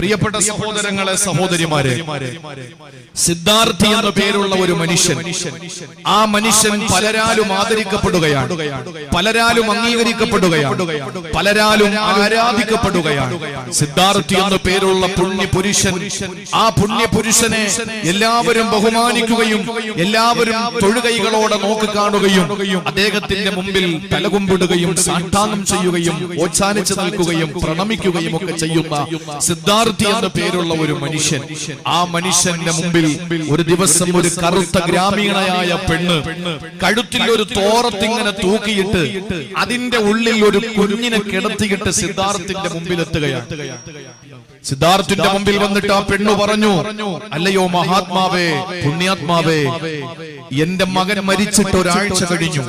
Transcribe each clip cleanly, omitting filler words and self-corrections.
പ്രിയപ്പെട്ട സഹോദരങ്ങളെ, സഹോദരിമാരെ, സിദ്ധാർത്ഥി എന്ന പേരുള്ള ഒരു മനുഷ്യൻ, ആ മനുഷ്യൻ പലരാലും ആദരിക്കപ്പെടുകയാണ്, പലരാലും അംഗീകരിക്കപ്പെടുകയാണ്, പലരാലും ആരാധിക്കപ്പെടുകയാണ്. സിദ്ധാർത്ഥി എന്ന പേരുള്ള പുണ്യപുരുഷൻ, ആ പുണ്യപുരുഷനെ എല്ലാവരും ബഹുമാനിക്കുകയും എല്ലാവരും തൊഴുകൈകളോടെ നോക്കിക്കാണുകയും അദ്ദേഹത്തിന്റെ മുമ്പിൽ തലകുമ്പിടുകയും സാഷ്ടാംഗം ചെയ്യുകയും ഓച്ചാനിച്ചു നിൽക്കുകയും പ്രണമിക്കുകയും ഒക്കെ ചെയ്യുന്ന സിദ്ധാർത്ഥി എന്ന പേരുള്ള ഒരു മനുഷ്യൻ. ആ മനുഷ്യന്റെ മുമ്പിൽ ഒരു ദിവസം ഒരു കറുത്ത ഗ്രാമീണയായ പെണ്ണ് കഴുത്തിൽ ഒരു തോറത്തിങ്ങനെ തൂക്കിയിട്ട് അതിന്റെ ഉള്ളിൽ ഒരു കുഞ്ഞിനെ കിടത്തിയിട്ട് സിദ്ധാർത്ഥിന്റെ മുമ്പിൽ എത്തുകയാണ്. സിദ്ധാർത്ഥിന്റെ മുമ്പിൽ വന്നിട്ട് ആ പെണ്ണു പറഞ്ഞു, അല്ലയോ മഹാത്മാവേ, പുണ്യാത്മാവേ, എന്റെ മകൻ മരിച്ചിട്ട് ഒരാഴ്ച കഴിഞ്ഞു.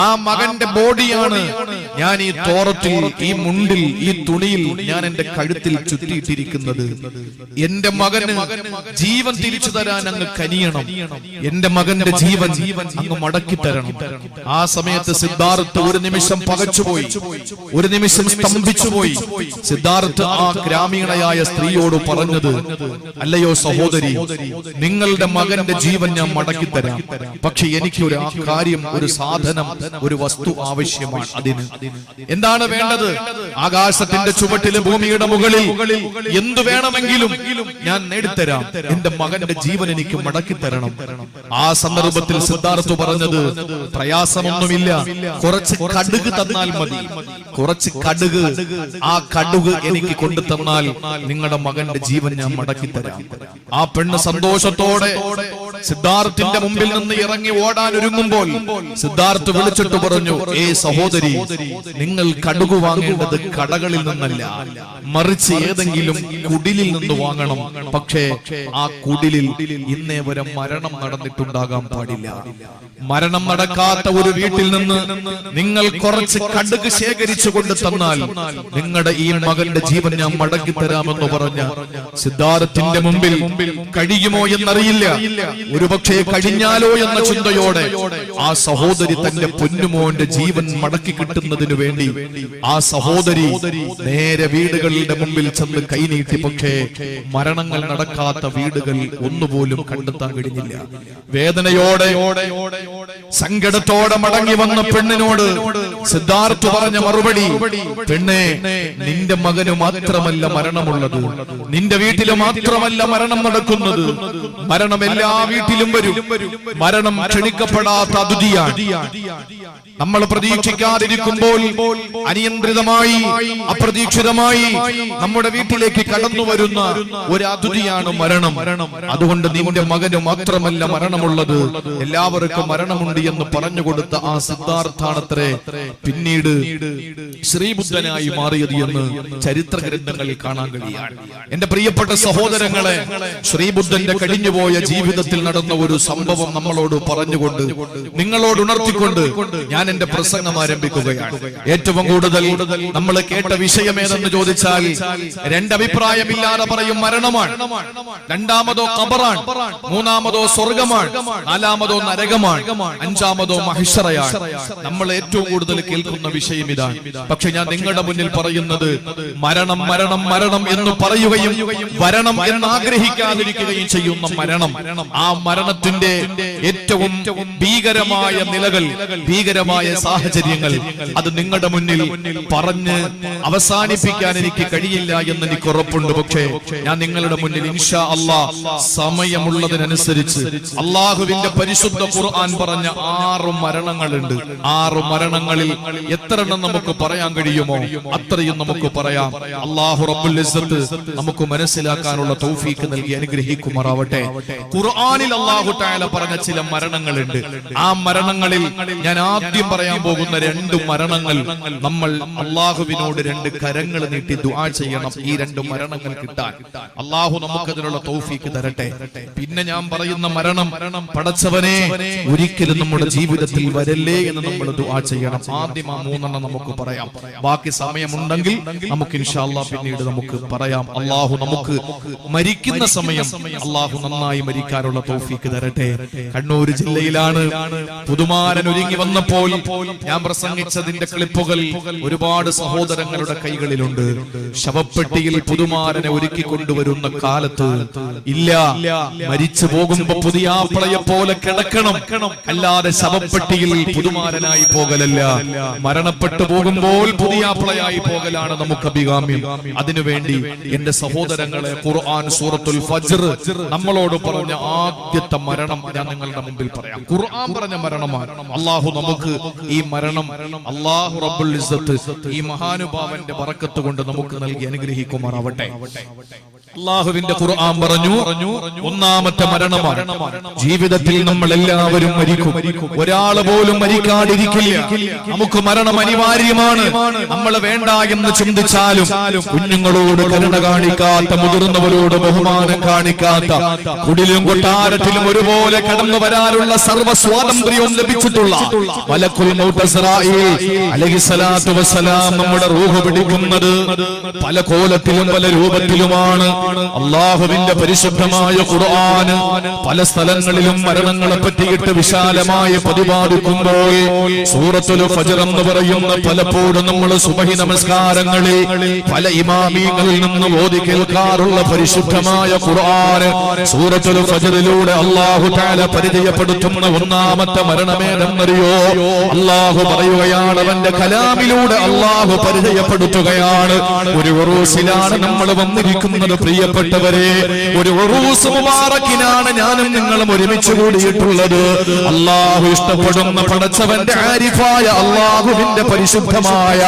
ആ മകന്റെ ബോഡിയാണ് ഞാൻ ഈ തോറത്തിൽ, ഈ മുണ്ടിൽ, ഈ തുണിയിൽ ഞാൻ എന്റെ കഴുത്തിൽ ചുറ്റിയിട്ടിരിക്കുന്നത്. എന്റെ മകന് ജീവൻ തിരിച്ചു തരാൻ അങ്ങ് കനിയണം, എന്റെ മകന്റെ ജീവൻ അങ്ങ് മടക്കി തരണം. ആ സമയത്ത് സിദ്ധാർത്ഥ് ഒരു നിമിഷം പകച്ചുപോയി, ഒരു നിമിഷം സ്തംഭിച്ചുപോയി. സിദ്ധാർത്ഥ് ആ ഗ്രാമീണയായ സ്ത്രീയോട് പറഞ്ഞത്, അല്ലയോ സഹോദരി, നിങ്ങളുടെ മകന്റെ ജീവൻ ഞാൻ മടക്കി തരാം, പക്ഷെ എനിക്ക് ഒരു കാര്യം, ഒരു സാധനം, ഒരു വസ്തു ആവശ്യമാണ്. അതിന് എന്താണ് വേണ്ടത്? ആകാശത്തിന്റെ ചുവട്ടില്, ഭൂമിയുടെ മുകളിൽ എന്തു വേണമെങ്കിലും ഞാൻ നേടിത്തരാം, എന്റെ മകന്റെ ജീവൻ എനിക്ക് മടക്കി തരണം. ആ സന്ദർഭത്തിൽ സിദ്ധാർത്ഥ് പറഞ്ഞത്, പ്രയാസമൊന്നുമില്ല, കുറച്ച് കടുക് തന്നാൽ മതി, കുറച്ച് കടുക്, ആ കടുക് എനിക്ക് കൊണ്ടു തന്നാൽ നിങ്ങളുടെ മകന്റെ ജീവൻ ഞാൻ മടക്കി തരാം. ആ പെണ്ണ് സന്തോഷത്തോടെ സിദ്ധാർത്ഥിന്റെ മുമ്പിൽ നിന്ന് ഇറങ്ങി ഓടാൻ ഒരുങ്ങുമ്പോൾ സിദ്ധാർത്ഥ് വിളിച്ചിട്ട് പറഞ്ഞു, ഏ സഹോദരി, നിങ്ങൾ കടുക് വാങ്ങേണ്ടത് കടകളിൽ നിന്നല്ല, മറിച്ച് ഏതെങ്കിലും കുടിലിൽ നിന്ന് വാങ്ങണം. പക്ഷേ ആ കുടിലിൽ ഇന്നേ വരെ മരണം നടന്നിട്ടുണ്ടാകാൻ പാടില്ല. മരണം നടക്കാത്ത ഒരു വീട്ടിൽ നിന്ന് നിങ്ങൾ കുറച്ച് കടുക് ശേഖരിച്ചു കൊണ്ട് തന്നാൽ നിങ്ങളുടെ ഈ മകന്റെ ജീവൻ ഞാൻ മടക്കി തരാമെന്ന് പറഞ്ഞ സിദ്ധാർത്ഥിന്റെ മുമ്പിൽ കഴിയുമോ എന്നറിയില്ല, ഒരുപക്ഷെ കഴിഞ്ഞാലോ എന്ന ചിന്തയോടെ ആ സഹോദരി തന്റെ പൊന്നുമോന്റെ ജീവൻ മടക്കി കിട്ടുന്നതിന് വേണ്ടി ആ സഹോദരി നേരെ വീടുകളുടെ മുമ്പിൽ ചെന്ന് കൈനീട്ടി. പക്ഷേ മരണങ്ങൾ നടക്കാത്ത വീടുകൾ ഒന്നുപോലും കണ്ടെത്താൻ കഴിഞ്ഞില്ല. വേദനയോടെ സങ്കടത്തോടെ മടങ്ങി വന്ന പെണ്ണിനോട് സിദ്ധാർത്ഥ് പറഞ്ഞ മറുപടി, പെണ്ണേ, നിന്റെ മകന് മാത്രമല്ല മരണമുള്ളത്, നിന്റെ വീട്ടിൽ മാത്രമല്ല മരണം നടക്കുന്നത്, മരണം എല്ലാ വീട്ടിലും വരും. മരണം ക്ഷണിക്കപ്പെടാത്ത അതിഥിയാണ്. നമ്മൾ പ്രതീക്ഷിക്കാതിരിക്കുമ്പോൾ അനിയന്ത്രിതമായി, അപ്രതീക്ഷിതമായി നമ്മുടെ വീട്ടിലേക്ക് കടന്നു വരുന്ന ഒരു അതിഥിയാണ് മരണം. അതുകൊണ്ട് നിന്റെ മകന് മാത്രമല്ല മരണമുള്ളത്, എല്ലാവർക്കും മരണമുണ്ട് എന്ന് പറഞ്ഞുകൊടുത്ത ആ സിദ്ധാർത്ഥാണത്രേ പിന്നീട് ശ്രീബുദ്ധനായി മാറിയത് എന്ന് ചരിത്ര ഗ്രന്ഥങ്ങളിൽ കാണാൻ കഴിയാണ്. എന്റെ പ്രിയപ്പെട്ട സഹോദരങ്ങളെ, ശ്രീബുദ്ധന്റെ കഴിഞ്ഞുപോയ ജീവിതത്തിൽ നടന്ന ഒരു സംഭവം നമ്മളോട് പറഞ്ഞുകൊണ്ട്, നിങ്ങളോട് ഉണർത്തിക്കൊണ്ട് ഞാൻ എന്റെ പ്രസംഗം ആരംഭിക്കുകയാണ്. ഏറ്റവും കൂടുതൽ നമ്മൾ കേട്ട വിഷയം ഏതെന്ന് ചോദിച്ചാൽ രണ്ടഭിപ്രായമില്ലാതെ പറയും മരണമാണ്, രണ്ടാമതോ ഖബറാണ്, മൂന്നാമതോ സ്വർഗമാണ്, നാലാമതോ നരകമാണ്, അഞ്ചാമതോ മഹിഷറയാണ്. നമ്മൾ ഏറ്റവും കൂടുതൽ കേൾക്കുന്ന വിഷയം ഇതാണ്. പക്ഷെ ഞാൻ നിങ്ങളുടെ മുന്നിൽ പറയുന്നത്, മരണം മരണം മരണം എന്ന് പറയുകയും വരണം എന്ന് ആഗ്രഹിക്കാതിരിക്കുകയും ചെയ്യുന്ന മരണം, ആ മരണത്തിന്റെ ഏറ്റവും ഭീകരമായ നിലകൾ, ഭീകരമായ സാഹചര്യങ്ങൾ, അത് നിങ്ങളുടെ മുന്നിൽ പറഞ്ഞ് അവസാനിപ്പിക്കാൻ എനിക്ക് കഴിയില്ല എന്ന് എനിക്ക് ഉറപ്പുണ്ട്. പക്ഷേ ഞാൻ നിങ്ങളുടെ മുന്നിൽ ഇൻഷാ അല്ലാഹ് സമയമുള്ളതിനനുസരിച്ച് അള്ളാഹുവിന്റെ പരിശുദ്ധ ഖുർആൻ പറഞ്ഞ 6 മരണങ്ങളുണ്ട്. 6 മരണങ്ങളിൽ എത്ര എണ്ണം നമുക്ക് പറയാൻ കഴിയുമോ അത്രയും നമുക്ക് പറയാം. അല്ലാഹു റബ്ബുൽ ഇസ്സത്ത് നമുക്ക് മനസ്സിലാക്കാനുള്ള തൗഫീഖ് നൽകി അനുഗ്രഹിക്കുമാറാവട്ടെ. ഖുർആനിൽ അല്ലാഹു തആല പറഞ്ഞ ചില മരണങ്ങളുണ്ട്. ആ മരണങ്ങളിൽ ഞാൻ ആദ്യം പറയാൻ പോകുന്ന 2 മരണങ്ങൾ നമ്മൾ അല്ലാഹുവിനോട് 2 കരങ്ങൾ നീട്ടി ദുആ ചെയ്യണം, ഈ 2 മരണങ്ങൾ കിട്ടാൻ. അല്ലാഹു നമുക്കതിനുള്ള തൗഫീഖ് തരട്ടെ. പിന്നെ ഞാൻ പറയുന്ന മരണം, പടച്ചവനെ ഒരിക്കലും നമ്മുടെ ജീവിതത്തിൽ വരല്ലേ എന്ന് നമ്മൾ ദുആ ചെയ്യണം. ആദ്യം ആ 3 എണ്ണം നമുക്ക് പറയാം. ബാക്കി സമയമുണ്ടെങ്കിൽ നമുക്ക് ഇൻഷാ അല്ലാഹ് പിന്നീട് നമുക്ക് പറയാം. അല്ലാഹു നമുക്ക് മരിക്കുന്ന സമയം അല്ലാഹു നന്നായി മരിക്കാനുള്ള തൗഫീഖ് തരട്ടെ. കണ്ണൂർ ജില്ലയിലാണ്. പുതുമാരൻ ഒരുങ്ങി വന്നപ്പോൾ ഞാൻ പ്രസംഗിച്ചതിന്റെ ക്ലിപ്പുകൾ ഒരുപാട് സഹോദരങ്ങളുടെ കൈകളിലുണ്ട്. ശവപ്പെട്ടിയിൽ പുതുമാരനെ ഒരുക്കി കൊണ്ടുവരുന്ന കാലത്ത് ഇല്ല, മരിച്ചു പോകുമ്പോ പുതിയാപ്പളയെ പോലെ കിടക്കണം, അല്ലാതെ ശവപ്പെട്ടിയിൽ പുതുമാരനായി പോകലല്ല. മരണപ്പെട്ടു പോകുമ്പോൾ പുതിയാപ്പളയായി പോകലാണ് നമുക്ക് അഭികാമ്യം. അതിനുവേണ്ടി എന്റെ സഹോദരങ്ങളെ, ഖുർആൻ സൂറത്തുൽ ഫജ്ർ നമ്മളോട് പറഞ്ഞ ആദ്യത്തെ മരണം ഞാൻ നിങ്ങളുടെ മുമ്പിൽ പറയാം. ഖുർആൻ പറഞ്ഞ മരണമാണ്. അള്ളാഹു നമുക്ക് ഈ മരണം അള്ളാഹു റബ്ബുൽ ഇസ്സത്ത് ഈ മഹാനുഭാവന്റെ ബറക്കത്ത് കൊണ്ട് നമുക്ക് നൽകി അനുഗ്രഹിക്കുമാറാവട്ടെ. അള്ളാഹുവിന്റെ ഖുർആൻ പറഞ്ഞു, ഒന്നാമത്തെ മരണമാണ്. ജീവിതത്തിൽ നമ്മൾ എല്ലാവരും മരിക്കും, ഒരാള് പോലും മരിക്കാതിരിക്കില്ല. നമുക്ക് മരണം അനിവാര്യമാണ്. നമ്മൾ വേണ്ട എന്ന് ചിന്തിച്ചാലും കുഞ്ഞുങ്ങളോട് കരുണ കാണിക്കാത്ത, മുതിർന്നവരോട് ബഹുമാനം കാണിക്കാത്ത, കുടിലും കൊട്ടാരത്തിലും ഒരുപോലെ കടന്നു വരാനുള്ള സർവ്വ സ്വാതന്ത്ര്യവും ലഭിച്ചിട്ടുള്ള മലക്കുൽ മൗത്ത് ഇസ്രായീൽ അലൈഹിസ്സലാത്തു വസ്സലാം നമ്മുടെ റൂഹ് പിടിക്കുന്നത് പല കോലത്തിലും പല രൂപത്തിലുമാണ്. അള്ളാഹുവിന്റെ പരിശുദ്ധമായ ഖുർആൻ പല സ്ഥലങ്ങളിലും മരണങ്ങളെ പറ്റിയിട്ട് വിശാലമായി പ്രതിപാദിക്കുമ്പോൾ സൂറത്തുൽ ഫജ്ർ എന്ന് പറയുന്ന പലപ്പോഴും നമ്മൾ സുബഹി നമസ്കാരങ്ങളിൽ പല ഇമാമിങ്ങളിൽ നിന്ന് ഓതി കേൾക്കാറുള്ള പരിശുദ്ധമായ ഖുർആൻ സൂറത്തുൽ ഫജ്റിലൂടെ അല്ലാഹു തആല പരിചയപ്പെടുത്തുന്ന ഒന്നാമത്തെ മരണമേതെന്നറിയോ? അല്ലാഹു പറയുകയാണ്, അവന്റെ കലാമിലൂടെ അല്ലാഹു പരിചയപ്പെടുത്തുകയാണ്. ഒരു ഉറൂസിലാണ് നമ്മൾ വന്നിരിക്കുന്നത് പ്രിയപ്പെട്ടവരെ. ഒരു ഉറൂസ് മുബാറക്കിനാണ് ഞാനും നിങ്ങളും ഒരുമിച്ച് കൂടിയിട്ടുള്ളത്. അല്ലാഹു ഇഷ്ടപ്പെടുന്ന പടച്ചവന്റെ ആരിഫായ അല്ലാഹുവിന്റെ പരിശുദ്ധമായ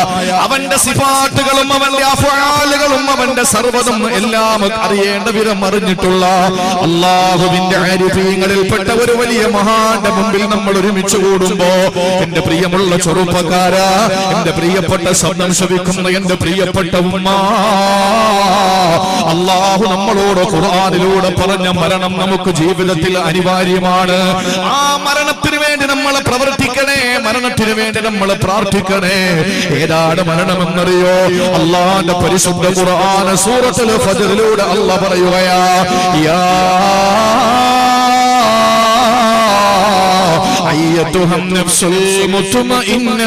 അവന്റെ സിഫാത്തുകളും അവന്റെ അഫ്ആലുകളും അവന്റെ സർവ്വതും എല്ലാം അറിയേണ്ട വിധം അറിഞ്ഞിട്ടുള്ള അല്ലാഹുവിന്റെ ആരിഫീങ്ങളിൽപ്പെട്ട ഒരു വലിയ മഹാന്റെ മുമ്പിൽ നമ്മൾ ഒരുമിച്ച് കൂടുമ്പോ എന്റെ പ്രിയമുള്ള ചെറുപ്പക്കാരാ, എന്റെ പ്രിയപ്പെട്ട ശബ്ദം ശ്രവിക്കുന്ന എന്റെ പ്രിയപ്പെട്ട ഉമ്മ, അല്ലാഹു നമ്മളോട് ഖുർആനിലൂടെ പറഞ്ഞ മരണം നമുക്ക് ജീവിതത്തിൽ അനിവാര്യമാണ്. ആ മരണത്തിന് വേണ്ടി നമ്മൾ പ്രവർത്തിക്കണേ, മരണത്തിന് വേണ്ടി നമ്മൾ പ്രാർത്ഥിക്കണേ. ഏതാണ് മരണമെന്നറിയോ? അല്ലാഹുവിന്റെ പരിശുദ്ധ ഖുർആൻ സൂറത്തുൽ ഫജ്റിലൂടെ അല്ലാഹു പറയുകയാ, യാ അയ്യതുഹൻ നഫ്സുൽ മുത്മഇന്ന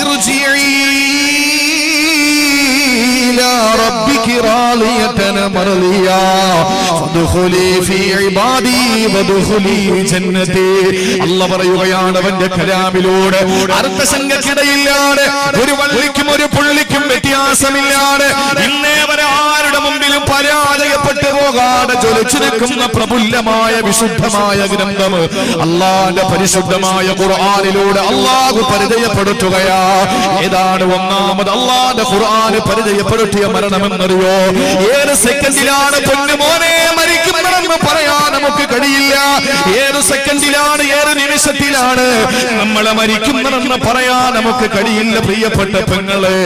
ഇർജിഇ ربك راضية مرضية فادخلي في عبادي وادخلي جنتي. അല്ലാഹു പറയുകയാണ് അവന്റെ കലാമിലൂടെ അർത്ഥസംഖ്യക്കിടയില്ലാതെ, ഒരു വള്ളിക്കും ഒരു പുള്ളിക്കും വ്യത്യാസമില്ലാതെ, ഇന്നേ വരെ ആരുടെ മുമ്പിലും പരാജയപ്പെട്ടു പോകാതെ ജ്വലിച്ചു നിൽക്കുന്ന പ്രഫുല്ലമായ വിശുദ്ധമായ ഗ്രന്ഥം അല്ലാഹുവിന്റെ പരിശുദ്ധമായ ഖുർആനിലൂടെ അല്ലാഹു പരിചയപ്പെടുത്തുകയാ. ഏതാണ് ഒന്നാമത് അല്ലാഹുവിന്റെ ഖുർആൻ പരിചയപ്പെടുത്തിയ മരണമെന്നറിയോ? ഏത് സെക്കൻഡിലാണ് പൊന്നുമോനെ മരിക്കുന്നതെന്ന് പറയാൻ നമുക്ക് കഴിയില്ല. ഏത് സെക്കൻഡിലാണ്, ഏത് നിമിഷത്തിലാണ് നമ്മളെ മരിക്കുന്നതെന്ന് പറയാൻ നമുക്ക് കഴിയില്ല. പ്രിയപ്പെട്ട പെങ്ങളെ,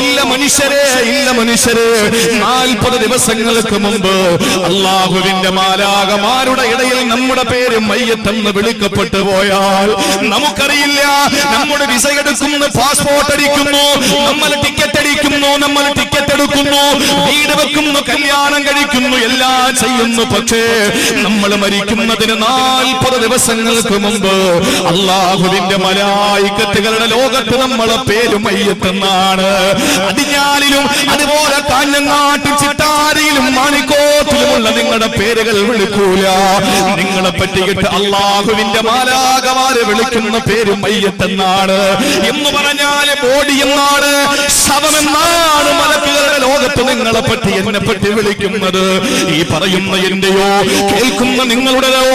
ഇല്ല മനുഷ്യരെ, ഇല്ല മനുഷ്യരെ, 40 ദിവസങ്ങൾക്ക് മുമ്പ് അല്ലാഹുവിന്റെ മാലാഖമാരുടെ ഇടയിൽ നമ്മുടെ പേര് മയ്യത്തെന്ന് വിളിക്കപ്പെട്ടു പോയാൽ നമുക്കറിയില്ല. നമ്മുടെ വിസ എടുക്കുന്നു, പാസ്പോർട്ട് അടിക്കുന്നു, നമ്മൾ ടിക്കറ്റ് അടിക്കുന്നു, നമ്മൾ ടിക്കറ്റ് എടുക്കുന്നു, വീട് വെക്കുന്നു, കല്യാണം കഴിക്കുന്നു, എല്ലാം ചെയ്യുന്നു. പക്ഷേ നമ്മൾ മരിക്കുന്നതിന് 40 ദിവസങ്ങൾക്ക് മുമ്പ് അല്ലാഹുവിന്റെ മലായികത്തുകളുടെ ലോകത്ത് നമ്മളെ പേര് മയ്യത്തെന്നാണ്. അതിഞ്ഞാലിലും അതുപോലെ കാഞ്ഞങ്ങാട്ടും ചിട്ടാരിയിലും മാണിക്കോത്തിലുമുള്ള നിങ്ങളുടെ പേരുകൾ വിളിക്കൂല. നിങ്ങളെ പറ്റിയിട്ട് അല്ലാഹുവിന്റെ മാലാഖമാരെ വിളിക്കുന്ന പേര് മയ്യത്തെന്നാണ്. എന്ന് പറഞ്ഞാൽ ബോഡി എന്നാണ്, ശവമെന്നാണ് മലക്കുകളുടെ ലോകത്ത് നിങ്ങളെ പറ്റി, എന്നെ പറ്റി വിളിക്കുന്നത്. ഈ പറയുന്ന എന്റെയോ കേൾക്കുന്ന നിങ്ങളുടെയോ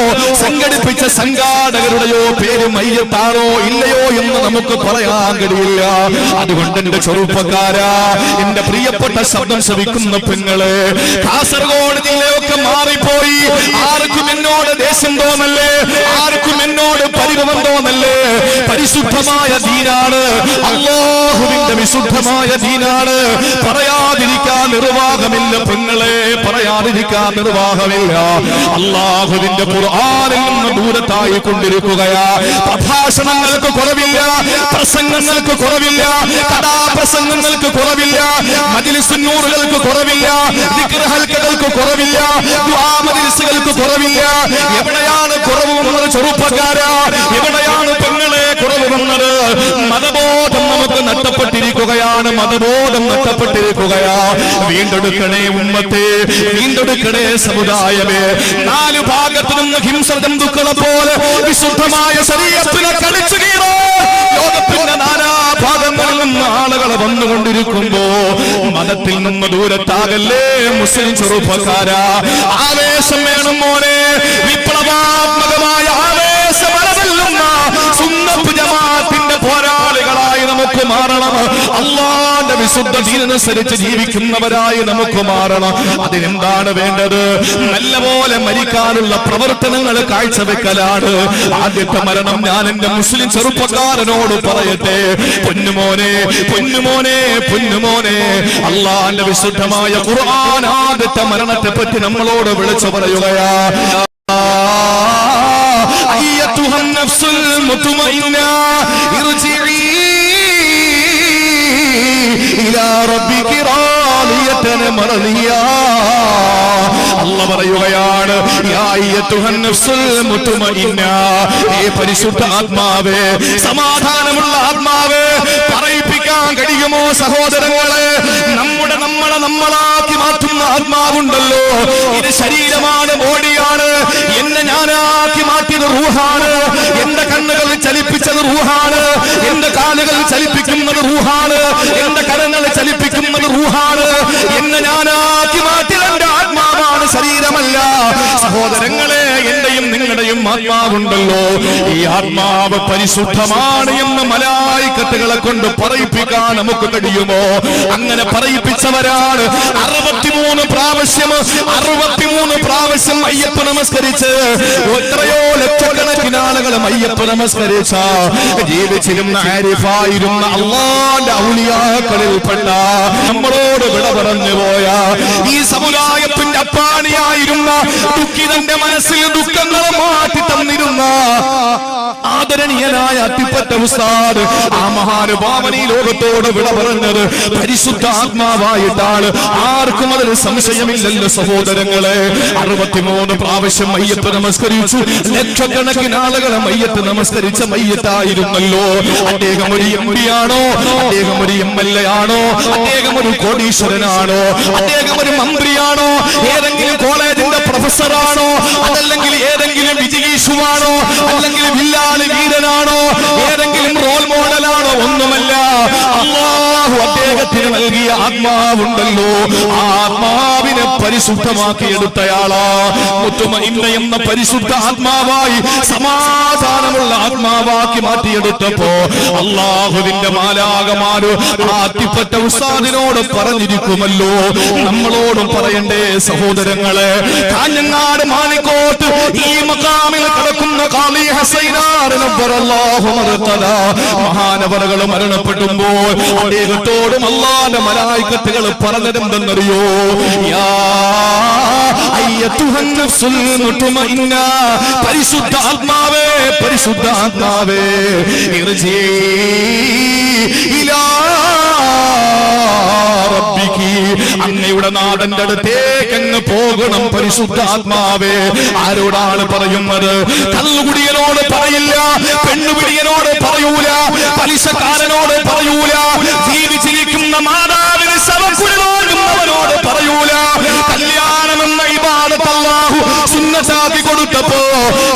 സംഘടിപ്പിച്ച സംഘാടകരുടെയോ പേര് മയ്യത്താണോ ഇല്ലയോ എന്ന് നമുക്ക് പറയാൻ കഴിയില്ല. അതുകൊണ്ട് എന്റെ ചെറുപ്പക്കാരാ, എന്റെ പ്രിയപ്പെട്ട ശബ്ദം ശ്രവിക്കുന്ന പെങ്ങളെ, കാസർഗോഡ് ജില്ലയൊക്കെ മാറിപ്പോയി. ആർക്കും എന്നോട് ദേഷ്യം തോന്നല്ലേ, ആർക്കും എന്നോട് പരിഭവം തോന്നല്ലേ. പരിശുദ്ധമായ ദീനാണ്, അല്ലാഹുവിന്റെ വിശുദ്ധമായ ദീനാണ്. പറയാതിരിക്കാൻ നിർവാഹമില്ല പെങ്ങളെ, പറയാതിരിക്കാൻ നിർവാഹമില്ല. അല്ലാഹുവിന്റെ ഖുർആനിൽ നിന്ന് ദൂരത്തായി കൊണ്ടിരിക്കുകയാ. പ്രഭാഷണങ്ങൾക്ക് കുറവില്ല, പ്രസംഗങ്ങൾക്ക് കുറവില്ല, കഥാപ്രസംഗങ്ങൾക്ക് കുറവില്ല, മജ്ലിസുന്നൂറുകൾക്ക് കുറവില്ല, ദിക്ർ ഹൽക്കകൾക്ക് കുറവില്ല, ദുആ മജ്‌ലിസുകൾക്ക് കുറവില്ല. എവിടെയാണ് കുറവ് വന്നത് ചെറുപ്പക്കാരാ? എവിടെയാണ് പെങ്ങളെ കുറവ് വന്നത്? മതബോധം നമുക്ക് നഷ്ടപ്പെട്ടിരിക്കുകയാണ്, മതബോധം നഷ്ടപ്പെട്ടിരിക്കുകയാ. വീണ്ടെടുക്കണേ ഉമ്മത്തെ, വീണ്ടെടുക്കണേ സമുദായമേ. നാല് ഭാഗത്തു നിന്ന് ഹിംസജന്തുക്കളെ പോലെ വിശുദ്ധമായ ശരീഅത്തിനെ കടിച്ചു കീറോ. ലോകത്തിന്റെ നാനാ ഭാഗങ്ങളിൽ നിന്ന് ആളുകൾ വന്നുകൊണ്ടിരിക്കുമ്പോ മതത്തിൽ നിന്ന് ദൂരത്താകല്ലേ മുസ്ലിം ചെറുപ്പക്കാരാ. ആവേശം വേണം മോനെ, വിപ്ലവാത്മകമായ ആവേശം അലതല്ലുന്ന സുന്നത്ത് ജമാഅത്തിന്റെ പോരാളികളായി നമുക്ക് മാറണം. അല്ലാഹുവിന്റെ വിശുദ്ധ ദീനനുസരിച്ച് ജീവിക്കുന്നവരായി നമുക്ക് മാറണം. അതിനെന്താണ് വേണ്ടത്? നല്ലപോലെ മരിക്കാനുള്ള പ്രവർത്തനങ്ങൾ കാഴ്ചവെക്കലാണ് ആദ്യത്തെ മരണം. ഞാൻ എന്റെ മുസ്ലിം ചെറുപ്പക്കാരനോട് പറയട്ടെ, പൊന്നുമോനെ, പൊന്നുമോനെ, പൊന്നുമോനെ, അല്ലാഹുവിന്റെ വിശുദ്ധമായ ഖുർആൻ ആദ്യത്തെ മരണത്തെ പറ്റി നമ്മളോട് വിളിച്ചു പറയുകയാ. അയ്യത്തുഹൻ നഫ്സുൽ മുത്മഇന്ന ഇർജിഇ ഇലാ റബ്ബികി റാളിയതൻ മർദിയാ. അല്ലാഹു പറയുകയാണ്, യാ അയ്യത്തുഹൻ നഫ്സുൽ മുത്മഇന്ന, ഏ പരിശുദ്ധ ആത്മാവേ, സമാധാനമുള്ള ആത്മാവേ. പറയിപ്പിക്കാൻ കഴിയുമോ സഹോദരങ്ങളെ? നമ്മളാക്കി മാറ്റുന്ന ആത്മാവുണ്ടല്ലോ, ഇത് ശരീരമാണ്, ബോഡിയാണ്. എന്നെ ഞാനാക്കി മാറ്റിയത് റൂഹാണ്. എന്റെ കണ്ണുകൾ ചലിപ്പിച്ചത് റൂഹാണ്, എന്റെ കാലുകൾ ചലിപ്പിക്കുന്നത് റൂഹാണ്, എന്റെ കരങ്ങൾ ചലിപ്പിക്കുന്നത് റൂഹാണ്. എന്നെ ഞാനാക്കി മാറ്റിയത് എന്റെ ആത്മാവാണ്, ശരീരമല്ല. സഹോദരങ്ങളെ, എന്റെയും നിങ്ങളുടെയും ആത്മാവുണ്ടല്ലോ, ഈ ആത്മാവ് പരിശുദ്ധമാണ് എന്ന് മലായിക്കത്തുകളെ കൊണ്ട് പറയിപ്പിക്കാൻ നമുക്ക് കഴിയുമോ? അങ്ങനെ പറയിപ്പിച്ചവരാണ് 63 പ്രാവശ്യം അയ്യപ്പ നമസ്കരിച്ച്, എത്രയോ ലക്ഷക്കണക്കിന് ആളുകൾ അയ്യപ്പ നമസ്കരിച്ച ജീവിച്ചിരുന്ന ആരിഫായിരുന്ന അല്ലാഹുവിന്റെ ഔലിയാക്കളിൽപ്പെട്ട നമ്മളോട് വിട പറഞ്ഞു പോയ ഈ സമുദായത്തിന്റെ അപ്പാണിയായിരുന്ന ദുഃഖിതന്റെ മനസ്സിൽ ദുഃഖങ്ങൾ മാറ്റി തന്നിരുന്ന ആദരണീയനായ അത്തിപ്പറ്റ ഉസ്താദ്, ആ മഹാനുഭാവൻ ഈ ലോകത്തോട് വിട പറഞ്ഞത് പരിശുദ്ധ ആത്മാവായിട്ടാണ്. ആർക്കും അതിൽ സംശയമില്ലല്ലോ സഹോദരങ്ങളെ. 63 പ്രാവശ്യം മയ്യത്ത് നമസ്കരിച്ചു, ലക്ഷക്കണക്കിന് ആളുകളെ മയ്യത്ത് നമസ്കരിച്ച മയ്യത്തായിരുന്നല്ലോ. അദ്ദേഹം ഒരു MP ആണോ? അദ്ദേഹം ഒരു MLA ആണോ? അദ്ദേഹം ഒരു കോടീശ്വരനാണോ? അദ്ദേഹം ഒരു മന്ത്രിയാണോ? ഏതെങ്കിലും കോളേജിന്റെ പ്രൊഫസറാണോ? അതല്ലെങ്കിൽ ഏതെങ്കിലും വിജിഗീഷുവാണോ? അല്ലെങ്കിൽ വില്ലാളി വീരനാണോ? ഏതെങ്കിലും റോൾ മോഡലാണോ? ഒന്നുമല്ല. അല്ലാഹു അദ്ദേഹത്തിന് നൽകിയ ആത്മാവുണ്ടല്ലോ, ആ ആത്മാവിനെ പരിശുദ്ധമാക്കിയെടുത്തയാളാ. മുത്തുമഇന്ന എന്ന പരിശുദ്ധ ആത്മാവായി, സമാധാനമുള്ള ആത്മാവാക്കി മാറ്റിയെടുത്തപ്പോ അല്ലാഹുവിന്റെ മാലാകമാര് ആത്തിപ്പറ്റ ഉസ്താദിനോട് പറഞ്ഞിരിക്കുമല്ലോ, നമ്മളോടും പറയണ്ടേ സഹോദരങ്ങളെ? കാഞ്ഞങ്ങാട് മാണിക്കോട്ട് ഈ മഖാമിൽ കിടക്കുന്ന ഖാലി ഹസൈനാർ നബ്ബറല്ലാഹു മർഖദ മഹാനവറുകൾ മരണപ്പെടുമ്പോൾ അദ്ദേഹത്തോടും അല്ലാഹുവിന്റെ മലായികത്തുകൾ പറഞ്ഞതെന്തെന്നറിയോ? യാ അയ്യത്തുഹൻ നഫ്സുൽ മുത്മഇന്ന, പരിശുദ്ധ ആത്മാവേ, പരിശുദ്ധ ആത്മാവേ, ഇർജി ഇലാ റബ്ബികി, അങ്ങയുടെ നാഥന്റെ അടുത്തേക്ക് അങ്ങ് പോകണം പരിശുദ്ധ ആത്മാവേ. ആരോടാണ് പറയുന്നത്? കള്ളുകുടിയനോട് പറയില്ല, പെണ്ണുപിടിയനോട് പറയൂല, പലിശക്കാരനോട് പറയൂല, ജീവിച്ചിരിക്കുന്ന മാതാവിന് ശവക്കുഴി വാങ്ങുന്നവനോട് പറയൂല. കല്യാണമെന്ന ഇബാദത്ത് അല്ലാഹു സുന്നത്താക്കി കൊടുത്തപ്പോ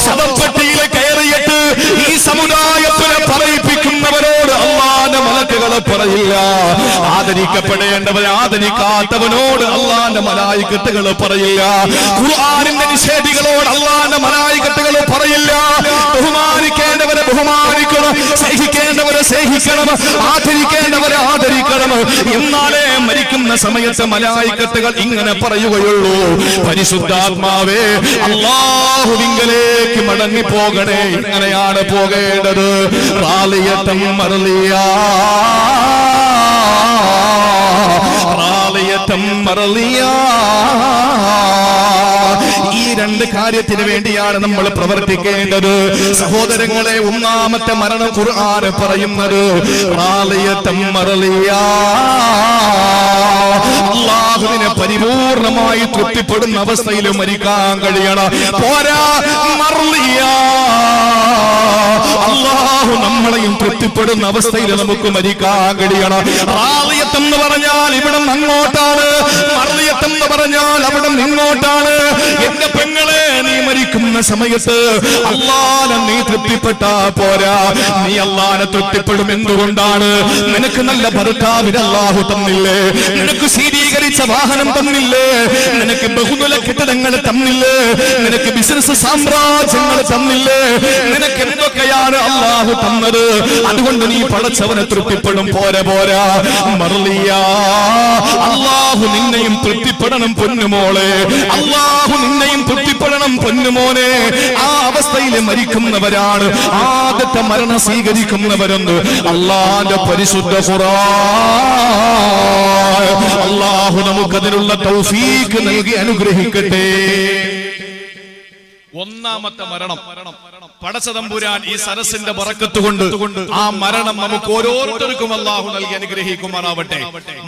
ശവപ്പെട്ടിയിലെ കയറിയിട്ട് ഈ സമുദായത്തിനെ പറയിപ്പിക്കുന്നവരോട് അല്ലാഹുവിന്റെ മലക്കുകളെ പറയില്ല. ആദരിക്കപ്പെടേണ്ടവരെ ആദരിക്കാത്തവനോട് അല്ലാഹുവിന്റെ മലായികത്തുകൾ പറയില്ല. ഖുർആനിന്റെ നിഷേധികളോട് അല്ലാഹുവിന്റെ മലായികത്തുകൾ പറയില്ല. ബഹുമാനിക്കേണ്ടവരെ ബഹുമാനിക്കണം, സ്നേഹിക്കേണ്ടവരെ സ്നേഹിക്കണം, ആദരിക്കേണ്ടവരെ ആദരിക്കണം. എന്നാലേ മരിക്കുന്ന സമയത്ത് മലായികത്തുകൾ ഇങ്ങനെ പറയുകയുള്ളൂ, പരിശുദ്ധാത്മാവേ, അല്ലാഹുവിങ്കലേക്ക് മടങ്ങി പോകണേ. ഇങ്ങനെയാണ് പോകേണ്ടത്. റാളിയതൻ മർദിയാ, റാളിയതൻ മർദിയാ. ഈ രണ്ട് കാര്യത്തിന് വേണ്ടിയാണ് നമ്മൾ പ്രവർത്തിക്കേണ്ടത് സഹോദരങ്ങളെ. ഒന്നാമത്തെ മരണം ഖുർആൻ പറയുന്നത് റാളിയതൻ മർദിയാ, അല്ലാഹു അല്ലാഹുവിനെ പരിപൂർണമായി തൃപ്തിപ്പെടുന്ന അവസ്ഥയിൽ മരിക്കാൻ കഴിയണം. പോരാ, മർളിയ അല്ലാഹു നമ്മളെയും തൃപ്തിപ്പെടുന്ന അവസ്ഥയിൽ നമുക്ക് മരിക്കാൻ കഴിയണം. റാളിയത്ത് എന്ന് പറഞ്ഞാൽ ഇവിടെ അങ്ങോട്ടാണ്, മർളിയത്ത് എന്ന് പറഞ്ഞാൽ അവിടെ ഇങ്ങോട്ടാണ്. എന്റെ പെങ്ങളെ, നീ മരിക്കുന്ന സമയത്ത് അല്ലാഹുവിനെ നീ തൃപ്തിപ്പെട്ടാ പോരാ, നീ അല്ലാഹുവിനെ തൃപ്തിപ്പെടും. എന്തുകൊണ്ടാണ്? നിനക്ക് നല്ല ഭർത്താവിനെ അല്ലാഹു തന്നില്ലേ, നിനക്ക് ശീതീകരിച്ച വാഹനം തന്നില്ലേ, നിനക്ക് ബഹുനില കെട്ടിടങ്ങൾ തന്നില്ലേ, നിനക്ക് ബിസിനസ് സാമ്രാജ്യങ്ങൾ തന്നില്ലേ, നിനക്ക് എന്തൊക്കെയാണ് അല്ലാഹു തന്നത്. അതുകൊണ്ട് നീ പടച്ചവനെ തൃപ്തിപ്പെടും. പോരാ, മർളിയ അല്ലാഹു നിന്നെയും തൃപ്തിപ്പെടണം പൊന്നുമോളെ, അല്ലാഹു നിന്നെയും തൃപ്തിപ്പെടണം പൊന്നുമോനെ. ആ അവസ്ഥയിൽ മരിക്കുന്നവരാണ് ആദ്യത്തെ മരണം സ്വീകരിക്കുന്നവരെന്ന് അല്ലാഹുവിന്റെ പരിശുദ്ധ ഖുർആൻ. അല്ലാഹു നമുക്കതിനുള്ള തൗഫീഖ് നൽകി അനുഗ്രഹിക്കട്ടെ. ഒന്നാമത്തെ മരണം പടച്ചതമ്പുരാൻ ഈ സരസിന്റെ ബറക്കത്ത് കൊണ്ട് ആ മരണം നമുക്ക് ഓരോരുത്തർക്കും അല്ലാഹു നൽകി അനുഗ്രഹിക്കുമാറാവട്ടെ.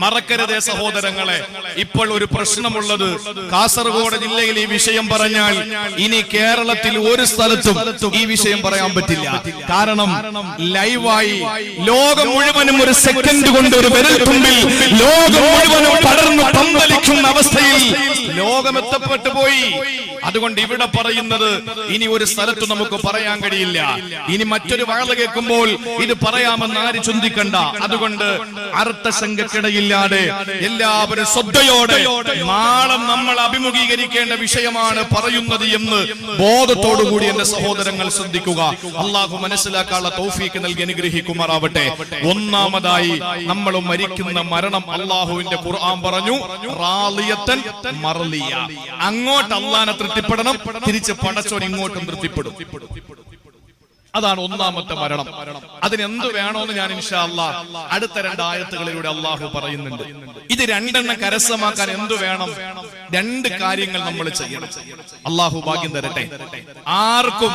മറക്കരുതേ സഹോദരങ്ങളെ, ഇപ്പോൾ ഒരു പ്രശ്നമുള്ളത് കാസർഗോഡ് ജില്ലയിൽ ഈ വിഷയം പറഞ്ഞാൽ ഇനി കേരളത്തിൽ ഒരു സ്ഥലത്തും ഈ വിഷയം പറയാൻ പറ്റില്ല. കാരണം ലൈവായി ലോകം മുഴുവനും ഒരു സെക്കൻഡ് കൊണ്ട്, ഒരു വിരൽ തുമ്പിൽ ലോകം മുഴുവനും പടർന്നു പന്തലിക്കുന്ന അവസ്ഥയിൽ ലോകം എത്തപ്പെട്ടു പോയി. അതുകൊണ്ട് ഇവിടെ പറയുന്നത് ഇനി ഒരു സ്ഥലത്ത് നമുക്ക് പറയാൻ കഴിയില്ല. ഇനി മറ്റൊരു വാഴ കേൾക്കുമ്പോൾ ഇത് പറയാമെന്ന് ആര് ചിന്തിക്കണ്ട. അതുകൊണ്ട് അർത്ഥശങ്കക്കിടയില്ലാതെ എല്ലാവരും ശ്രദ്ധയോടെ നാളെ നമ്മൾ അഭിമുഖീകരിക്കേണ്ട വിഷയമാണ് പറയുന്നത് എന്ന് ബോധത്തോടുകൂടി എന്റെ സഹോദരങ്ങൾ ശ്രദ്ധിക്കുക. അള്ളാഹു മനസ്സിലാക്കാനുള്ള തൗഫീക്ക് നൽകി അനുഗ്രഹിക്കുമാറാവട്ടെ. ഒന്നാമതായി നമ്മൾ മരിക്കുന്ന മരണം അള്ളാഹുവിന്റെ ഖുർആൻ പറഞ്ഞു, റാളിയത്തൻ മർളിയ. അങ്ങോട്ട് അള്ളാഹനെ തൃപ്തിപ്പെടണം, തിരിച്ച് പടച്ചോൻ ഇങ്ങോട്ടും തൃപ്തിപ്പെടും. അതാണ് ഒന്നാമത്തെ മരണം. അതിനെന്ത് വേണോന്ന് ഞാൻ ഇൻഷാ അല്ലാഹ് അടുത്ത 2 ആയത്തുകളിലൂടെ അള്ളാഹു പറയുന്നുണ്ട്. ഇത് രണ്ടെണ്ണം കരസ്ഥമാക്കാൻ എന്തു വേണം? 2 കാര്യങ്ങൾ നമ്മൾ ചെയ്യണം. അള്ളാഹു ഭാഗ്യം തരട്ടെ. ആർക്കും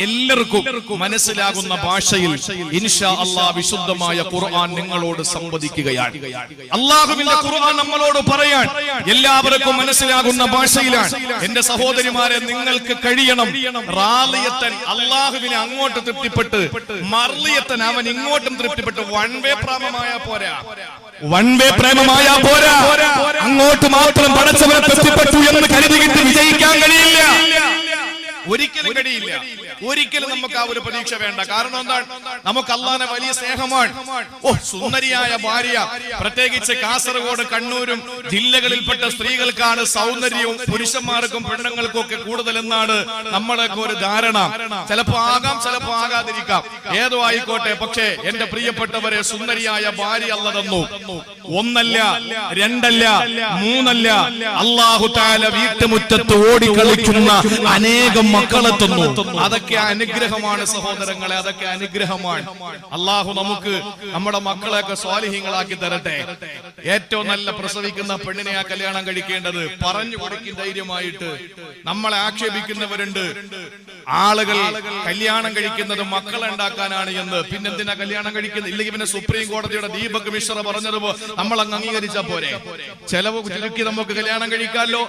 എല്ലാവർക്കും മനസ്സിലാകുന്ന ഭാഷയിൽ ഇൻഷാ അല്ലാഹ് വിശുദ്ധമായ ഖുർആൻ നിങ്ങളോട് സംവദിക്കുകയാണ്. അള്ളാഹുവിന്റെ ഖുർആൻ നമ്മളോട് പറയാൻ എല്ലാവർക്കും മനസ്സിലാകുന്ന ഭാഷയിലാണ്. എന്റെ സഹോദരിമാരെ, നിങ്ങൾക്ക് കഴിയണം റാളിയത്തൻ അള്ളാഹുവിനെ അങ്ങോട്ട് തൃപ്തിപ്പെട്ട്, മർളിയത്തൻ അവൻ ഇങ്ങോട്ടും തൃപ്തിപ്പെട്ട്. വൺ വേ പ്രേമമായ പോരാ, അങ്ങോട്ട് മാത്രം പടച്ചവനെ തൃപ്തിപ്പെട്ടു എന്ന് കരുതിയിട്ട് വിജയിക്കാൻ കഴിയില്ല. ഒരിക്കലും കഴിയില്ല. ഒരിക്കലും നമുക്ക് ആ ഒരു പ്രതീക്ഷ വേണ്ട. കാരണം എന്താണ്? നമുക്ക് അല്ലാഹുവിനെ വലിയ സ്നേഹമാണ്. സുന്ദരിയായ ഭാര്യ, പ്രത്യേകിച്ച് കാസർഗോഡ്, കണ്ണൂരും ജില്ലകളിൽപ്പെട്ട സ്ത്രീകൾക്കാണ് സൗന്ദര്യവും പുരുഷന്മാർക്കും പെണ്ണുങ്ങൾക്കും ഒക്കെ കൂടുതൽ എന്നാണ് നമ്മളൊക്കെ ഒരു ധാരണ. ചിലപ്പോ ആകാം, ചിലപ്പോ ആകാതിരിക്കാം, ഏതോ ആയിക്കോട്ടെ. പക്ഷേ എന്റെ പ്രിയപ്പെട്ടവരെ, സുന്ദരിയായ ഭാര്യ അല്ലാഹു തന്നു. 1 അല്ല, 2 അല്ല, 3 അല്ല. അല്ലാഹു തആല വീട്ടുമുറ്റത്ത് ഓടിക്കളിക്കുന്ന അനേകം മക്കളെ തന്നു. അതൊക്കെ അനുഗ്രഹമാണ് സഹോദരങ്ങളെ, അതൊക്കെ അനുഗ്രഹമാണ്. അള്ളാഹു നമുക്ക് നമ്മുടെ മക്കളെയൊക്കെ സ്വാലിഹീങ്ങളാക്കി തരട്ടെ. ഏറ്റവും നല്ല പ്രസവിക്കുന്ന പെണ്ണിനെയാ കല്യാണം കഴിക്കേണ്ടത്. പറഞ്ഞു കൊടുക്കും ധൈര്യമായിട്ട്. നമ്മളെ ആക്ഷേപിക്കുന്നവരുണ്ട്, ആളുകൾ കല്യാണം കഴിക്കുന്നത് മക്കളെ ഉണ്ടാക്കാനാണ് എന്ന്. പിന്നെന്തിനാ കല്യാണം കഴിക്കുന്നത്? ഇല്ലെങ്കിൽ പിന്നെ സുപ്രീം കോടതിയുടെ ദീപക് മിശ്ര പറഞ്ഞതുപോലെ നമ്മൾ അങ്ങ് അംഗീകരിച്ചാ പോരെ? ചെലവ് ചുരുക്കി നമുക്ക് കല്യാണം കഴിക്കാമല്ലോ.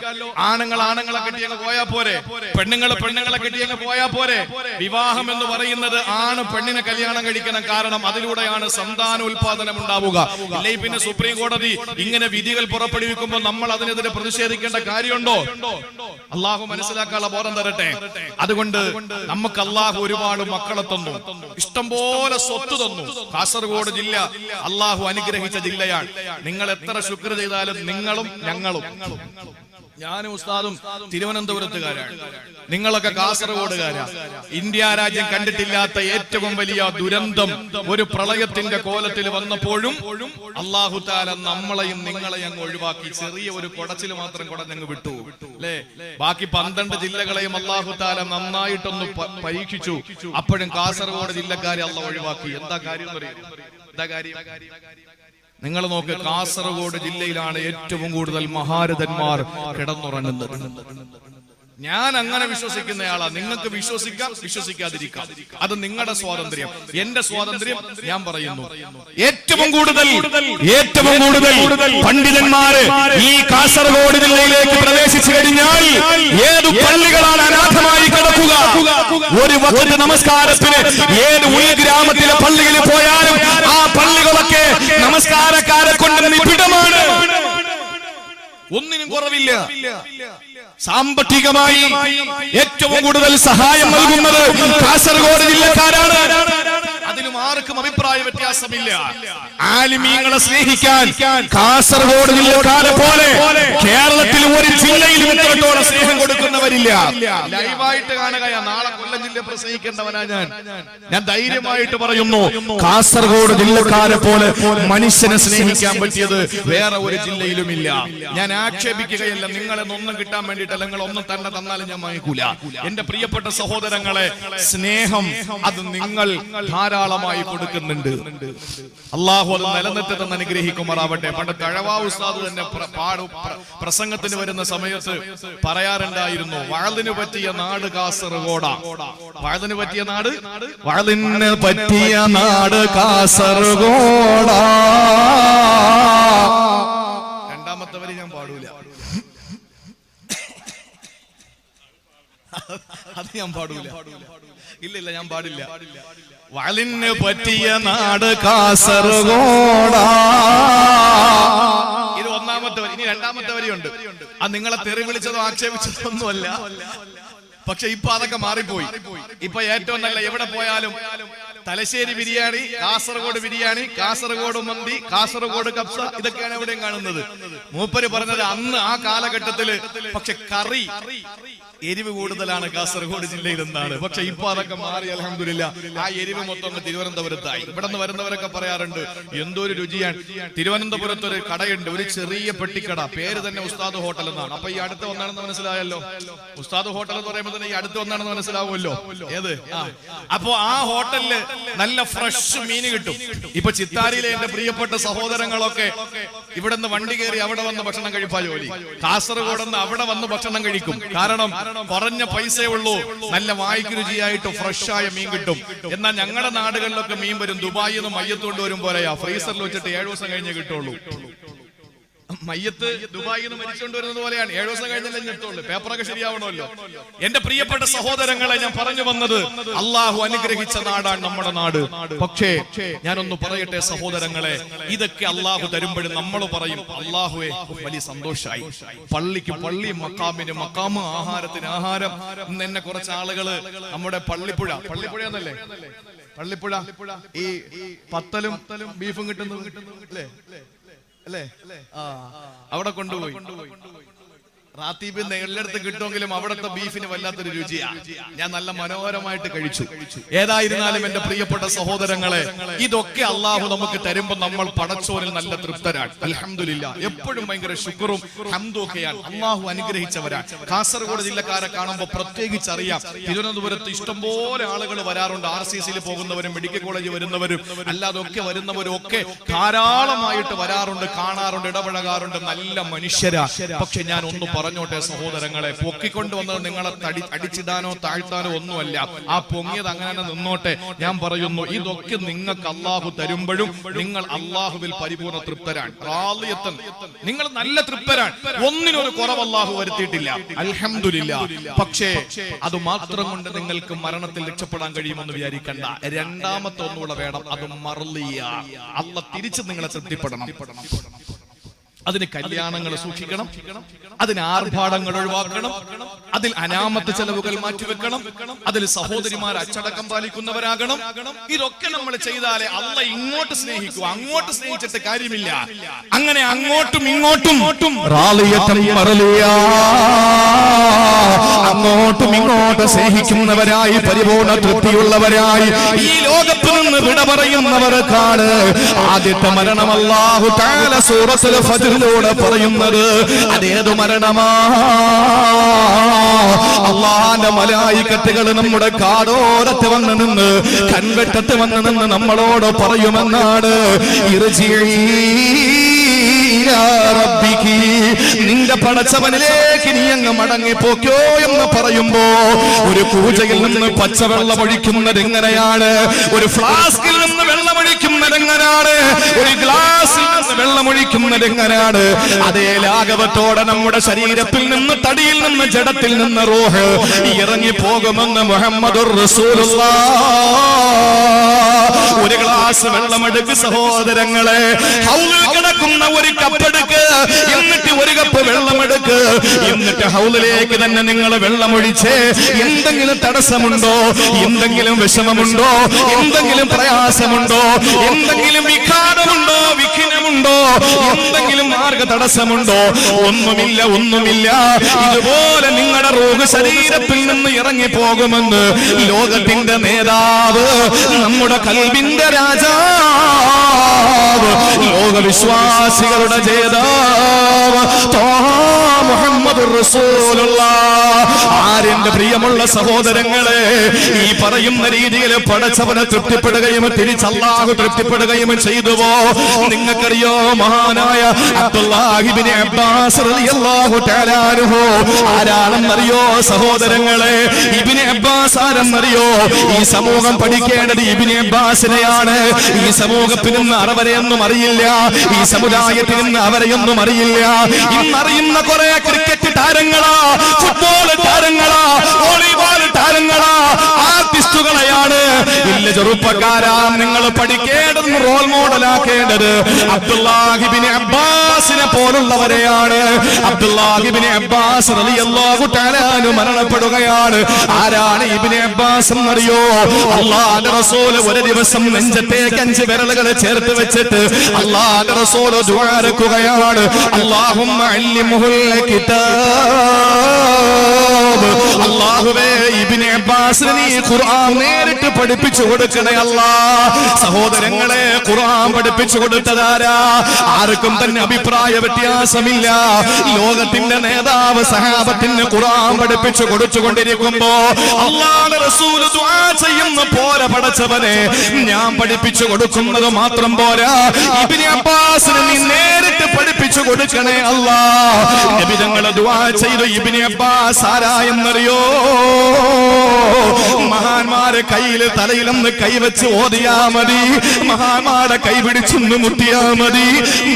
ആണുങ്ങൾ ആണുങ്ങളെ കെട്ടി അങ്ങ് പോയാ പോരെ, പെണ്ണുങ്ങളെ കെട്ടി അങ്ങ് പോയാ പോരെ. വിവാഹം എന്ന് പറയുന്നത് ആണ് പെണ്ണിനെ കല്യാണം കഴിക്കണം. കാരണം അതിലൂടെയാണ് സന്താനോൽപാദനം ഉണ്ടാവുക. ഇല്ലെങ്കിൽ പിന്നെ സുപ്രീം കോടതി ഇങ്ങനെ വിധികൾ പുറപ്പെടുവിക്കുമ്പോൾ നമ്മൾ അതിനെതിരെ പ്രതിഷേധിക്കേണ്ട കാര്യമുണ്ടോ? അള്ളാഹു മനസ്സിലാക്കാനുള്ള ബോധം തരട്ടെ. അതുകൊണ്ട് നമുക്ക് അള്ളാഹു ഒരുപാട് മക്കളെ തന്നു, ഇഷ്ടംപോലെ സ്വത്ത് തന്നു. കാസർഗോഡ് ജില്ല അള്ളാഹു അനുഗ്രഹിച്ച ജില്ലയാണ്. നിങ്ങൾ എത്ര ശുക്ർ ചെയ്താലും നിങ്ങളും ഞങ്ങളും, ഞാനും ഉസ്താദും തിരുവനന്തപുരത്തുകാരാണ്, നിങ്ങളൊക്കെ കാസർഗോഡുകാരാ. ഇന്ത്യ രാജ്യം കണ്ടിട്ടില്ലാത്ത ഏറ്റവും വലിയ ദുരന്തം ഒരു പ്രളയത്തിന്റെ കോലത്തിൽ വന്നപ്പോഴും അല്ലാഹു തആല നമ്മളെയും നിങ്ങളെയും അങ്ങ് ഒഴിവാക്കി. ചെറിയ ഒരു കുടച്ചിൽ മാത്രം കുടഞ്ഞങ്ങ് വിട്ടു, അല്ലേ? ബാക്കി 12 ജില്ലകളെയും അല്ലാഹു തആല നന്നായിട്ടൊന്ന് പരീക്ഷിച്ചു. അപ്പോഴും കാസർഗോഡ് ജില്ലക്കാരെ അല്ലാഹു ഒഴിവാക്കി. എന്താ കാര്യം എന്നറിയാം? എന്താ കാര്യം? നിങ്ങൾ നോക്ക്, കാസർഗോഡ് ജില്ലയിലാണ് ഏറ്റവും കൂടുതൽ മഹാരഥന്മാർ കിടന്നുറങ്ങുന്നത്. ഞാൻ അങ്ങനെ വിശ്വസിക്കുന്നയാളാ. നിങ്ങൾക്ക് വിശ്വസിക്കാം, വിശ്വസിക്കാതിരിക്കാം, അത് നിങ്ങളുടെ സ്വാതന്ത്ര്യം. എന്റെ സ്വാതന്ത്ര്യം ഞാൻ പറയുന്നു. ഏറ്റവും കൂടുതൽ പണ്ഡിതന്മാര് ഈ കാസർഗോഡ് ജില്ലയിലേക്ക് പ്രവേശിച്ചു കഴിഞ്ഞാൽ ഏത് പള്ളികളാണ് അനാഥമായി കിടക്കുക? ഒരു വഖ്ത് നമസ്കാരത്തിന് ഏത് ഉൾഗ്രാമത്തിലെ പള്ളിയിൽ പോയാലും ആ പള്ളികളൊക്കെ നമസ്കാരക്കാരെ കൊണ്ട് നിബിഡമാണ്. ഒന്നിനും കുറവില്ല. സാമ്പത്തികമായി ഏറ്റവും കൂടുതൽ സഹായം നൽകുന്നത് കാസർഗോഡ് ജില്ലക്കാരാണ്. അതിലും ആർക്കും അഭിപ്രായ വ്യത്യാസമില്ല. ആലിമീങ്ങളെ സ്നേഹിക്കാൻ കാസർഗോഡ് ജില്ലക്കാരെ പോലെ കേരളത്തിൽ ഒരു ജില്ലയിലും ഇത്രത്തോളം സ്നേഹം കൊടുക്കുന്നവരില്ല. ലൈവായിട്ട് കാണുകയാ. നാളെ കൊല്ലം ജില്ല പ്രസംഗിക്കേണ്ടവനാ ഞാൻ ധൈര്യമായിട്ട് പറയുന്നു, കാസർഗോഡ് ജില്ലക്കാരെ പോലെ മനുഷ്യനെ സ്നേഹിക്കാൻ പറ്റിയത് വേറെ ഒരു ജില്ലയിലുമില്ല. ഞാൻ ആക്ഷേപിക്കുകയല്ല, നിങ്ങളെ ഒന്നും കിട്ടാൻ വേണ്ടിയിട്ടല്ല, നിങ്ങൾ ഒന്നും തന്നെ തന്നാലും ഞാൻ വാങ്ങിക്കൂല. എന്റെ പ്രിയപ്പെട്ട സഹോദരങ്ങളെ, സ്നേഹം അത് നിങ്ങൾ ധാരാളമായി കൊടുക്കുന്നുണ്ട്. അള്ളാഹു അത് നിലനിർത്തുന്ന അനുഗ്രഹിക്കുമാറാവട്ടെ. പണ്ട് തഴവാ ഉസ്താദ് തന്നെ പ്രസംഗത്തിന് വരുന്ന സമയത്ത് പറയാറുണ്ടായിരുന്നു, വഅദിന് പറ്റിയ നാട് കാസർഗോഡാ. വഅദിന് പറ്റിയ നാട്, വഅദിന് പറ്റിയ നാട് കാസർഗോഡാ. രണ്ടാമത്തെ വരി ഞാൻ പാടൂല, അത് ഞാൻ പാടൂല. ഇല്ല, ഞാൻ പാടില്ല. വഅദിന് പറ്റിയ നാട് കാസർഗോഡാ. ഇത് ഒന്നാമത്തെ വരി. ഇനി രണ്ടാമത്തെ വരിയുണ്ട്. അത് നിങ്ങളെ തെറി വിളിച്ചതോ ആക്ഷേപിച്ചതോ ഒന്നുമല്ല. പക്ഷെ ഇപ്പൊ അതൊക്കെ മാറിപ്പോയി. ഇപ്പൊ ഏറ്റവും നല്ല എവിടെ പോയാലും തലശ്ശേരി ബിരിയാണി, കാസർഗോഡ് ബിരിയാണി, കാസർഗോഡ് മന്തി, കാസർഗോഡ് കബ്സ, ഇതൊക്കെയാണ് എവിടെയും കാണുന്നത്. മൂപ്പര് പറഞ്ഞത് അന്ന് ആ കാലഘട്ടത്തില് പക്ഷെ കറി എരിവ് കൂടുതലാണ് കാസർഗോഡ് ജില്ലയിൽ എന്നാണ്. പക്ഷെ ഇപ്പൊ അതൊക്കെ മാറി, അൽഹംദുലില്ലാ. ആ എരിവ് മൊത്തം തിരുവനന്തപുരത്തായി. ഇവിടെ നിന്ന് വരുന്നവരൊക്കെ പറയാറുണ്ട്, എന്തോ ഒരു രുചിയാണ്. തിരുവനന്തപുരത്ത് ഒരു കടയുണ്ട്, ഒരു ചെറിയ പെട്ടിക്കട, പേര് തന്നെ ഉസ്താദ് ഹോട്ടൽ എന്നാണ്. അപ്പൊ ഈ അടുത്ത് വന്നാണെന്ന് മനസ്സിലായല്ലോ. ഉസ്താദ് ഹോട്ടൽ എന്ന് പറയുമ്പോൾ തന്നെ ഈ അടുത്ത് വന്നാണെന്ന് മനസ്സിലാവുമല്ലോ. ഏത്? അപ്പൊ ആ ഹോട്ടലില് നല്ല ഫ്രഷ് മീൻ കിട്ടും. ഇപ്പൊ ചിത്താരിയിലെ എന്റെ പ്രിയപ്പെട്ട സഹോദരങ്ങളൊക്കെ ഇവിടെ നിന്ന് വണ്ടി കയറി അവിടെ വന്ന് ഭക്ഷണം കഴിപ്പാ ജോലി. കാസർഗോഡ് നിന്ന് അവിടെ വന്ന് ഭക്ഷണം കഴിക്കും. കാരണം കുറഞ്ഞ പൈസയേ ഉള്ളൂ, നല്ല വായിക്ക് രുചിയായിട്ട് ഫ്രഷായ മീൻ കിട്ടും. എന്നാൽ ഞങ്ങളുടെ നാടുകളിലൊക്കെ മീൻ വരും ദുബായിൽ നിന്ന് മയ്യത്ത് കൊണ്ടുവരും പോലെയാ, ഫ്രീസറിൽ വെച്ചിട്ട് 7 ദിവസം കഴിഞ്ഞേ കിട്ടുള്ളൂ. മയ്യത്ത് ദുബായിൽ നിന്ന് മരിച്ചുകൊണ്ട് വരുന്നത് പോലെയാണ്. 7 ദിവസം കഴിഞ്ഞല്ലേ ഞെട്ടുള്ളൂ, പേപ്പറൊക്കെ ശരിയാവണമല്ലോ. എന്റെ പ്രിയപ്പെട്ട സഹോദരങ്ങളെ, ഞാൻ പറഞ്ഞു വന്നത്, അള്ളാഹു അനുഗ്രഹിച്ച നാടാണ് നമ്മുടെ നാട്. പക്ഷേ ഞാനൊന്ന് പറയട്ടെ സഹോദരങ്ങളെ, ഇതൊക്കെ അള്ളാഹു തരുമ്പോഴും നമ്മൾ പറയും, അള്ളാഹുവേ വലിയ സന്തോഷമായി. പള്ളിക്ക് പള്ളി, മക്കാമിന് മക്കാമ്, ആഹാരത്തിന് ആഹാരം. ഇന്ന് എന്നെ കുറച്ച് ആളുകള് നമ്മുടെ പള്ളിപ്പുഴ എന്നല്ലേ, പള്ളിപ്പുഴ ഈ പത്തലും ബീഫും കിട്ടുന്നു അല്ലേ, അവിടെ കൊണ്ടുപോയി. റാത്തീബ് എല്ലായിടത്തും കിട്ടുമെങ്കിലും അവിടുത്തെ ബീഫിന് വല്ലാത്തൊരു രുചിയാ. ഞാൻ നല്ല മനോഹരമായിട്ട് കഴിച്ചു. ഏതായിരുന്നാലും എന്റെ പ്രിയപ്പെട്ട സഹോദരങ്ങളെ, ഇതൊക്കെ അള്ളാഹു നമുക്ക് തരുമ്പോൾ നമ്മൾ പടച്ചോനിൽ നല്ല തൃപ്തരാണ്. അൽഹംദുലില്ലാ. എപ്പോഴും ഭയങ്കര ശുക്റും ഹംദും ഒക്കെയാണ്. അള്ളാഹു അനുഗ്രഹിച്ചവരാണ്. കാസർഗോഡ് ജില്ലക്കാരെ കാണുമ്പോൾ പ്രത്യേകിച്ച് അറിയാം. തിരുവനന്തപുരത്ത് ഇഷ്ടംപോലെ ആളുകൾ വരാറുണ്ട്. RCCയിൽ പോകുന്നവരും മെഡിക്കൽ കോളേജിൽ വരുന്നവരും അല്ലാതൊക്കെ വരുന്നവരും ഒക്കെ ധാരാളമായിട്ട് വരാറുണ്ട്, കാണാറുണ്ട്, ഇടപഴകാറുണ്ട്. നല്ല മനുഷ്യരാ. പക്ഷെ ഞാൻ ഒന്ന് പറഞ്ഞോട്ടെ സഹോദരങ്ങളെ, പൊക്കിക്കൊണ്ടുവന്നത് നിങ്ങളെ അടിച്ചിടാനോ താഴ്ത്താനോ ഒന്നുമല്ല. ആ പൊങ്ങിയത് അങ്ങനെ തന്നെ നിന്നോട്ടെ. ഞാൻ പറയുന്നു, ഇതൊക്കെ നിങ്ങൾക്ക് അള്ളാഹു തരുമ്പോഴും നിങ്ങൾ അള്ളാഹുവിൽ പരിപൂർണ്ണ തൃപ്തരാണ്. നിങ്ങൾ നല്ല തൃപ്തരാണ്. ഒന്നിനൊരു കുറവ് അള്ളാഹു വരുത്തിയിട്ടില്ല. അൽഹംദുലില്ലാ. പക്ഷേ അത് മാത്രം കൊണ്ട് നിങ്ങൾക്ക് മരണത്തിൽ രക്ഷപ്പെടാൻ കഴിയുമെന്ന് വിചാരിക്കണ്ട. രണ്ടാമത്തെ ഒന്നുകൂടെ വേണം, അത് മർളിയ. അള്ളാഹ് തിരിച്ച് നിങ്ങളെ തൃപ്തിപ്പെടണം. അതിന് കല്യാണങ്ങൾ സൂക്ഷിക്കണം, അതിന് ആർഭാടങ്ങൾ ഒഴിവാക്കണം, അതിൽ അനാമത്ത് ചെലവുകൾ മാറ്റിവെക്കണം, അതിൽ സഹോദരിമാർ അച്ചടക്കം പാലിക്കുന്നവരാകണം. ഇതൊക്കെ നമ്മൾ ചെയ്താലേ അള്ളാഹ് ഇങ്ങോട്ട് സ്നേഹിക്കൂ. അങ്ങോട്ട് സ്നേഹിച്ചിട്ട് കാര്യമില്ല. അങ്ങനെ അങ്ങോട്ടും ഇങ്ങോട്ടും അങ്ങോട്ടും ഇങ്ങോട്ട് സ്നേഹിക്കുന്നവരായി, പരിപൂർണ്ണ തൃപ്തിയുള്ളവരായി ഈ ലോകത്ത് നിന്ന് വിട പറയുന്നവർക്കാണ് ആദ്യത്തെ മരണം അല്ലാഹു തആല സൂറത്തുൽ ഫജ്റിലൂടെ പറയുന്നത്. അതേതു മരണമാ? അല്ലാഹുവിന്റെ മലായികത്തുകൾ നമ്മുടെ കാടോരത്ത് വന്ന് നിന്ന്, കൺവെട്ടത്ത് വന്ന് നിന്ന് നമ്മളോട് പറയുമെന്നാണ്, നിന്റെ പടച്ചവനിലേക്ക് നീ അങ്ങ് മടങ്ങിപ്പോക്കോ എന്ന് പറയുമ്പോ ഒരു കൂജയിൽ നിന്ന് പച്ചവെള്ളം ഒഴിക്കുന്നത് എങ്ങനെയാണ്, ഒരു ഫ്ലാസ്കിൽ നിന്ന് വെള്ളമൊഴിക്കുന്നത് എങ്ങനെയാണ്, ഒരു ഗ്ലാസിൽ നിന്ന് വെള്ളമൊഴിക്കുന്നത് എങ്ങനെയാണ്, അതേ ലാഘവത്തോടെ നമ്മുടെ ശരീരത്തിൽ നിന്ന്, തടിയിൽ നിന്ന്, ജഡത്തിൽ നിന്ന് റൂഹ് ഇറങ്ങി പോകുമെന്ന് മുഹമ്മദുർ റസൂലുള്ളാഹ്. ഒരു ഗ്ലാസ് വെള്ളമെടുക്ക് സഹോദരങ്ങളെ, ഹൗലിൽ കിടക്കുന്ന ഒരു കപ്പെടുക്ക്, എന്നിട്ട് ഒരു കപ്പ് വെള്ളമെടുക്ക്, എന്നിട്ട് ഹൗലിലേക്ക് തന്നെ നിങ്ങൾ വെള്ളമൊഴിച്ച് എന്തെങ്കിലും തടസ്സമുണ്ടോ, എന്തെങ്കിലും വിഷമമുണ്ടോ, എന്തെങ്കിലും പ്രയാസമുണ്ടോ, എന്തെങ്കിലും വിഘാതമുണ്ടോ, വിഘ്നമുണ്ടോ, എന്തെങ്കിലും മാർഗ തടസ്സമുണ്ടോ, ഒന്നുമില്ല, ഒന്നുമില്ല. ഇതുപോലെ നിങ്ങളുടെ റൂഹ് ശരീരത്തിൽ നിന്ന് ഇറങ്ങി പോകുമെന്ന് ലോകത്തിന്റെ നേതാവ്, നമ്മുടെ കൽബിന്റെ രാജാവ്, ലോകവിശ്വാസികളുടെ ജേതാവ് മുഹമ്മദുർ റസൂലുള്ളാഹ്. ആരെന്റെ പ്രിയമുള്ള സഹോദരങ്ങളെ, ഈ പറയുന്ന രീതിയിൽ പടച്ചവനെ തൃപ്തിപ്പെടുകയും തിരിച്ചല്ലാഹു തൃപ്തിപ്പെടുകയും ചെയ്തുവോ? നിങ്ങൾക്കറിയോ മഹാനായ അബ്ദുല്ലാഹി ഇബ്നു അബ്ബാസ് റളിയല്ലാഹു തആല അൻഹു ആരാണെന്നറിയോ സഹോദരങ്ങളെ? Ibn Abbas ആരെന്നറിയോ? ഈ സമൂഹം പഠിക്കേണ്ടത് ഇബ്നു അബ്ബാസിനെയാണ്. ഈ സമൂഹത്തിന് അവരെയൊന്നും അറിയില്ല, ഈ സമുദായത്തിൽ നിന്ന് അവരെയൊന്നും അറിയില്ല. ഇന്നറിയുന്ന കുറെ ക്രിക്കറ്റ് താരങ്ങളാ, ഫുട്ബോൾ താരങ്ങളാ, വോളിബോൾ താരങ്ങളാ, ആർട്ടിസ്റ്റുകളെയാണ്. ഇല്ല ചെറുപ്പക്കാരാ, നിങ്ങൾ പഠിക്കേണ്ടത്, role മോഡലാക്കേണ്ടത് Abdullahi Ibnu അബ്ബാസിനെ പോലുള്ളവരെയാണ്. Abdullahi Ibn Abbas റളിയല്ലാഹു തആല അൻഹു മരണപ്പെടുകയാണ്. ആരാണ് ഇബ്നു അബ്ബാസ് എന്നറിയോ? അല്ലാഹുവിന്റെ റസൂൽ ഒരു ദിവസം നെഞ്ചത്തേക്ക് 5 വിരലുകൾ ചേർത്ത് വെച്ചിട്ട് അല്ലാഹുവിന്റെ റസൂൽ ദുആ ഇറക്കുകയാണ്, അല്ലാഹുമ്മ അല്ലിമുൽ കിതാബ്. അല്ലാഹുവേ, ഇബ്നു അബ്ബാസിനെ നീ ഖുർആൻ നേരിട്ട് പഠിപ്പിച്ചു കൊടുക്കണേ അല്ലാഹ്. സഹോദരങ്ങളെ, ഖുർആൻ പഠിപ്പിച്ചു കൊടുത്തതാരാ? ആർക്കും തന്നെ അഭിപ്രായ വ്യത്യാസമില്ല. ലോകത്തിന്റെ നേതാവ് സഹാബത്തിന് ഖുർആൻ പഠിപ്പിച്ചു കൊടുത്തുകൊണ്ടിരിക്കുമ്പോ അല്ലാഹുവിന്റെ റസൂൽ ദുആ ചെയ്യുന്ന പോരാ, പടച്ചവനെ ഞാൻ പഠിപ്പിച്ചു കൊടുക്കുന്നത് മാത്രം പോരാ, ഇബ്നു അബ്ബാസിനെ നീ നേരിട്ട് പഠിപ്പിച്ചു കൊടുക്കണേ അല്ലാഹ്. നബി തങ്ങൾ ദുആ ചെയ്തു. Ibn Abbas ആരായെന്നറിയോ? മഹാന്മാരെ കയ്യിൽ തലയിലൊന്ന് കൈവച്ച് ഓതിയാ മതി, മഹാന്മാരുടെ കൈ പിടിച്ചൊന്ന് മുട്ടിയാ മതി,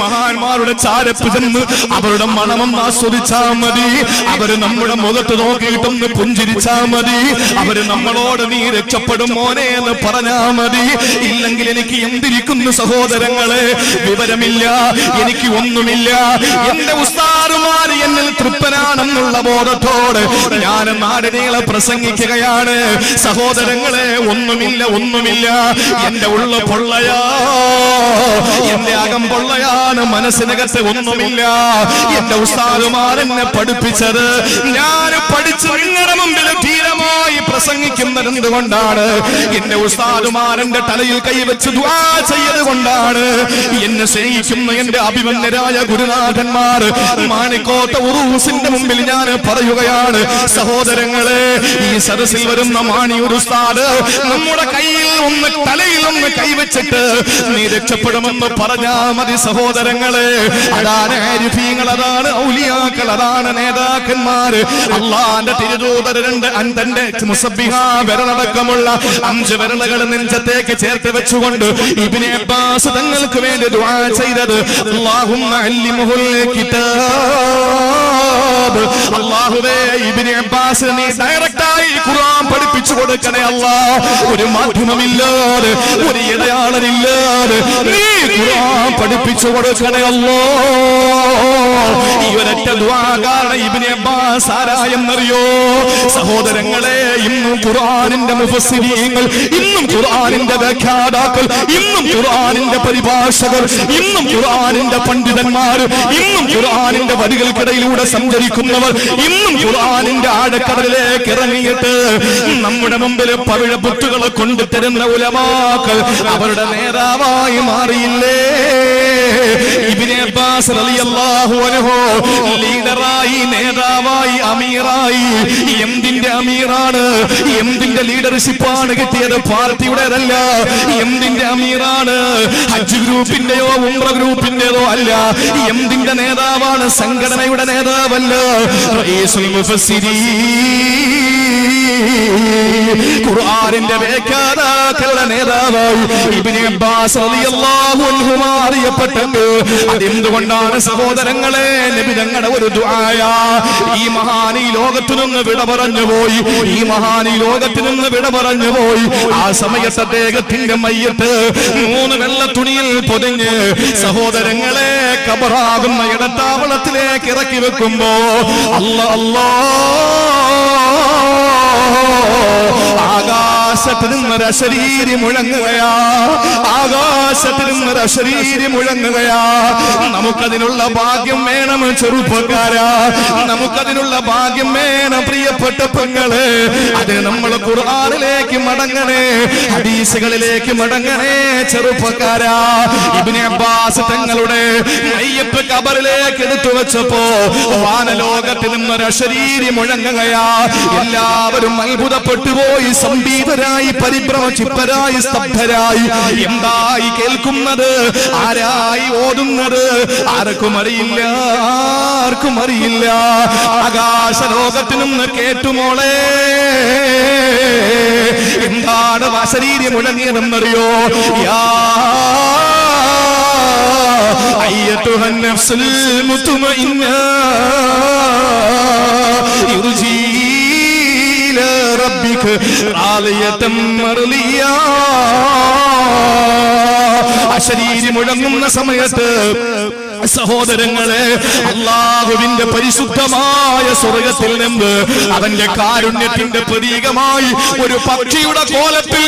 മഹാന്മാരുടെ ചാരപ്പ് ചെന്ന് അവരുടെ മണമൊന്ന് ആസ്വദിച്ചാ മതി, അവര് നമ്മുടെ മുഖത്ത് നോക്കിയിട്ടൊന്ന് പുഞ്ചിരിച്ചാ മതി, അവര് നമ്മളോട് നീ രക്ഷപ്പെടും മോനെ എന്ന് പറഞ്ഞാ മതി. ഇല്ലെങ്കിൽ എനിക്ക് എന്തിരിക്കുന്നു സഹോദരങ്ങളെ? വിവരമില്ല, എനിക്ക് ഒന്നുമില്ല. എന്റെ ഉസ്താദുമാർ എന്നിൽ തൃപ്തനാണെന്നുള്ള ബോധത്തോട് ഞാൻ നാടിനീളെ പ്രസംഗിക്കുകയാണ്. സഹോദരങ്ങളെ, ഒന്നുമില്ല, ഒന്നുമില്ല. എന്റെ ഉള്ള പൊള്ളയാ, എന്റെ അകം പൊള്ളയാണ്, മനസ്സിനകത്ത് ഒന്നുമില്ല. എന്റെ ഉസ്താദുമാർ എന്നെ പഠിപ്പിച്ചത്, ഞാൻ പഠിച്ച് നിങ്ങളുടെ മുമ്പിൽ ധീരമായി പ്രസംഗിക്കുന്നത് എന്തുകൊണ്ടാണ്? എന്റെ ഉസ്താദുമാർ എന്റെ തലയിൽ കൈവച്ച് ദുആ ചെയ്തത് കൊണ്ടാണ്. എന്നെ സ്നേഹിക്കുന്ന എന്റെ അഭിമന്യരായ ഗുരുനാഥന്മാർ മാണിക്കോട്ട ഉറൂസിന്റെ മുമ്പിൽ ഞാൻ പറയുകയാണ്, സഹോദരങ്ങളെ, ഈ സദസ്സിൽ വരുന്ന മാണിയൂർ ഉസ്താദ് നമ്മുടെ കയ്യിൽ ഒന്ന്, തലയിൽ ഒന്ന് കൈവച്ചിട്ട് നീ രക്ഷപ്പെടുമെന്ന് പറഞ്ഞാ മതി സഹോദരങ്ങളെ. അതാണ് ആരിഫീങ്ങൾ, അതാണ് ഔലിയാക്കൾ, അതാണ് നേതാക്കന്മാർ. അല്ലാഹുവിന്റെ തിരുദൂതരുണ്ട്. തന്റെ മുസബ്ബിഹ വിരലടക്കമുള്ള 5 വിരലുകൾ നെഞ്ചത്തേക്ക് ചേർത്ത് വെച്ചുകൊണ്ട് ഇബ്നു അബ്ബാസ് തങ്ങൾക്ക് വേണ്ടി ദുആ ചെയ്തത്, അല്ലാഹുമ്മ അല്ലിമുൽ കിതാബ്. അല്ലാഹുവേ, ഇബ്നു അബ്ബാസിനെ നീ ഡയറക്റ്റായി ഖുർആൻ പഠിപ്പിച്ചു കൊടുക്കണേ അല്ലാഹ്. ഒരു മാധ്യമമില്ലാതെ, ഒരു ഇടയാളനില്ലാതെ നീ ഖുർആൻ പഠിപ്പിച്ചു കൊടുക്കണേ അല്ലാഹ്. ഈ ഒരൊറ്റ ദുആ കാരണം ഇബ്നു അബ്ബാസ് ആരായെന്നറിയോ സഹോദരങ്ങളെ? ഇന്നും ഖുർആനിന്റെ മുഫസ്സിരീങ്ങൾ, ഇന്നും ഖുർആനിന്റെ വ്യാഖ്യാതാക്കൾ, ഇന്നും ഖുർആനിന്റെ പരിഭാഷകർ, ഇന്നും ഖുർആനിന്റെ പണ്ഡിതന്മാർ, ഇന്നും ഖുർആനിന്റെ വരികൾക്കിടയിലൂടെ സഞ്ചരിക്കുന്നവർ, ഇന്നും ഖുർആനിന്റെ ആഴക്കടലിലേക്ക് ഇറങ്ങിയിട്ട് നമ്മുടെ മുമ്പിൽ പവിഴപുത്തുകൾ കൊണ്ടുതരുന്ന ഉലമാക്കൾ അവരുടെ നേതാവായി മാറിയില്ലേ? ഇബ്നു അബ്ബാസ് റളിയല്ലാഹു അൻഹു ലീഡറായി, നേതാവായി, അമീറായി. എന്തിന്റെ അമീറാണ്? എന്തിന്റെ ലീഡർഷിപ്പാണ് കിട്ടിയത്? പാർട്ടിയുടേതല്ല. എന്തിന്റെ അമീറാണ്? ഹജ്ജ് ഗ്രൂപ്പിന്റെയോ ഉംറ ഗ്രൂപ്പിന്റെയോ അല്ല. എന്തിന്റെ നേതാവാണ്? സംഘടനയുടെ നേതാവല്ല. റഈസുൽ മുഫസ്സിരീൻ, ഖുർആനിന്റെ വ്യാഖ്യാതാക്കളുടെ നേതാവായി ഇബ്നു അബ്ബാസ് റളിയല്ലാഹു അൻഹു അറിയപ്പെട്ടത്. അതെന്തുകൊണ്ടാണ് സഹോദരങ്ങളെ? നബി തങ്ങളുടെ ഒരു ദുആയാ. ഈ മഹാൻ ഈ ലോകത്തു നിന്ന് വിട പറഞ്ഞു പോയി. ഈ മഹാൻ ഈ ലോകത്തു നിന്ന് വിട പറഞ്ഞു പോയി. ആ സമയത്ത് അദ്ദേഹത്തിന്റെ മയ്യത്ത് 3 വെള്ള തുണിയിൽ പൊതിഞ്ഞ് സഹോദരങ്ങളെ ഖബറാകുന്ന ഇടത്താവളത്തിലേക്ക് ഇറക്കി വെക്കുമ്പോ ആകാശത്തിൽ നിന്നൊരു അശരീരി മുഴങ്ങുകയാ. ആകാശത്തിൽ നിന്നൊരു അശരീരി മുഴങ്ങുകയാ. നമുക്കതിനുള്ള ഭാഗ്യം വേണം ചെറുപ്പക്കാരാ. നമുക്കതിനുള്ള ഭാഗ്യം വേണം പ്രിയപ്പെട്ട പെങ്ങള്. അത് നമ്മൾ ഖുർആനിലേക്ക് മടങ്ങണേ, ഹദീസുകളിലേക്ക് മടങ്ങണേ ചെറുപ്പക്കാരാ. ഇബ്നു അബ്ബാസ് തങ്ങളുടെ മയ്യത്ത് ഖബറിലേക്ക് എടുത്തു വെച്ചപ്പോ വാനലോകത്തിൽ നിന്നൊരു അശരീരി മുഴങ്ങുകയാ. എല്ലാവരും അത്ഭുതപ്പെട്ടു പോയി, സംഭീതരായി, പരിഭ്രമചിത്തരായി, സ്തബ്ധരായി. എന്തായി കേൾക്കുന്നത്? ആരായി ഓതുന്നത്? ആർക്കും അറിയില്ല, ആർക്കും അറിയില്ല. ആകാശലോകത്തിൽ നിന്ന് കേട്ടുമോളെ. എന്താണ് അശരീരി മുഴങ്ങിയതെന്നറിയോ? യാ അയ്യത്തുഹൻ നഫ്സുൽ മുത്മഇന്ന ഇർജി ربك راضية مرضية. അശരീരി മുഴങ്ങുന്ന സമയത്ത് സഹോദരങ്ങളെ അല്ലാഹുവിന്റെ പരിശുദ്ധമായ സ്വർഗ്ഗത്തിൽ നിന്ന് അവന്റെ കാരുണ്യത്തിന്റെ പ്രതീകമായി ഒരു പക്ഷിയുടെ കോലത്തിൽ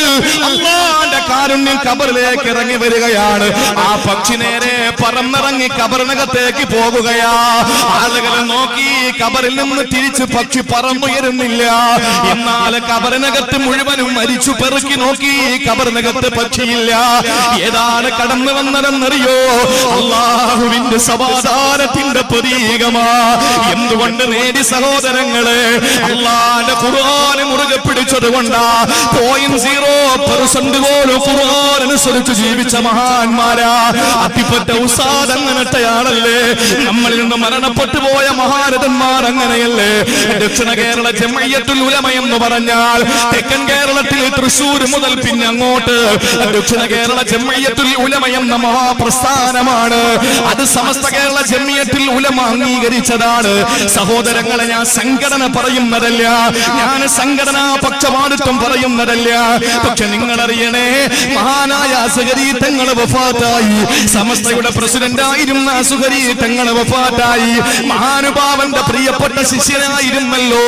അല്ലാഹുവിന്റെ കാരുണ്യം ഖബറിലേക്ക് ഇറങ്ങി വരികയാണ്. ആ പക്ഷി നേരെ പറന്നിറങ്ങി ഖബറിനകത്തേക്ക് പോകുകയാ. ആളുകളെ നോക്കി ഖബറിൽ നിന്ന് തിരിച്ച് പക്ഷി പറന്നുയരുന്നില്ല. എന്നാൽ ഖബറിനകത്ത് മുഴുവനും മരിച്ചു പെറുക്കി നോക്കി, ഖബറിനകത്ത് പക്ഷിയില്ല. ഏതാണ് കടന്നു വന്നതെന്നറിയോ? അല്ലാഹുവിന്റെ സമാധാനത്തിന്റെ പ്രതീകമാ. എന്തുകൊണ്ട് നേടി സഹോദരങ്ങളെ? അല്ലാഹുവിന്റെ ഖുർആൻ മുറുകെ പിടിച്ചത് കൊണ്ടാ. 0.0% പോലും ഖുർആൻ അനുസരിച്ച് ജീവിച്ച മഹാന്മാരാ. അത്തിപ്പറ്റ ഉസ്താദ് അങ്ങനത്തെയാണല്ലേ. നമ്മളിൽ നിന്ന് മരണപ്പെട്ടു പോയ മഹാരഥന്മാർ അങ്ങനെയല്ലേ. ദക്ഷിണ കേരള ജംഇയ്യത്തുൽ ഉലമ എന്ന് പറഞ്ഞാൽ തെക്കൻ കേരളത്തിൽ തൃശ്ശൂർ മുതൽ പിന്നെ അങ്ങോട്ട് ദക്ഷിണ കേരള ജംഇയ്യത്തുൽ ഉലമ എന്ന മഹാപ്രസ്ഥാനമാണ്. അത് സമസ്ത കേരള ജംഇയ്യത്തുൽ ഉലമ അംഗീകരിച്ചതാണ്. സഹോദരങ്ങളെ, ഞാൻ സംഘടന പറയുന്നതല്ല, ഞാൻ സംഘടനാ പക്ഷപാതിത്വം പറയുന്നതല്ല. പക്ഷെ നിങ്ങൾ അറിയണേ, മഹാനായ അസ്ഹരി തങ്ങൾ വഫാത്തായി. സമസ്തയുടെ പ്രസിഡന്റായിരുന്ന അസ്ഹരി തങ്ങൾ വഫാത്തായി. മഹാനുഭാവന്റെ പ്രിയപ്പെട്ട ശിഷ്യനായിരുന്നല്ലോ.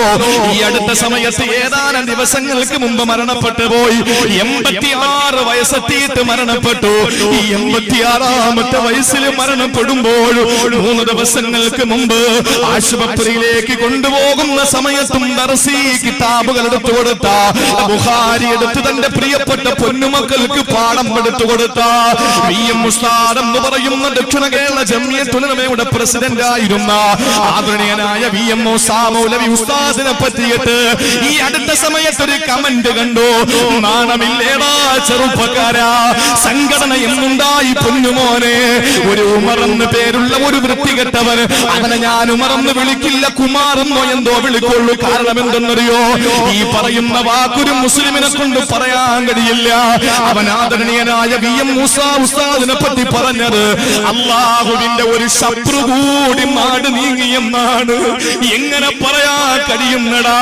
ഈ അടുത്ത സമയത്ത് ഏതാനും ദിവസങ്ങൾക്ക് മുമ്പ് മരണപ്പെട്ടു പോയി. 86 വയസ്സെത്തിയിട്ട് മരണപ്പെട്ടു. ഈ 86ാമത്തെ വയസ്സിൽ മരണപ്പെടുമ്പോൾ 3 ദിവസങ്ങൾക്ക് മുമ്പ് ആശുപത്രിയിലേക്ക് കൊണ്ടുപോകുന്ന സമയത്തും ദർസി കിതാബുകൾ എടുത്തു കൊടുത്ത, ബുഖാരി എടുത്ത് തന്റെ പ്രിയപ്പെട്ട പൊന്നുമക്കൾക്ക് പാഠം എടുത്തു കൊടുത്ത VM ഉസ്താദ് എന്ന് പറയുന്ന ദക്ഷിണ കേരള ജംഇയ്യത്തുൽ ഉലമയുടെ പ്രസിഡന്റ് ആയിരുന്ന ആദരണീയനായ VM മൗലവി ഉസ്താദിനെ പറ്റിയിട്ട് ഈ അടുത്ത സമയത്ത് ഒരു കമന്റ് കണ്ടു. നാണമില്ലേടാ ചെറുപ്പക്കാരാ, സംഘടന എന്നുണ്ടായി പൊന്നുമോനെ. ഒരു ഉമർ എന്ന് പേരുള്ള ഒരു വൃത്തികെട്ടവൻ, അവനെ ഞാൻ ഉമറെന്ന് വിളിക്കില്ല, കുമാറെന്നോ എന്തോ വിളിക്കുള്ളൂ. കാരണം എന്തെന്നറിയോ? ഈ പറയുന്ന വാക്കൊരു മുസ്ലിമിനെ കൊണ്ട് പറയാൻ കഴിയില്ല. അവൻ ആദരണീയനായ VM ഉസ്താദിനെ പറ്റി പറഞ്ഞത് അല്ലാഹുവിന്റെ ഒരു ശത്രു കൂടി നാട് നീങ്ങിയെന്നാണ്. എങ്ങനെ പറയാൻ കഴിയുന്നടാ?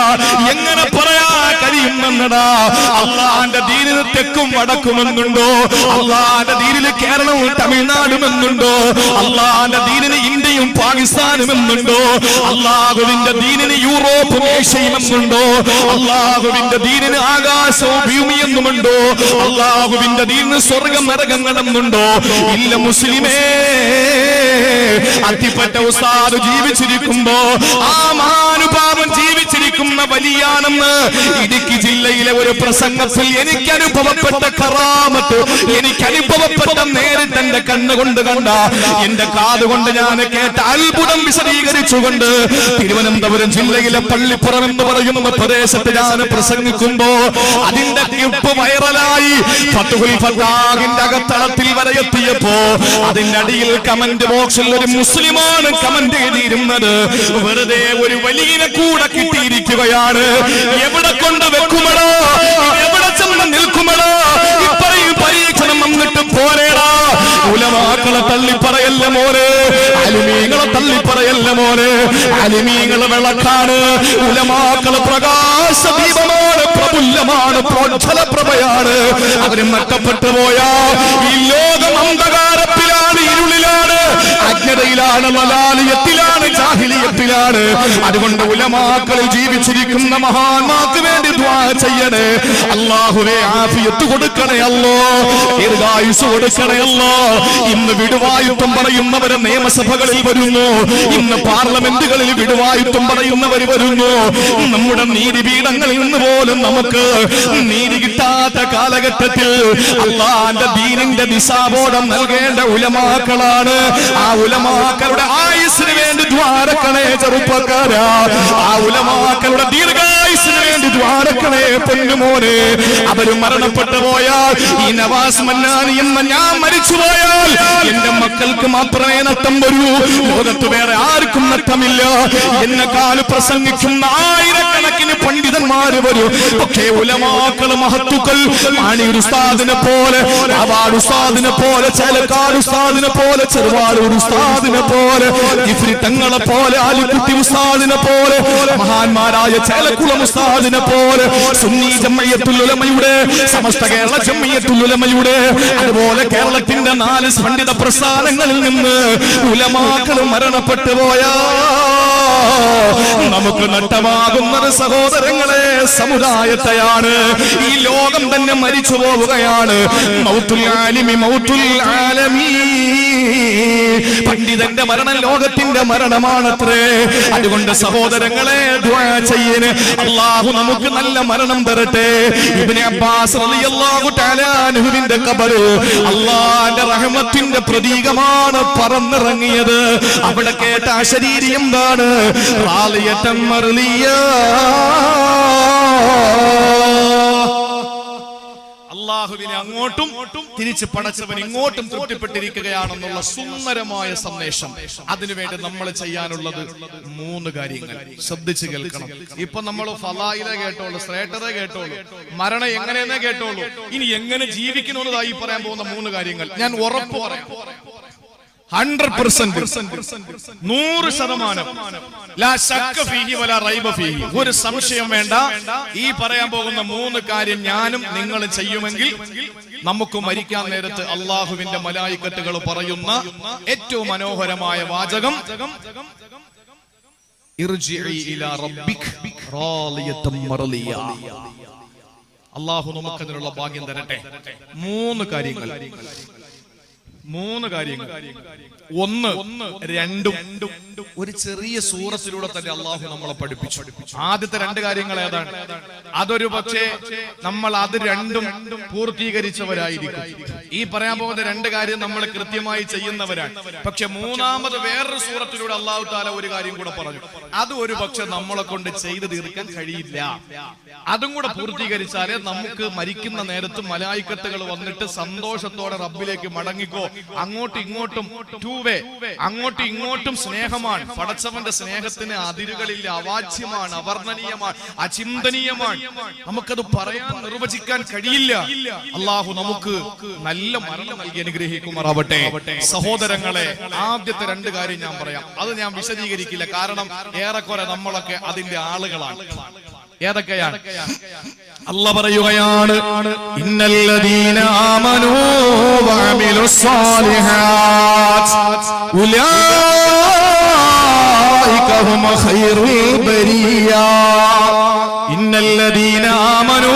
എങ്ങനെ പറയാൻ കഴിയുമെന്നടാ? അള്ളാന്റെ ദീനിന് തെക്കും വടക്കുമെന്നുണ്ടോ? അള്ളാന്റെ ദീനിന് കേരളവും തമിഴ്നാടുമെന്നുണ്ടോ? അള്ളാന്റെ ദീനിന് ഇന്ത്യയും പാകിസ്ഥാനും എന്നുണ്ടോ? അള്ളാഹുവിന്റെ ദീനിന് യൂറോപ്പും ഏഷ്യയും എന്നുണ്ടോ? അള്ളാഹുവിന്റെ ദീനിന് ആകാശവും ഭൂമിയെന്നുമുണ്ടോ? അള്ളാഹുവിന്റെ ദീനിന് സ്വർഗം നരകങ്ങളെന്നുണ്ടോ? ഇല്ല മുസ്ലിമേ. അത്തിപ്പറ്റ ഉസ്താദ് ജീവിച്ചിരിക്കുമ്പോ, ആ മഹാനുഭാവൻ ജീവിച്ചിരിക്കുമ്പോ വിളിക്കുന്ന വലിയാണെന്ന് ഇടുക്കി ജില്ലയിലെ ഒരു പ്രസംഗത്തിൽ എനിക്ക് അനുഭവപ്പെട്ട കറാമത്ത്, എനിക്ക് അനുഭവപ്പെട്ട നേരിട്ട് എന്റെ കണ്ണുകൊണ്ട് കണ്ട, എന്റെ കാതുകൊണ്ട് ഞാൻ കേട്ട അത്ഭുതം വിശദീകരിച്ചുകൊണ്ട് തിരുവനന്തപുരം ജില്ലയിലെ പള്ളിപ്പുറം എന്ന് പറയുന്ന പ്രദേശത്ത് ഞാൻ പ്രസംഗിക്കുമ്പോ അതിന്റെ ക്ലിപ്പ് വൈറലായി ഫത്ഹുൽ ഫത്താഹിന്റെ അകത്തളത്തിൽ വരെ എത്തിയപ്പോ അതിന്റെ അടിയിൽ കമന്റ് ബോക്സിൽ ഒരു മുസ്ലിമാണ് കമന്റ് എഴുതിയിരുന്നത്. വെറുതെ ഒരു വലിയനെ കൂടെ കിട്ടിയിരിക്കുകയാണ്, എവിടെ കൊണ്ട് വെക്കുമടോ, എവിടെ ചെന്ന് നിൽക്കുമടോ, ഇപ്പറയും പരീക്ഷണം വന്നിട്ട് പോരേടാ. ഉലമാക്കളെ തള്ളിപ്പറയല്ല മോനെ, അലിമീങ്ങളെ തള്ളിപ്പറയല്ല മോനെ. അലിമീങ്ങളെ വിളക്കാണ്, ഉലമാക്കളെ പ്രകാശ ദീപമാണ്, പ്രഫുല്ലമാണ്, പ്രോജ്വല പ്രഭയാണ്. അവര് നഷ്ടപ്പെട്ടു പോയാ ഈ ലോകം അന്ധകാരത്തിലാണ്, ഇരുളിലാണ്, അജ്ഞതയിലാണ്, മലാലിയത്തിലാണ്, ജാഹിലിയത്തിലാണ്. അതുകൊണ്ട് ഉലമാക്കളിൽ ജീവിച്ചിരിക്കുന്ന മഹാന്മാർക്ക് വേണ്ടി ദുആ ചെയ്യണേ. അല്ലാഹുവേ ആഫിയത്ത് കൊടുക്കണേ അല്ലോ, ദീർഘായുസ് കൊടുക്കണേ അല്ലോ. ഇന്ന് വിടുവായുത്വം പറയുന്നവരെ നിയമസഭകളിൽ വരുന്നു, ഇന്ന് പാർലമെന്റുകളിൽ വിടുവായുത്വം പറയുന്നവർ വരുന്നു. നമ്മുടെ നീതിപീഠങ്ങളിൽ നിന്ന് പോലും നമുക്ക് നീതി കിട്ടാത്ത കാലഘട്ടത്തിൽ അല്ലാഹുവിന്റെ ദീനിന്റെ ദിശാബോധം നൽകേണ്ട ഉലമാക്കളാണ്. ആ ഉലമാക്കളുടെ ആയുസ്സിന് വേണ്ടി ദ്വാരക്കണേ ചെറുപ്പക്കാരാ, ആ ഉലമാക്കളുടെ ദീർഘായുസ്സിന് വേണ്ടി ദ്വാരക്കണേ പൊന്നുമോനെ. അവര് മരണപ്പെട്ടു പോയാൽ, ഈ നവാസ് മന്നാനി എന്ന ഞാൻ മരിച്ചു പോയാൽ എന്റെ മക്കൾക്ക് മാത്രമേ നഷ്ടം വരൂ, ലോകത്ത് വേറെ ആർക്കും നഷ്ടമില്ല. എന്നെക്കാൾ പ്രസംഗിക്കുന്ന ആയിരക്കണക്കിന് പണ്ഡിതന്മാര് വരും, പക്ഷേ ഉലമാക്കള് മഹത്തുക്കൾ മാണിയൂർ ഉസ്താദിനെ പോലെ, അവാർഡ് ഉസ്താദിനെ പോലെ, ചേലക്കാട് ഉസ്താദിനെ പോലെ, ചെറുവാളൂർ ഉസ്താദിനെ പോലെ, ജിഫ്രി തങ്ങളെ പോലെ, ആലിക്കുട്ടി ഉസ്താദിനെ പോലെ, മഹാന്മാരായ ചേലക്കുളം ഉസ്താദിനെ പോലെ, സുന്നി ജംഇയ്യത്തുൽ ഉലമയുടെ, സമസ്ത കേരള ജംഇയ്യത്തുൽ ഉലമയുടെ, അതുപോലെ കേരളത്തിന്റെ 4 പണ്ഡിത പ്രസ്ഥാനങ്ങളിൽ നിന്ന് ഉലമാക്കൾ മരണപ്പെട്ടു പോയാ നമുക്ക് നഷ്ടമാകുന്നത് സഹോദരങ്ങളെ സമുദായത്തെയാണ്. ഈ ലോകം തന്നെ മരിച്ചു പോവുകയാണ്. മൗത്തുൽ ആലിമി മൗത്തുൽ ആലമീ, പണ്ഡിതന്റെ മരണം ലോകത്തിന്റെ മരണമാണത്രേ. അതുകൊണ്ട് സഹോദരങ്ങളെ ദുആ ചെയ്യന്, അല്ലാഹു നമുക്ക് നല്ല മരണം തരട്ടെ. ഇബ്നു അബ്ബാസ് റളിയല്ലാഹു തആല അൻഹുവിന്റെ ഖബർ അല്ലാഹുവിന്റെ റഹ്മത്തിന്റെ പ്രതീകമാണ് പറന്നിറങ്ങിയത്. അവിടെ കേട്ട അശരീരി എന്താണ്? റാളിയതൻ മർലിയ, അല്ലാഹുവിനെ അങ്ങോട്ടും തിരിച്ച് പടച്ചവൻ ഇങ്ങോട്ടും തൃപ്തിപ്പെട്ടിരിക്കുകയാണെന്നുള്ള സുന്ദരമായ സന്ദേശം. അതിനുവേണ്ടി നമ്മൾ ചെയ്യാനുള്ളത് 3 കാര്യങ്ങൾ. ശ്രദ്ധിച്ച് കേൾക്കണം. ഇപ്പൊ നമ്മൾ ഫളായിലെ കേട്ടോളൂ, ശ്രേഷ്ഠത കേട്ടോളൂ, മരണം എങ്ങനെയെന്നേ കേട്ടോളൂ. ഇനി എങ്ങനെ ജീവിക്കണമെന്നതായി പറയാൻ പോകുന്ന 3 കാര്യങ്ങൾ ഞാൻ ഉറപ്പ് പറയാം. 100%, 100%, ലാ ശക്ക ഫീഹി വലാ റൈബ ഫീഹി, ഒരു സംശയം വേണ്ട. ഈ പറയാൻ പോകുന്ന 3 കാര്യം ഞാനും നിങ്ങളും ചെയ്യുമെങ്കിൽ നമുക്ക് മരിക്കാൻ നേരത്ത് അല്ലാഹുവിന്റെ മലായികത്തുകൾ പറയുന്ന ഏറ്റവും മനോഹരമായ വാചകം, ഇർജിഇ ഇലാ റബ്ബിക് റാളിയതൻ മർലിയ. അല്ലാഹു നമുക്കതിനുള്ള ഭാഗ്യം തരട്ടെ. 3 കാര്യങ്ങൾ. 1, 2 ഒരു ചെറിയ സൂറത്തിലൂടെ തന്നെ അല്ലാഹു നമ്മളെ പഠിപ്പിച്ചു. ആദ്യത്തെ 2 കാര്യങ്ങൾ ഏതാണ്? അതൊരു പക്ഷേ നമ്മൾ അത് 2ഉം പൂർത്തീകരിച്ചവരായിരിക്കും. ഈ പറയാൻ പോകുന്ന 2 കാര്യം നമ്മൾ കൃത്യമായി ചെയ്യുന്നവരാണ്. പക്ഷെ 3ാമത് വേറൊരു സൂറത്തിലൂടെ അല്ലാഹു തആല ഒരു കാര്യം കൂടെ പറഞ്ഞു. അത് ഒരു പക്ഷെ നമ്മളെ കൊണ്ട് ചെയ്തു തീർക്കാൻ കഴിയില്ല. അതും കൂടെ പൂർത്തീകരിച്ചാലേ നമുക്ക് മരിക്കുന്ന നേരത്ത് മലായികത്തുകൾ വന്നിട്ട് സന്തോഷത്തോടെ റബ്ബിലേക്ക് മടങ്ങിക്കോ, അങ്ങോട്ടും ഇങ്ങോട്ടും 2 വേ, അങ്ങോട്ടും ഇങ്ങോട്ടും സ്നേഹമാണ്. പടച്ചവന്റെ സ്നേഹത്തിന് അതിരുകളില്ല, അവാച്യമാണ്, അവർണ്ണനീയമാണ്, അചിന്തനീയമാണ്. നമുക്കത് പറയാൻ നിർവചിക്കാൻ കഴിയില്ല. അല്ലാഹു നമുക്ക് നല്ല മരണം നൽകി അനുഗ്രഹിക്കുമാറാവട്ടെ. സഹോദരങ്ങളെ, ആദ്യത്തെ 2 കാര്യം ഞാൻ പറയാം. അത് ഞാൻ വിശദീകരിക്കില്ല, കാരണം ഏറെക്കുറെ നമ്മളൊക്കെ അതിന്റെ ആളുകളാണ്. ഏതൊക്കെയാണ്? അല്ലാഹ് പറയുകയാണ്, ഇന്നല്ലദീന ആമനൂ വഅമിലുസ് സാലിഹാത്ത് ഉലൈക ഹും ഖൈറുൽ ബരിയ. ഇന്നല്ലദീന ആമനൂ,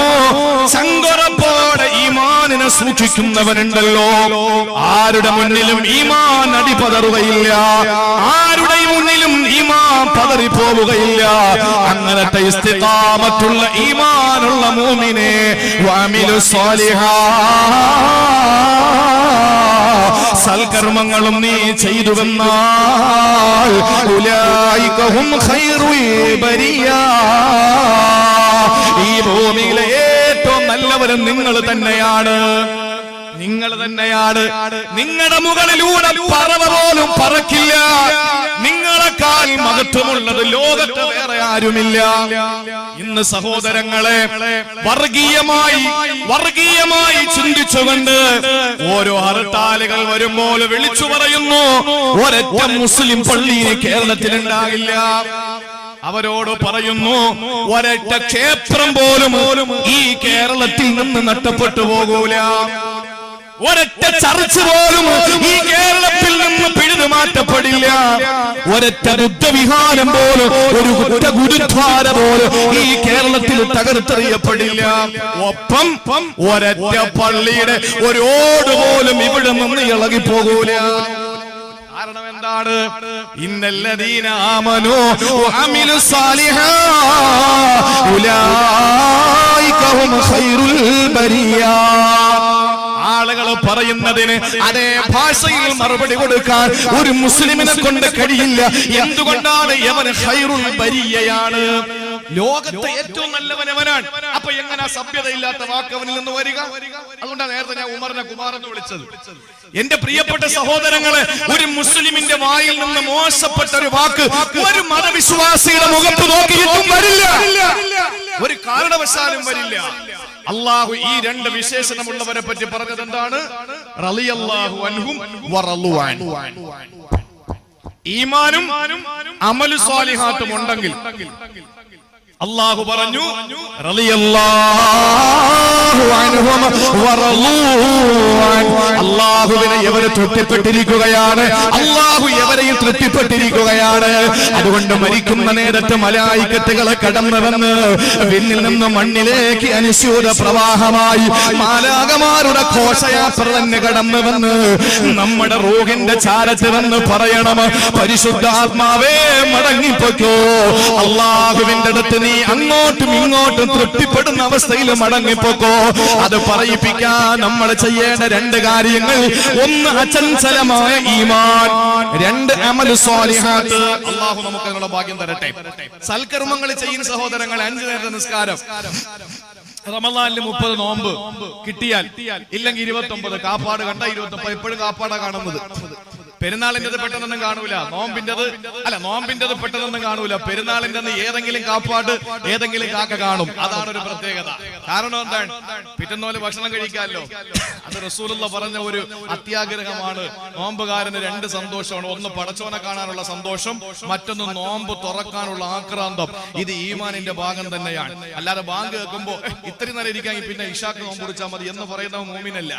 സങ്കടപ്പോടെ ഈമാനിനെ സൂക്ഷിക്കുന്നവരുണ്ടല്ലോ, ആരുടെ മുന്നിലും ഈമാൻ അടിപതറുകയില്ല, ആരുടെ മുന്നിലും ഈമാൻ പതറിപ്പോവുകയില്ല. അങ്ങനത്തെ ഇസ്തിഖാമത്തുള്ള ഈമാനുള്ള മുഅ്മിനെ വഅമിലു സൽക്കർമ്മങ്ങളും നീ ചെയ്തുവെന്നാൽ ഉലൈക ഹും ഖൈറുൽ ബരിയ, ഈ ഭൂമിയിലെ ഏറ്റവും നല്ലവരും നിങ്ങൾ തന്നെയാണ്. നിങ്ങൾ തന്നെയാണ്. നിങ്ങളുടെ മുകളിലൂടെ പറവ പോലും പറക്കില്ല. നിങ്ങളെക്കാൾ മഹത്വമുള്ളത് ലോകത്ത് വേറെ ആരുമില്ല. ഇന്ന് സഹോദരങ്ങളെ വർഗീയമായി ചിന്തിച്ചുകൊണ്ട് ഓരോ ഹർത്താലുകൾ വരുമ്പോൾ വിളിച്ചു പറയുന്നു, ഒരൊറ്റ മുസ്ലിം പള്ളി കേരളത്തിലുണ്ടാകില്ല. അവരോട് പറയുന്നു, ഒരൊറ്റ ക്ഷേത്രം പോലും ഈ കേരളത്തിൽ നിന്ന് നഷ്ടപ്പെട്ടു പോകൂല. ഒരൊറ്റ ചർച്ച് പോലും ഈ കേരളത്തിൽ നിന്ന് പിഴുതു മാറ്റപ്പെടില്ല. ഒരൊറ്റ ബുദ്ധവിഹാരം പോലും, ഒരു ഗുരുദ്വാര പോലും ഈ കേരളത്തിൽ തകർത്തെറിയപ്പെടില്ല. ഒപ്പം ഒരൊറ്റ പള്ളിയുടെ ഒരു ഓട് പോലും ഇവിടെ നിന്ന് ഇളകിപ്പോകൂല. കാരണം എന്താണ്? ഇന്നല്ലദീന ആമനൂ വഅമിലു സാലിഹാത്ത് ഉലൈക ഹും ഖൈറുൽ ബരിയ. ആളുകൾ പറയുന്നതിന് അതേ ഭാഷയിൽ മറുപടി കൊടുക്കാൻ ഒരു മുസ്ലിമിനെ കൊണ്ട് കഴിയില്ല. എന്തുകൊണ്ടാണ്? യവൻ ഖൈറുൽ ബരിയയാണ്, ലോകത്തെ ഏറ്റവും നല്ലവൻ അവനാണ്. അപ്പൊ എങ്ങനെ സഭ്യതയില്ലാത്ത വാക്ക് അവനിൽ നിന്ന് വരിക? അതുകൊണ്ടാണ് നേരത്തെ ഞാൻ ഉമറിനെ കുമാറെന്ന് വിളിച്ചത്. എന്റെ പ്രിയപ്പെട്ട സഹോദരങ്ങളെ, ഒരു മുസ്ലിമിന്റെ വായിൽ നിന്ന് മോശപ്പെട്ട ഒരു വാക്ക് ഒരു മതവിശ്വാസിയുടെ മുഖത്ത് നോക്കിയിട്ടും വരില്ല, ഒരു കാരണവശാലും വരില്ല. അള്ളാഹു ഈ രണ്ട് വിശേഷണമുള്ളവരെ പറ്റി പറഞ്ഞത് എന്താണ്? റളിയല്ലാഹു അൻഹും വറളു അൻഹു. ഈമാനും അമലു സ്വാലിഹാത്തും ഉണ്ടെങ്കിൽ അല്ലാഹു പറഞ്ഞു, റളിയല്ലാഹു അൻഹും വറളു അൻഹു. അല്ലാഹുവിനെ എവരെ തൃപ്തിപ്പെട്ടിരിക്കുകയാണ്, അല്ലാഹു എവരെയും തൃപ്തിപ്പെട്ടിരിക്കുകയാണ്. അതുകൊണ്ട് മരിക്കുന്ന നേരത്ത് മലായികത്തുകളെ കടന്നു വന്ന് വിണ്ണിൽ നിന്ന് മണ്ണിലേക്ക് അനുസ്യൂത പ്രവാഹമായി മാലാകമാരുടെ ഘോഷയാത്ര തന്നെ കടന്നു വന്ന് നമ്മുടെ റൂഹിന്റെ ചാരത്ത് വന്ന് പറയണം, പരിശുദ്ധാത്മാവേ മടങ്ങിപ്പോക്കോ. അല്ലാഹുവിന്റെ അടുത്ത് നീ അങ്ങോട്ടും ഇങ്ങോട്ടും തൃപ്തിപ്പെടുന്ന അവസ്ഥയിൽ മടങ്ങിപ്പോക്കോ. അത് പറയിപ്പിക്കാൻ നമ്മൾ ചെയ്യേണ്ട രണ്ട് കാര്യങ്ങൾ: ഒന്ന് അചഞ്ചലമായ ഈമാൻ, രണ്ട് അമലു സ്വാലിഹാത്ത്. അല്ലാഹു നമുക്ക് അതിനുള്ള ഭാഗ്യം തരട്ടെ. സൽക്കർമ്മങ്ങൾ ചെയ്യുന്ന സഹോദരങ്ങൾ, 5 നേരത്തെ നിസ്കാരം, റമളാനിൽ 30 നോമ്പ് കിട്ടിയാൽ, ഇല്ലെങ്കിൽ 29, കാപ്പാട് കണ്ട 29, എപ്പോഴും കാപ്പാടാ കാണുന്നത്. പെരുന്നാളിൻ്റെത് പെട്ടെന്നൊന്നും കാണൂല, നോമ്പിൻ്റെത് പെട്ടെന്നൊന്നും കാണൂല. പെരുന്നാളിന്റെ ഏതെങ്കിലും കാപ്പാട്, ഏതെങ്കിലും കാക്ക കാണും. അതാണ് ഒരു പ്രത്യേകത. കാരണം എന്താണ്? പിറ്റന്നോല് ഭക്ഷണം കഴിക്കാമല്ലോ. അത് റസൂലുള്ള പറഞ്ഞ ഒരു അത്യാഗ്രഹമാണ്. നോമ്പുകാരന് 2 സന്തോഷമാണ്. ഒന്ന് പടച്ചോനെ കാണാനുള്ള സന്തോഷം, മറ്റൊന്ന് നോമ്പ് തുറക്കാനുള്ള ആക്രാന്തം. ഇത് ഈമാനിന്റെ ഭാഗം തന്നെയാണ്. അല്ലാതെ ബാങ്ക് കേൾക്കുമ്പോ ഇത്രയും നേരം ഇരിക്കാൻ പിന്നെ ഇശാക്ക് നോമ്പ് കുറിച്ചാൽ മതി എന്ന് പറയുന്ന മുഅ്മിനല്ല.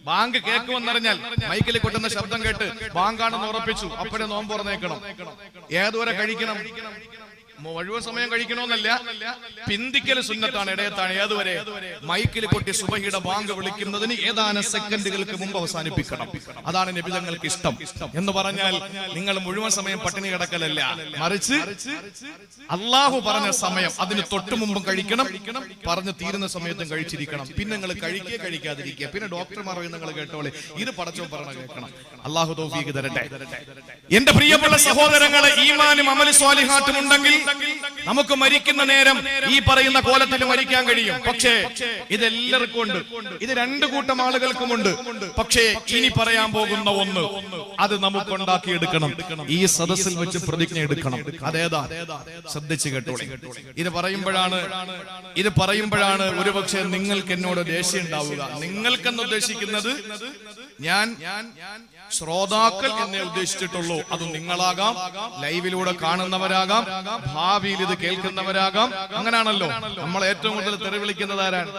ബാങ്ക് കേൾക്കുമെന്നറിഞ്ഞാൽ മൈക്കിൽ കൊട്ടുന്ന ശബ്ദം കേട്ട് ബാങ്കാണെന്ന് ഉറപ്പിച്ചു, അപ്പോഴേ നോമ്പ് തുറന്നേക്കണം. ഏതുവരെ കഴിക്കണം? മുഴുവൻ സമയം കഴിക്കണമെന്നല്ല, പിന്തിക്കൽ സുന്നത്താണ്, ഇടയത്താണ്. ഏതുവരെ? മൈക്കിൽ കൊട്ടി സുബഹിയുടെ ബാങ്ക് വിളിക്കുന്നതിന് ഏതാനും സെക്കൻഡുകൾക്ക് മുമ്പ് അവസാനിപ്പിക്കണം. അതാണ് നബി തങ്ങൾക്ക് ഇഷ്ടം. എന്ന് പറഞ്ഞാൽ നിങ്ങൾ മുഴുവൻ സമയം പട്ടിണി കിടക്കലല്ല, മറിച്ച് അള്ളാഹു പറഞ്ഞ സമയം അതിന് തൊട്ടു മുമ്പും കഴിക്കണം, പറഞ്ഞു തീരുന്ന സമയത്തും കഴിച്ചിരിക്കണം. പിന്നെ നിങ്ങൾ കഴിക്കാതിരിക്കുക. പിന്നെ ഡോക്ടർമാർ നിങ്ങൾ കേട്ടോളെ, ഇത് പടച്ചോ പറഞ്ഞ കേൾക്കണം. അള്ളാഹു തൗഫീഖ് തരട്ടെ. എന്റെ പ്രിയപ്പെട്ട സഹോദരങ്ങളെ, ഈമാനും അമലു സ്വാലിഹാത്തും ഉണ്ടെങ്കിൽ നമുക്ക് മരിക്കുന്ന നേരം ഈ പറയുന്ന കോലത്തിൽ മരിക്കാൻ കഴിയും. പക്ഷേ ഇതെല്ലാവർക്കും ഉണ്ട്, ഇത് 2 കൂട്ടം ആളുകൾക്കുമുണ്ട്. പക്ഷേ ഇനി പറയാൻ പോകുന്ന ഒന്ന്, അത് നമുക്ക് ഉണ്ടാക്കിയെടുക്കണം. ഈ സദസ്സിൽ വെച്ച് പ്രതിജ്ഞ എടുക്കണം. അതേതാ? ശ്രദ്ധിച്ചു കേട്ടോളെ. ഇത് പറയുമ്പോഴാണ് ഒരുപക്ഷെ നിങ്ങൾക്ക് എന്നോട് ദേഷ്യം ഉണ്ടാവുക. നിങ്ങൾക്കെന്ന് ഉദ്ദേശിക്കുന്നത് ഞാൻ ശ്രോതാക്കൾ എന്നെ ഉദ്ദേശിച്ചിട്ടുള്ളൂ. അത് നിങ്ങളാകാം, ലൈവിലൂടെ കാണുന്നവരാകാം, ഭാവിയിൽ ഇത് കേൾക്കുന്നവരാകാം. അങ്ങനാണല്ലോ. നമ്മൾ ഏറ്റവും കൂടുതൽ തെറി വിളിക്കുന്നത് ആരാണ്?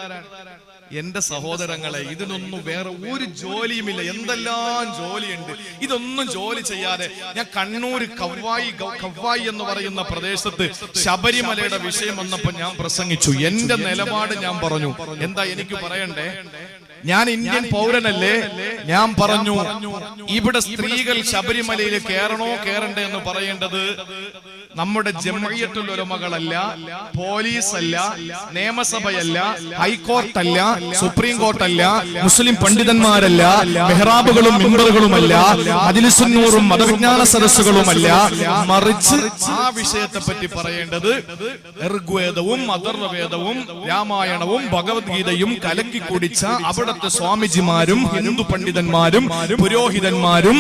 എന്റെ സഹോദരങ്ങളെ, ഇതിനൊന്നും വേറെ ഒരു ജോലിയുമില്ല. എന്തെല്ലാം ജോലിയുണ്ട്. ഇതൊന്നും ജോലി ചെയ്യാതെ ഞാൻ കണ്ണൂർ കവ്വായി എന്ന് പറയുന്ന പ്രദേശത്ത് ശബരിമലയുടെ വിഷയം വന്നപ്പോ ഞാൻ പ്രസംഗിച്ചു. എന്റെ നിലപാട് ഞാൻ പറഞ്ഞു. എന്താ എനിക്ക് പറയണ്ടേ? ഞാൻ ഇന്ത്യൻ പൗരനല്ലേ? ഞാൻ പറഞ്ഞു, ഇവിടെ സ്ത്രീകൾ ശബരിമലയിൽ കയറണോ കയറണ്ടേ എന്ന് പറയേണ്ടത് നമ്മുടെ ജംഇയ്യത്തുൽ ഉലമകളല്ല, പോലീസല്ല, നിയമസഭയല്ല, ഹൈക്കോർട്ടല്ല, സുപ്രീം കോർട്ടല്ല, മുസ്ലിം പണ്ഡിതന്മാരല്ല, മെഹ്റാബുകളും മിമ്പറുകളുമല്ല, മജ്ലിസുൻ നൂറും മതവിജ്ഞാന സദസ്സുകളുമല്ല. മറിച്ച് ആ വിഷയത്തെ പറ്റി പറയേണ്ടത് ഋഗ്വേദവും അഥർവവേദവും രാമായണവും ഭഗവത്ഗീതയും കലക്കി കുടിച്ച അവിടുത്തെ സ്വാമിജിമാരും ഹിന്ദു പണ്ഡിതന്മാരും പുരോഹിതന്മാരും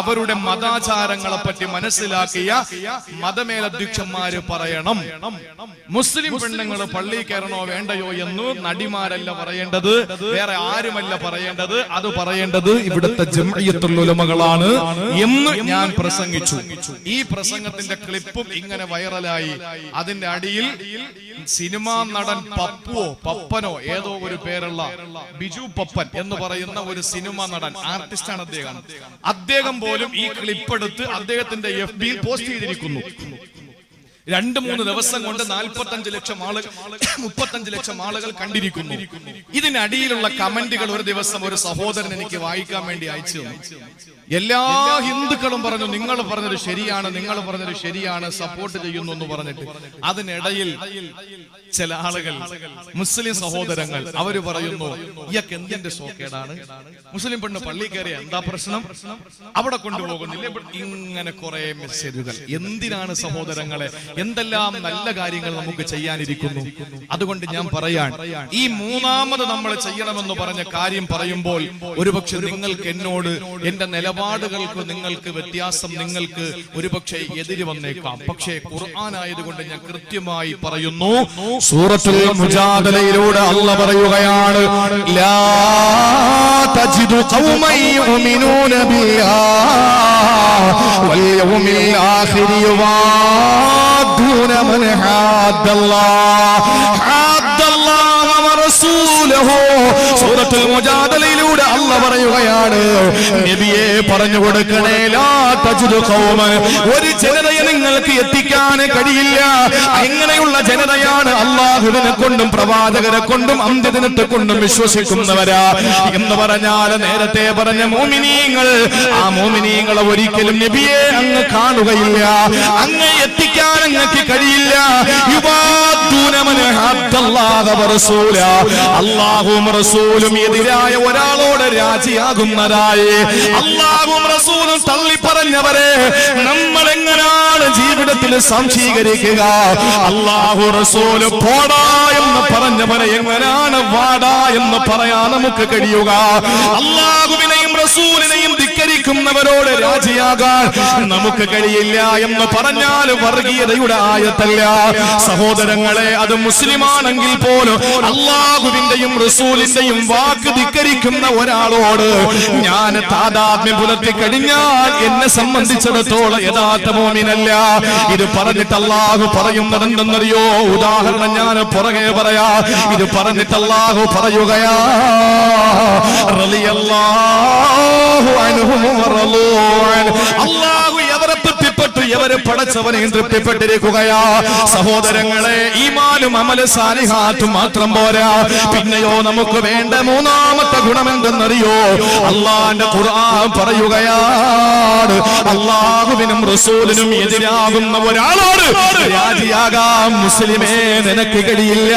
അവരുടെ മതാചാരങ്ങളെ പറ്റി മനസ്സിലാക്കിയ മതമേലധ്യക്ഷന്മാര് പറയണം. മുസ്ലിം പെണ്ണുങ്ങൾ പള്ളി കയറണോ വേണ്ടയോ എന്ന് നടിമാരല്ല പറയേണ്ടത്, വേറെ ആരുമല്ല പറയേണ്ടത്. അത് പറയേണ്ടത് ഇവിടുത്തെ ജംഇയ്യത്തുൽ ഉലമകളാണ് എന്ന് ഞാൻ പ്രസംഗിച്ചു. ഈ പ്രസംഗത്തിന്റെ ക്ലിപ്പും ഇങ്ങനെ വൈറലായി. അതിന്റെ അടിയിൽ സിനിമാ നടൻ പപ്പനോ ഏതോ ഒരു പേരുള്ള ബിജു പപ്പൻ എന്ന് പറയുന്ന ഒരു സിനിമാ നടൻ, ആർട്ടിസ്റ്റാണ് അദ്ദേഹം പോലും ഈ ക്ലിപ്പ് എടുത്ത് അദ്ദേഹത്തിന്റെ FB-യിൽ പോസ്റ്റ് ചെയ്തിരിക്കുന്നു. 2-3 ദിവസം കൊണ്ട് 45 ലക്ഷം ആളുകൾ 35 ലക്ഷം ആളുകൾ കണ്ടിരിക്കുന്നു. ഇതിനടിയിലുള്ള കമന്റുകൾ ഒരു ദിവസം ഒരു സഹോദരൻ എനിക്ക് വായിക്കാൻ വേണ്ടി അയച്ചു തന്നു. എല്ലാ ഹിന്ദുക്കളും പറഞ്ഞു നിങ്ങൾ പറഞ്ഞത് ശരിയാണ്, നിങ്ങൾ പറഞ്ഞത് ശരിയാണ്, സപ്പോർട്ട് ചെയ്യുന്നു എന്ന് പറഞ്ഞിട്ട്. അതിനിടയിൽ ചില ആളുകൾ, മുസ്ലിം സഹോദരങ്ങൾ, അവര് പറയുന്നു ഇയാൾക്ക് എന്തിന്റെ സോക്കേടാണ്, മുസ്ലിം പെണ്ണ് പള്ളി കയറിയ എന്താ പ്രശ്നം, അവിടെ കൊണ്ടുപോകുന്നില്ല. ഇങ്ങനെ കുറെ മെസ്സേജുകൾ. എന്തിനാണ് സഹോദരങ്ങളെ? എന്തെല്ലാം നല്ല കാര്യങ്ങൾ നമുക്ക് ചെയ്യാനിരിക്കുന്നു. അതുകൊണ്ട് ഞാൻ പറയാൻ, ഈ മൂന്നാമത് നമ്മൾ ചെയ്യണമെന്ന് പറഞ്ഞ കാര്യം പറയുമ്പോൾ ഒരുപക്ഷെ നിങ്ങൾക്ക് എന്നോട് എന്റെ നിലപാടുകൾക്ക് നിങ്ങൾക്ക് വ്യത്യാസം, നിങ്ങൾക്ക് ഒരുപക്ഷെ എതിര് വന്നേക്കാം. പക്ഷേ ഖുർആൻ ആയതുകൊണ്ട് ഞാൻ കൃത്യമായി പറയുന്നു. സൂറത്തുൽ മുജാദലയിലൂടെ അല്ലാഹ് പറയുകയാണ്, ലാ തജിദു ഖൗമൻ യുമിനൂന ബില്ലാഹി വൽ യൗമിൽ ആഖിരി യുവാദ്ദൂന മൻ ഹാദ്ദല്ലാഹ വറസൂലഹു. സൂറത്തുൽ മുജാദലയിലൂടെ അല്ലാഹ് പറയുകയാണ്, നബിയെ പറഞ്ഞു കൊടുക്കണേ, ലാ തജിദു ഖൗമൻ, ഒരു ജനതയെ നിങ്ങൾക്ക് എത്തിക്കാൻ കഴിയില്ല. എങ്ങനെയുള്ള ജനതയാണ്? അല്ലാഹുവിനെ കൊണ്ടും പ്രവാചകരെ കൊണ്ടും അന്ത്യദിനത്തെ കൊണ്ടും വിശ്വസിക്കുന്നവരാ എന്ന് പറഞ്ഞാൽ നേരത്തെ പറഞ്ഞ മുഅ്മിനീങ്ങൾ, ആ മുഅ്മിനീങ്ങളെ ഒരിക്കലും നബിയെ അങ്ങ് കാണുകയില്ല, അങ്ങ് എത്തിക്കാൻ അങ്ങക്ക് കഴിയില്ല. യുവാദ്ദൂന മൻ ഹാദ്ദല്ലാഹ വറസൂല, അല്ലാഹുവും റസൂലും എതിരായ ഒരാളോട് രാജിയാകുന്നതായി അല്ലാഹുവും റസൂലും തള്ളി പറഞ്ഞവരെ നമ്മൾ എങ്ങനെയാണ് ജീവിതത്തിൽ സംശീകരിക്കുക? അല്ലാഹു റസൂല് പോടാ എന്ന് പറഞ്ഞവരെ എങ്ങനെയാണ് വാടാ എന്ന് പറയാൻ നമുക്ക് കഴിയുക? അല്ലാഹുവിനെയും റസൂലിനെയും ധിക്കരിക്കുന്നവരോട് രാജിയാകാൻ നമുക്ക് കഴിയില്ല എന്ന് പറഞ്ഞാൽ വർഗീയതയുടെ ആയത്തല്ല സഹോദരങ്ങളെ. അത് മുസ്ലിമാണെങ്കിൽ പോലും അല്ലാഹുവിന്റെയും റസൂലിന്റെയും വാക്ക് ധിക്കരിക്കുന്ന ഒരാളോട് ഞാൻ താദാത്മ്യം പുലർത്തി കഴിഞ്ഞാൽ എന്നെ സംബന്ധിച്ചിടത്തോളം യഥാർത്ഥ മുഅ്മിനല്ല. ഇത് പറഞ്ഞിട്ട് അല്ലാഹു പറയുന്നത് എന്തെന്നറിയോ? ഉദാഹരണം ഞാൻ പുറകെ പറയാ. ഇത് പറഞ്ഞിട്ട് അല്ലാഹു പറയുകയാ, റളിയല്ലാഹു അൻഹും വറളൂ അൻ. അല്ലാഹു എവരെ തൃപ്തിപ്പെട്ടു, എവരെ പടച്ചവനെയും തൃപ്തിപ്പെട്ടിരിക്കുകയാ. സഹോദരങ്ങളെ, ഈമാനും അമല് സാലിഹാത്തും മാത്രം പോരാ, പിന്നെയോ നമുക്ക് വേണ്ട മൂന്നാമത്തെ ഗുണം എന്തെന്നറിയോ? അല്ലാഹുവിന്റെ ഖുർആൻ പറയുകയാണ്, അല്ലാഹുവിനും റസൂലിനും എതിരാകുന്ന ഒരാളോട് രാജിയാകാം മുസ്ലിമേ നിനക്ക് കഴിയില്ല.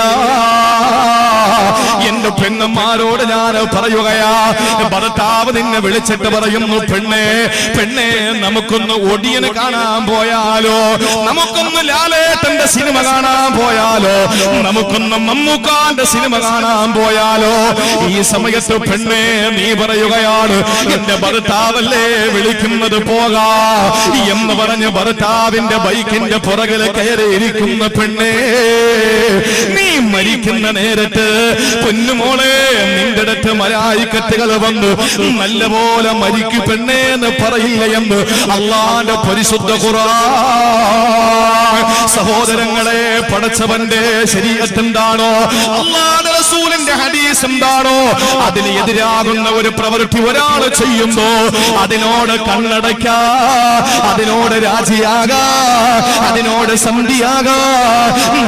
എന്റെ പെണ്ണന്മാരോട് ഞാൻ പറയുകയാ, ഭർത്താവ് നിന്നെ വിളിച്ചിട്ട് പറയുന്നു, പെണ്ണേ പെണ്ണേ നമുക്കൊന്ന് ഒടിയന് കാണാൻ പോയാലോ, നമുക്കൊന്ന് ലാലേട്ടന്റെ സിനിമ കാണാൻ പോയാലോ, നമുക്കൊന്ന് മമ്മൂക്കാന്റെ സിനിമ കാണാൻ പോയാലോ. ഈ സമയത്ത് പെണ്ണേ നീ പറയുകയാണ്, എന്റെ ഭർത്താവല്ലേ വിളിക്കുന്നത് പോകാ എന്ന് പറഞ്ഞ് ഭർത്താവിന്റെ ബൈക്കിന്റെ പുറകില് കയറിയിരിക്കുന്ന പെണ്ണേ, നീ മരിക്കുന്ന നേരത്ത് പൊന്നുമോളെ നിന്റെ അടുത്ത് മലായിക്കത്തുകൾ വന്ന് നല്ലപോലെ മരിക്കു പെണ്ണേ എന്ന് പറയില്ല എന്ന് അല്ലാഹുവിന്റെ പരിശുദ്ധ ഖുർആൻ. സഹോദരങ്ങളെ, പടച്ചവന്റെ ശരീഅത്ത് എന്താണോ, അല്ലാഹുവിന്റെ റസൂലിന്റെ ഹദീസ് എന്താണോ, അതിന് എതിരാകുന്ന ഒരു പ്രവൃത്തി ഒരാൾ ചെയ്യുമ്പോ അതിനോട് കണ്ണടയ്ക്കാ, അതിനോട് രാജിയാകാ, അതിനോട് സന്ധിയാകാ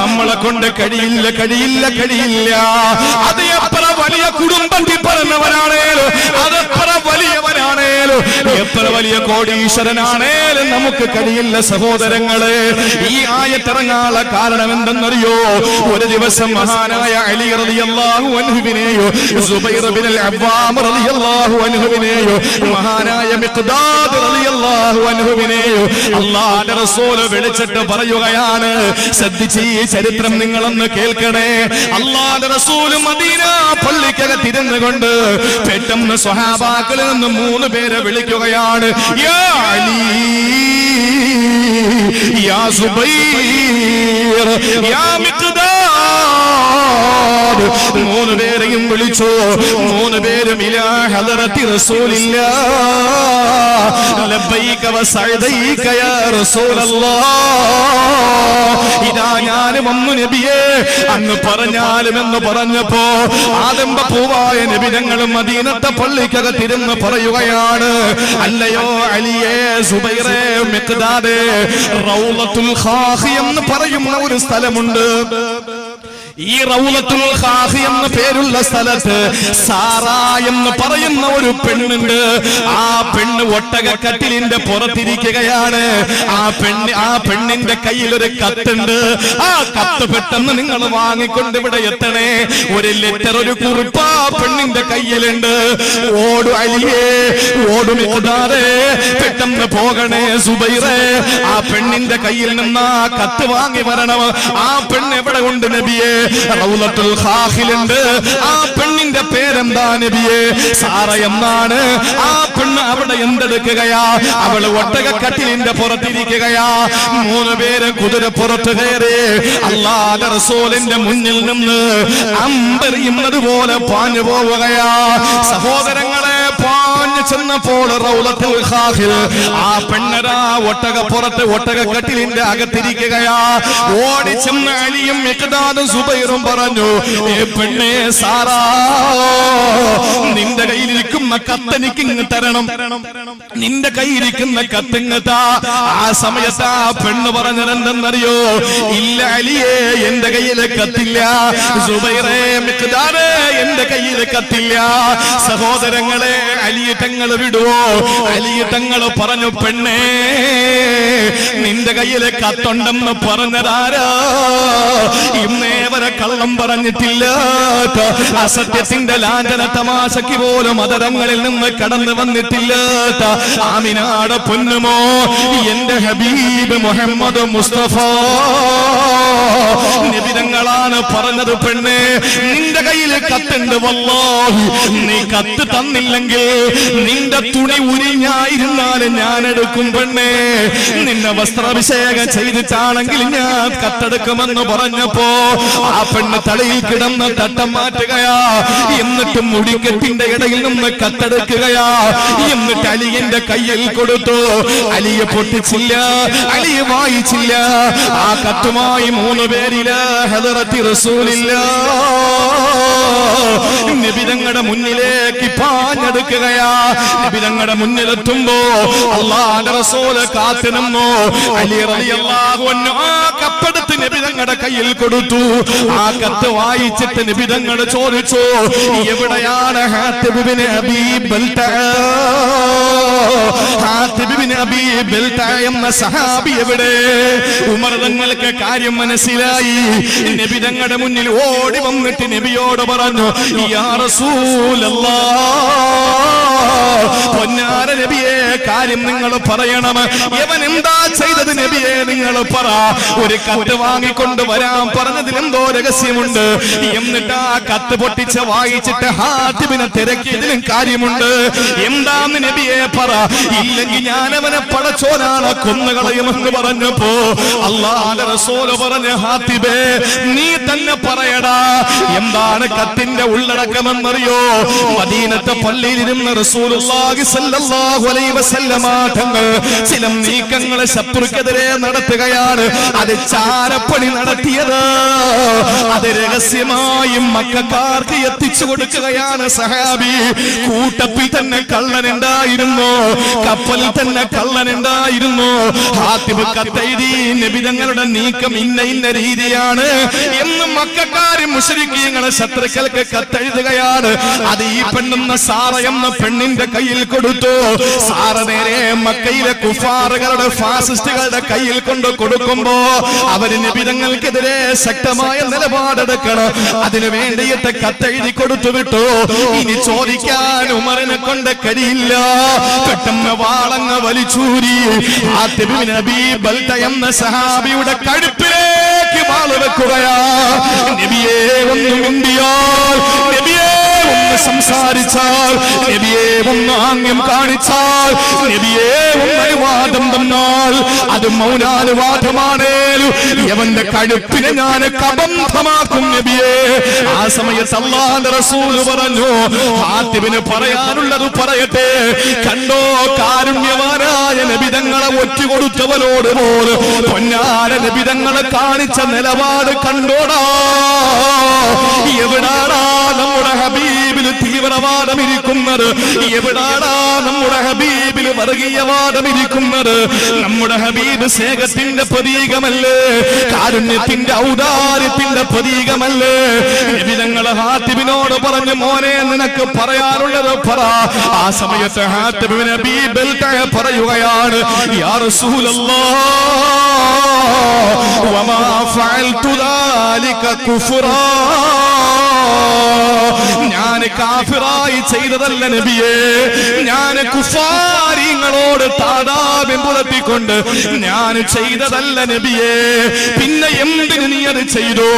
നമ്മളെ കൊണ്ട് കഴിയില്ല, കഴിയില്ല, കഴിയില്ല. അത് എത്ര വലിയ കുടുംബത്തിൽ പറഞ്ഞവരാണേലും, അതെത്ര വലിയവനാണേലും, എത്ര വലിയ കോടീശ്വരനാണേലും നമുക്ക് കഴിയില്ല സഹോദരങ്ങളെ. ഈ ആയത്തിറങ്ങാനുള്ള കാരണം എന്തെന്നറിയോ? ഒരു ദിവസം മഹാനായ അലി റളിയല്ലാഹു അൻഹുവിനെയോ സുബൈർ ഇബ്നുൽ അവ്വാം റളിയല്ലാഹു അൻഹുവിനെയോ മഹാനായ മിഖ്ദാദ് റളിയല്ലാഹു അൻഹുവിനെയോ അല്ലാഹുവിന്റെ റസൂൽ വിളിച്ചിട്ട് പറയുകയാണ്, ശ്രദ്ധിച്ച് ഈ ചരിത്രം നിങ്ങളൊന്ന് കേൾക്കണേ. അല്ലാഹുവിന്റെ റസൂൽ മദീന പള്ളിക്കകത്ത് ഇരുന്നുകൊണ്ട് പെട്ടെന്ന് സ്വഹാബാക്കളിൽ നിന്ന് 3 പേരെ വിളിക്കുകയാണ്. യാ അലി, യാ സുബൈർ, യാ മിഖ്ദാദ്. 3 പേരെയും വിളിച്ചു. 3 പേരും ഇലാ ഹദറത്തി റസൂലില്ലാഹ് ലബ്ബൈക വസഅദൈക യാ റസൂലല്ലാഹ്. ഇതാ ഞാനും വന്നു നബിയേ, അങ്ങ് പറഞ്ഞാലും എന്ന് പറഞ്ഞപ്പോ ആദംബ പൂവായ നബി ഞങ്ങളും മദീനത്തെ പള്ളിക്കകത്തിരുന്ന് പറയുകയാണ്, അല്ലയോ അലിയേ, സുബൈറേ, മിഖ്ദാദേ, റൗളത്തുൽ ഖാഖി എന്ന് പറയുന്ന ഒരു സ്ഥലമുണ്ട്. ഈ റൗളത്തുൽ ഖാഖി എന്ന പേരുള്ള സ്ഥലത്ത് സാറ എന്ന് പറയുന്ന ഒരു പെണ്ണുണ്ട്. ആ പെണ്ണ് ഒട്ടകക്കട്ടിലിന്റെ പുറത്തിരിക്കുകയാണ്. ആ പെണ്ണിന്റെ കയ്യിൽ ഒരു കത്തുണ്ട്. ആ കത്ത് പെട്ടെന്ന് നിങ്ങൾ വാങ്ങിക്കൊണ്ട് ഇവിടെ എത്തണേ. ഒരു ലെറ്റർ, ഒരു കുറിപ്പ് ആ പെണ്ണിന്റെ കയ്യിലുണ്ട്. ഓടു അലിയേ, ഓടു മിഖ്ദാദേ, പെട്ടെന്ന് പോകണേ സുബൈറേ, ആ പെണ്ണിന്റെ കയ്യിൽ നിന്ന് ആ കത്ത് വാങ്ങി വരണം. ആ പെണ്ണ് എവിടെ ഉണ്ട് നബിയേ? റൗളത്തുൽ ഖാഖിലുണ്ട്. ആ പെണ്ണിന്റെ പേരെന്താ നബിയേ? സാറ എന്നാണ്. ആ പെണ്ണ് അവിടെ എന്തെടുക്കുകയാ? അവള് ഒട്ടകക്കട്ടിലിന്റെ പുറത്തിരിക്കുകയാ. 3 പേര് കുതിരപ്പുറത്ത് കയറി അല്ലാഹുവിന്റെ റസൂലിന്റെ മുന്നിൽ നിന്ന് അമ്പെറിയുന്നത് പോലെ പാഞ്ഞു പോവുകയാ. സഹോദരങ്ങളെ, പാഞ്ഞു ചെന്നപ്പോൾ റൗളത്തുൽ ഖാഖിൽ ആ പെണ്ണരാ ഒട്ടകപ്പുറത്ത് ഒട്ടകക്കട്ടിലിന്റെ അകത്തിരിക്കുകയാ. ഓടിച്ചെന്ന അലിയും മിഖ്ദാദും സുബൈറും പറഞ്ഞു, ഏ പെണ്ണേ സാറാ, നിന്റെ കയ്യിലിരിക്കുന്ന കത്തെനിക്ക് ഇങ്ങ് തരണം, നിന്റെ കയ്യിലിരിക്കുന്ന കത്തിങ്ങത്താ. ആ സമയത്ത് ആ പെണ്ണ് പറഞ്ഞതെന്തെന്നറിയോ? ഇല്ല അലിയേ, എന്റെ കയ്യില് കത്തില്ല. സുബൈറേ, മിഖ്ദാദേ, എന്റെ കയ്യില് കത്തില്ല. സഹോദരങ്ങളെ, അലിയെ തങ്ങൾ വിടുവോ? അലിയെ തങ്ങൾ പറഞ്ഞു, പെണ്ണേ, നിന്റെ കയ്യില് കത്തുണ്ടെന്ന് പറഞ്ഞതാരാ? ഇന്നേ വരെ കള്ളം പറഞ്ഞിട്ടില്ല. അസത്യത്തിന്റെ ലാഞ്ചന തമാശയ്ക്ക് പോലും മതരങ്ങളിൽ നിന്ന് കടന്നു വന്നിട്ടില്ല. ആമിനാടെ പൊന്നുമോ, എന്റെ ഹബീബ് മുഹമ്മദ് മുസ്തഫ നബിതങ്ങളാണ് പറഞ്ഞത്, പെണ്ണേ, നിന്റെ കയ്യിൽ കത്തുണ്ട്. വല്ലാഹി, നീ കത്ത് തന്നില്ലെങ്കിൽ നിന്റെ തുണി ഉരിഞ്ഞായിരുന്നാലും ഞാൻ എടുക്കും. പെണ്ണേ, നിന്നെ വസ്ത്രാഭിഷേകം ചെയ്തിട്ടാണെങ്കിൽ ഞാൻ കത്തെടുക്കുമെന്ന് പറഞ്ഞപ്പോ ആ പെണ്ണ് തലയിൽ കിടന്ന് തട്ടം മാറ്റുകയാ. എന്നിട്ട് മുടിക്കെട്ടിന്റെ ഇടയിൽ നിന്ന് കത്തെടുക്കുകയാ. എന്നിട്ട് അലിയന്റെ കയ്യിൽ കൊടുത്തു. അലിയെ പൊട്ടിച്ചില്ല, അലിയെ വായിച്ചില്ല. ആ കത്തുമായി 3 പേരില് ഹദറത്തി റസൂലില്ലാഹ് നബിതങ്ങളുടെ മുന്നിലേക്ക് പാഞ്ഞെടുക്കുകയാ. നബിതങ്ങളുടെ മുന്നിലെത്തുമ്പോ അല്ലാഹുവിന്റെ റസൂല് കാത്തുനിന്നു. അലി റളിയല്ലാഹു അൻഹു ആ കപ്പെടുത്ത് നബിതങ്ങളുടെ കയ്യിൽ കൊടുത്തു. ആ കത്ത് വായിച്ചിട്ട് നബിതങ്ങൾ ചോദിച്ചു, എവിടെയാണ് ഹാത്തിബ് ഇബ്നു അബീ ബൽതഅ? ഹാത്തിബ് ഇബ്നു അബീ ബൽതഅ എന്ന സഹാബി എവിടെ? ഉമർ തങ്ങൾക്ക് കാര്യം മനസ്സിലായി. നബി തങ്ങളുടെ മുന്നിൽ ഓടി വന്നിട്ട് നബിയോട് പറഞ്ഞു, യാ റസൂലല്ലാഹ്, പൊന്നാര നബിയെ, കാര്യം നിങ്ങൾ പറയണം. ഇവൻ എന്താ ചെയ്തത് നബിയെ, നിങ്ങൾ പറ. ഒരു കത്ത് വാങ്ങിക്കൊണ്ട് വരാൻ പറഞ്ഞതിൽ എന്തോ രഹസ്യമുണ്ട്. എന്നിട്ട് ആ കത്ത് പൊട്ടിച്ച് വായിച്ചിട്ട് ഹാത്തിബിനെ തിരക്കിയതിലും കാര്യമുണ്ട്. എന്താന്ന് നബിയെ പറ, ഇല്ലെങ്കിൽ ഞാൻ അവനെ പടച്ചോനാണ് കൊന്നുകളയുമെന്ന് പറഞ്ഞപ്പോ അല്ലാഹുവിന്റെ റസൂൽ പറഞ്ഞു, ഹാത്തിബേ, നീ തന്നെ പറയടാ. എന്താണ് കത്തിന്റെ ഉള്ളടക്കമെന്നറിയോ? മദീനത്തെ പള്ളിയിലിരുന്ന റസൂലുള്ളാഹി സ്വല്ലല്ലാഹു അലൈഹി വസല്ലമ തങ്ങൾ ചില നീക്കങ്ങളെ ശത്രുക്കെതിരെ നടത്തുകയാണ്. അത് ചാരപ്പണി നടത്തിയത് അത് രഹസ്യമായും മക്കക്കാർക്ക് എത്തിച്ചു കൊടുക്കുകയാണ് സഹാബി. കൂട്ടത്തിൽ തന്നെ കള്ളനുണ്ടായിരുന്നു, കപ്പലിൽ തന്നെ കള്ളനുണ്ടായിരുന്നു. ഹാത്തിബ് കത്തെഴുതി നബി തങ്ങളുടെ നീക്കം ഇന്ന രീതിയാണ് എന്ന് മക്കക്കാരും മുശ്രിക്കീങ്ങളെ ശത്രുക്കൾക്ക് കത്തെഴുതുകയാണ്. അത് ഈ പെണ്ണെന്ന സാറ എന്ന പെണ്ണിന്റെ കയ്യിൽ കൊടുത്തു. സാറ നേരെ മക്കയിലെ കുഫാറുകളുടെ ഫാസിസ്റ്റുകളുടെ കയ്യിൽ കൊണ്ട് കൊടുക്കുമ്പോ അവര് നബി തങ്ങൾക്കെതിരെ ശക്തമായ നിലപാടെടുക്കണം. അതിനു വേണ്ടിയിട്ട് കത്തെഴുതി കൊടുത്തു വിട്ടു. ഇനി ചോദിക്കാൻ ഉമറിനെ കൊണ്ട് കഴിയില്ല. പെട്ടെന്ന് വാളങ്ങ് വലിച്ചൂരി ഹാത്തിബ് ബിൻ അബീ ബൽത എന്ന സഹാബിയുടെ കഴുത്തിലേക്ക് വാള് വെക്കുകയാ. നബിയെ ഒന്ന് മിണ്ടിയാൽ, നബിയെ ഒന്ന് സംസാരിച്ചാൽ, നബിയെ ഒന്ന് ആംഗ്യം കാണിച്ചാൽ, നബിയെ ഒന്ന് അനുവാദം തന്നാൽ അത് മൗനാനുവാദമാണേലും യവന്റെ കഴുപ്പിനെ ഞാൻ കബന്ധമാക്കും നബിയെ. ആ സമയത്ത് അല്ലാഹുവിന്റെ റസൂൽ പറഞ്ഞു, ഹാത്തിബിന് പറയാനുള്ളത് പറയട്ടെ. കണ്ടോ കാരുണ്യവാനായ നബി തങ്ങളെ ഒറ്റുകൊടുത്തവരോട് പോലും പൊന്നാര നബി തങ്ങളെ കാണിച്ച നിലപാട് കണ്ടോടാ. എവിടാടാ നമ്മുടെ ഹബീബില് തീവ്രവാദം ഇരിക്കുന്നത്? എവിടാടാ നമ്മുടെ ഹബീബില് വർഗീയവാദം ഇരിക്കുന്നത്? നമ്മുടെ ഹബീബ് സ്നേഹത്തിന്റെ പ്രതീകമല്ലേ? കാരുണ്യത്തിന്റെ ഔദാര്യത്തിന്റെ പ്രതീകമല്ലേ? നബി തങ്ങൾ ഹാത്തിബിനോട് പറഞ്ഞു, മോനെ നിനക്ക് പറയാനുള്ളത് പറ. ആ സമയത്ത് ഹാത്തിബ് ബിൻ അബീ ബൽത പറയുകയാണ്, യാ റസൂലല്ലാഹ് വമാ ഫഅൽതു ദാലിക കുഫ്റാ. ഞാൻ കാഫിറായി ചെയ്തതല്ല നബിയേ, ഞാൻ കുഫാരിങ്ങളോട് താതാപ്യം പുലർത്തിക്കൊണ്ട് ഞാൻ ചെയ്തതല്ല നബിയേ. പിന്നെ എന്തിന് നീ അത് ചെയ്തു?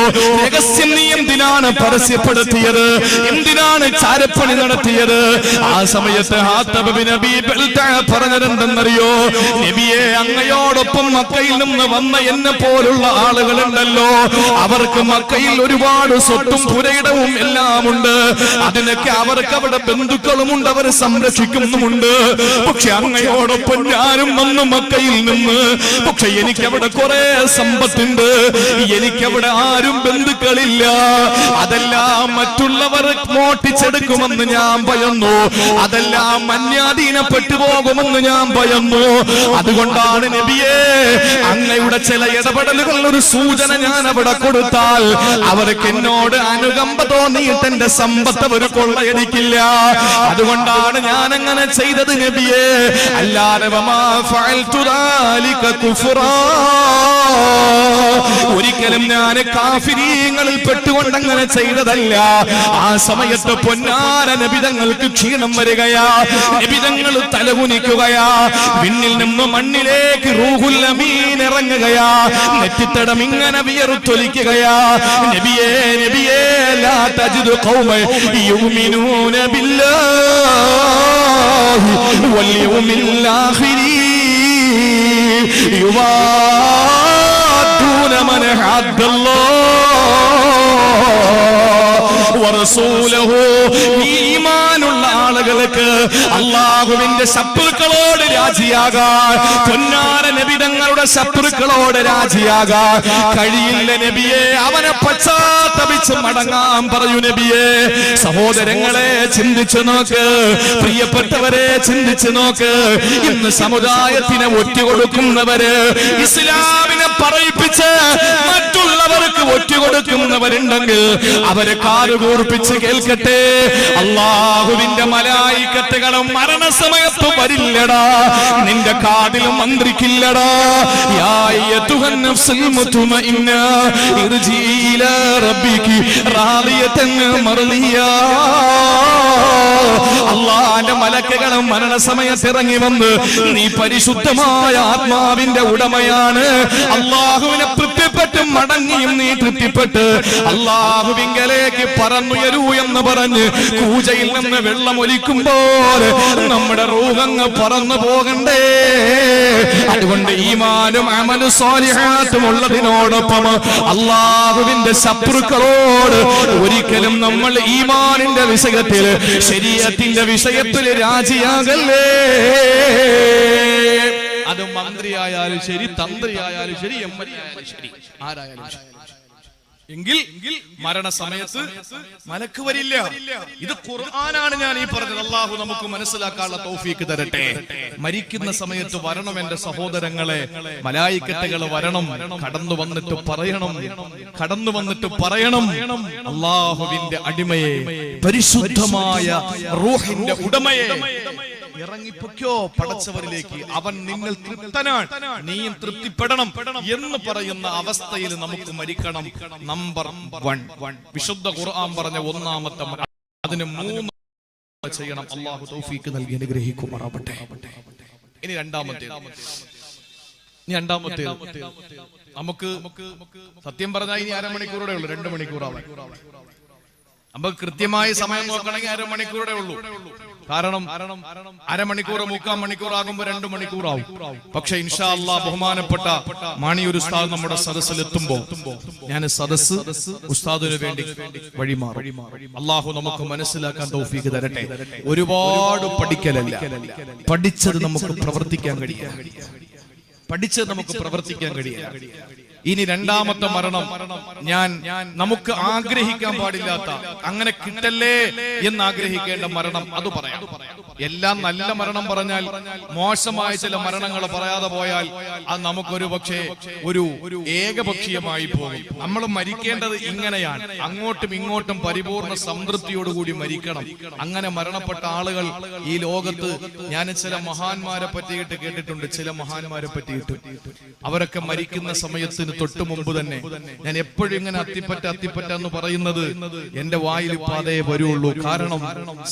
രഹസ്യം നീ എന്തിനാണ് പരസ്യപ്പെടുത്തിയത്? എന്തിനാണ് ചാരപ്പണി നടത്തിയത്? ആ സമയത്ത് ഹാത്തിബ് ബിൻ അബീ ബൽത പറഞ്ഞതെന്തെന്നറിയോ? നബിയെ, അങ്ങയോടൊപ്പം മക്കയിൽ നിന്ന് വന്ന എന്നെ പോലുള്ള ആളുകളുണ്ടല്ലോ, അവർക്ക് മക്കയിൽ ഒരുപാട് സ്വത്തും പുരയിടവും എല്ലാം ഉണ്ട്. അതിനൊക്കെ അവർക്ക് അവിടെ ബന്ധുക്കളുമുണ്ട്, അവർ സംരക്ഷിക്കുന്നുമുണ്ട്. പക്ഷെ അങ്ങയോടൊപ്പം ഞാനും വന്നു മക്കയിൽ നിന്ന്. പക്ഷെ എനിക്കവിടെ കുറെ സമ്പത്തുണ്ട്, എനിക്കവിടെ ആരും ബന്ധുക്കളില്ല. അതെല്ലാം മറ്റുള്ളവർ മോട്ടിച്ചെടുക്കുമെന്ന് ഞാൻ ഭയന്നു, അതെല്ലാം അന്യാധീനപ്പെട്ടു പോകുമെന്ന് ഞാൻ ഭയന്നു. അതുകൊണ്ടാണ് നബിയെ, അങ്ങയുടെ ചില ഇടപെടലുകൾ ഒരു സൂചന ഞാൻ അവിടെ കൊടുത്താൽ അവർക്ക് എന്നോട് അനുകമ്പ തോന്നിയിട്ട് എന്റെ സമ്പത്ത് അവർ കൊള്ളയടിക്കില്ല. അതുകൊണ്ടാണ് ഞാൻ അങ്ങനെ ചെയ്തത് നബിയെ. അല്ലാതെ വമാ ഫഅൽതു ദാലിക കുഫ്റാ, ഒരിക്കലും ഞാൻ കാഫിരീങ്ങളിൽ പെട്ടുകൊണ്ട് അങ്ങനെ ചെയ്തതല്ല. ആ സമയത്ത് പൊന്നാര നബിതങ്ങൾക്ക് ക്ഷീണം വരികയാ, നബിതങ്ങൾ തലകുനിക്കുകയാ. വിണ്ണിൽ നിന്ന് മണ്ണിലേക്ക് റൂഹുൽ അമീൻ ഇറങ്ങുകയാ, നെറ്റിത്തടം ഇങ്ങനെ വിയർത്തൊലിക്കുകയാ. നബിയേ, നബിയേ, ലാ തജിദു ഖൗമൻ യുമിനൂന ബില്ലാഹി വൽ യൗമിൽ ആഖിരി യുവാദൂന മൻ ഹദ്ദല്ലാഹു വറസൂലഹു. ഈമാനുള്ള ആളുകൾക്ക് അല്ലാഹുവിന്റെ ശത്രുക്കളോട് രാജിയാകാൻ, പൊന്നാര നബി തങ്ങളുടെ ശത്രുക്കളോട് രാജിയാകാൻ കഴിയില്ല നബിയെ. അവനെ പശ്ചാത്തപിച്ച് മടങ്ങാൻ പറയൂ നബിയെ. സഹോദരങ്ങളെ, ചിന്തിച്ചു നോക്ക്, പ്രിയപ്പെട്ടവരെ ചിന്തിച്ചു നോക്ക്. ഇന്ന് സമുദായത്തിനെ ഒറ്റുകൊടുക്കുന്നവര്, ഇസ്ലാമിനെ പറയിപ്പിച്ച് മറ്റുള്ളവർക്ക് ഒറ്റുകൊടുക്കുന്നവരുണ്ടെങ്കിൽ അവരെ കാലുകൂർപ്പിച്ച് കേൾക്കട്ടെ. അല്ലാഹുവിന്റെ മലായികത്തുകളും മരണസമയത്ത് വരില്ലടാ, നിന്റെ കാതിൽ മന്ത്രിക്കില്ലടാ. യാ അയ്യതുഹൻ നഫ്സുൽ മുത്മഇന്ന ഇർജി ഇലാ റബ്ബികി റാദിയതൻ മർദിയാ. അല്ലാഹുവിന്റെ മലക്കുകളും മരണസമയത്ത് ഇറങ്ങി വന്ന്, നീ പരിശുദ്ധമായ ആത്മാവിന്റെ ഉടമയാണ്, അല്ലാഹുവിനെ തൃപ്തിപ്പെട്ടും മടങ്ങിയും നീ തൃപ്തിപ്പെട്ട് അല്ലാഹുവിങ്കലേക്ക് പറന്നുയരൂ എന്ന് പറഞ്ഞ് കൂജയിൽ നിന്ന് വെള്ളമൊലിക്കുമ്പോൾ നമ്മുടെ റൂഹങ്ങ് പറന്നു പോകണ്ടേ? അതുകൊണ്ട് ഈമാനും അമലു സ്വാലിഹാത്തും ഉള്ളതിനോടൊപ്പം അല്ലാഹുവിന്റെ ശത്രുക്കളോട് ഒരിക്കലും നമ്മൾ ഈമാനിന്റെ വിഷയത്തിൽ ശരീഅത്തിന്റെ വിഷയത്തിൽ രാജിയാകല്ലേ. അത് മന്ത്രിയായാലും ശരി, തന്ത്രിയായാലും ശരി, എംഎൽഎ ആയാലും ശരി, ആരായാലും ശരി. എങ്കിൽ മരണസമയത്ത് മലക്ക് വരില്ല. ഇത് ഖുർആനാണ് ഞാൻ ഈ പറഞ്ഞത്. അല്ലാഹു നമുക്ക് മനസ്സിലാക്കാനുള്ള തൗഫീക്ക് തരട്ടെ. മരിക്കുന്ന സമയത്ത് വരണം എന്റെ സഹോദരങ്ങളെ, മലായിക്കത്തുകൾ വരണം, കടന്നു വന്നിട്ട് പറയണം അല്ലാഹുവിന്റെ അടിമയെ, പരിശുദ്ധമായ റൂഹിന്റെ ഉടമയെ, ഇറങ്ങിപ്പൊക്കോ പടച്ചവരിലേക്ക്, അവൻ നിന്നിൽ തൃപ്തനാണ്, നീയും തൃപ്തിപ്പെടണം എന്ന് പറയുന്ന അവസ്ഥയിൽ നമുക്ക് മരിക്കണം. നമ്പർ 1 വിശുദ്ധ ഖുർആൻ പറഞ്ഞ ഒന്നാമത്തെ, അതിന് 3 ചെയ്യണം. അല്ലാഹു തൗഫീക്ക് നൽകി അനുഗ്രഹിക്കുമാറാവട്ടെ. ഇനി രണ്ടാമത്തെ നമുക്ക് സത്യം പറഞ്ഞാൽ ഇനി അരമണിക്കൂറേ ഉള്ളൂ, 2 മണിക്കൂറാവാൻ. നമുക്ക് കൃത്യമായ സമയം നോക്കണമെങ്കിൽ അരമണിക്കൂറേ ഉള്ളൂ. കാരണം അരമണിക്കൂർ 3/4 മണിക്കൂറാകുമ്പോ 2 മണിക്കൂറാവും. പക്ഷെ ഇൻഷാ അല്ലാഹ് ബഹുമാനപ്പെട്ട മാണിയൂർ ഉസ്താദ് നമ്മുടെ സദസ്സിൽ എത്തുമ്പോ ഞാൻ സദസ്സ് ഉസ്താദിന് വേണ്ടി വഴിമാറും. അല്ലാഹു നമുക്ക് മനസ്സിലാക്കാൻ തൗഫീക്ക് തരട്ടെ. ഒരുപാട് പഠിക്കലല്ല, പഠിച്ചത് നമുക്ക് പ്രവർത്തിക്കാൻ കഴിയും. ഇനി രണ്ടാമത്തെ മരണം, നമുക്ക് ആഗ്രഹിക്കാൻ പാടില്ലാത്ത, അങ്ങനെ കിട്ടല്ലേ എന്ന് ആഗ്രഹിക്കേണ്ട മരണം, അത് പറയാം. എല്ലാം നല്ല മരണം പറഞ്ഞാൽ മോശമായ ചില മരണങ്ങൾ പറയാതെ പോയാൽ അത് നമുക്കൊരു പക്ഷേ ഒരു ഏകപക്ഷീയമായി പോകും. നമ്മൾ മരിക്കേണ്ടത് ഇങ്ങനെയാണ്, അങ്ങോട്ടും ഇങ്ങോട്ടും പരിപൂർണ സംതൃപ്തിയോടുകൂടി മരിക്കണം. അങ്ങനെ മരണപ്പെട്ട ആളുകൾ ഈ ലോകത്ത് ഞാൻ ചില മഹാന്മാരെ പറ്റിയിട്ട് കേട്ടിട്ടുണ്ട്. അവരൊക്കെ മരിക്കുന്ന സമയത്തിന് തൊട്ട് മുമ്പ് തന്നെ ഞാൻ എപ്പോഴും ഇങ്ങനെ അത്തിപ്പറ്റ എന്ന് പറയുന്നത് എന്റെ വായിൽ പാതേ വരുള്ളൂ. കാരണം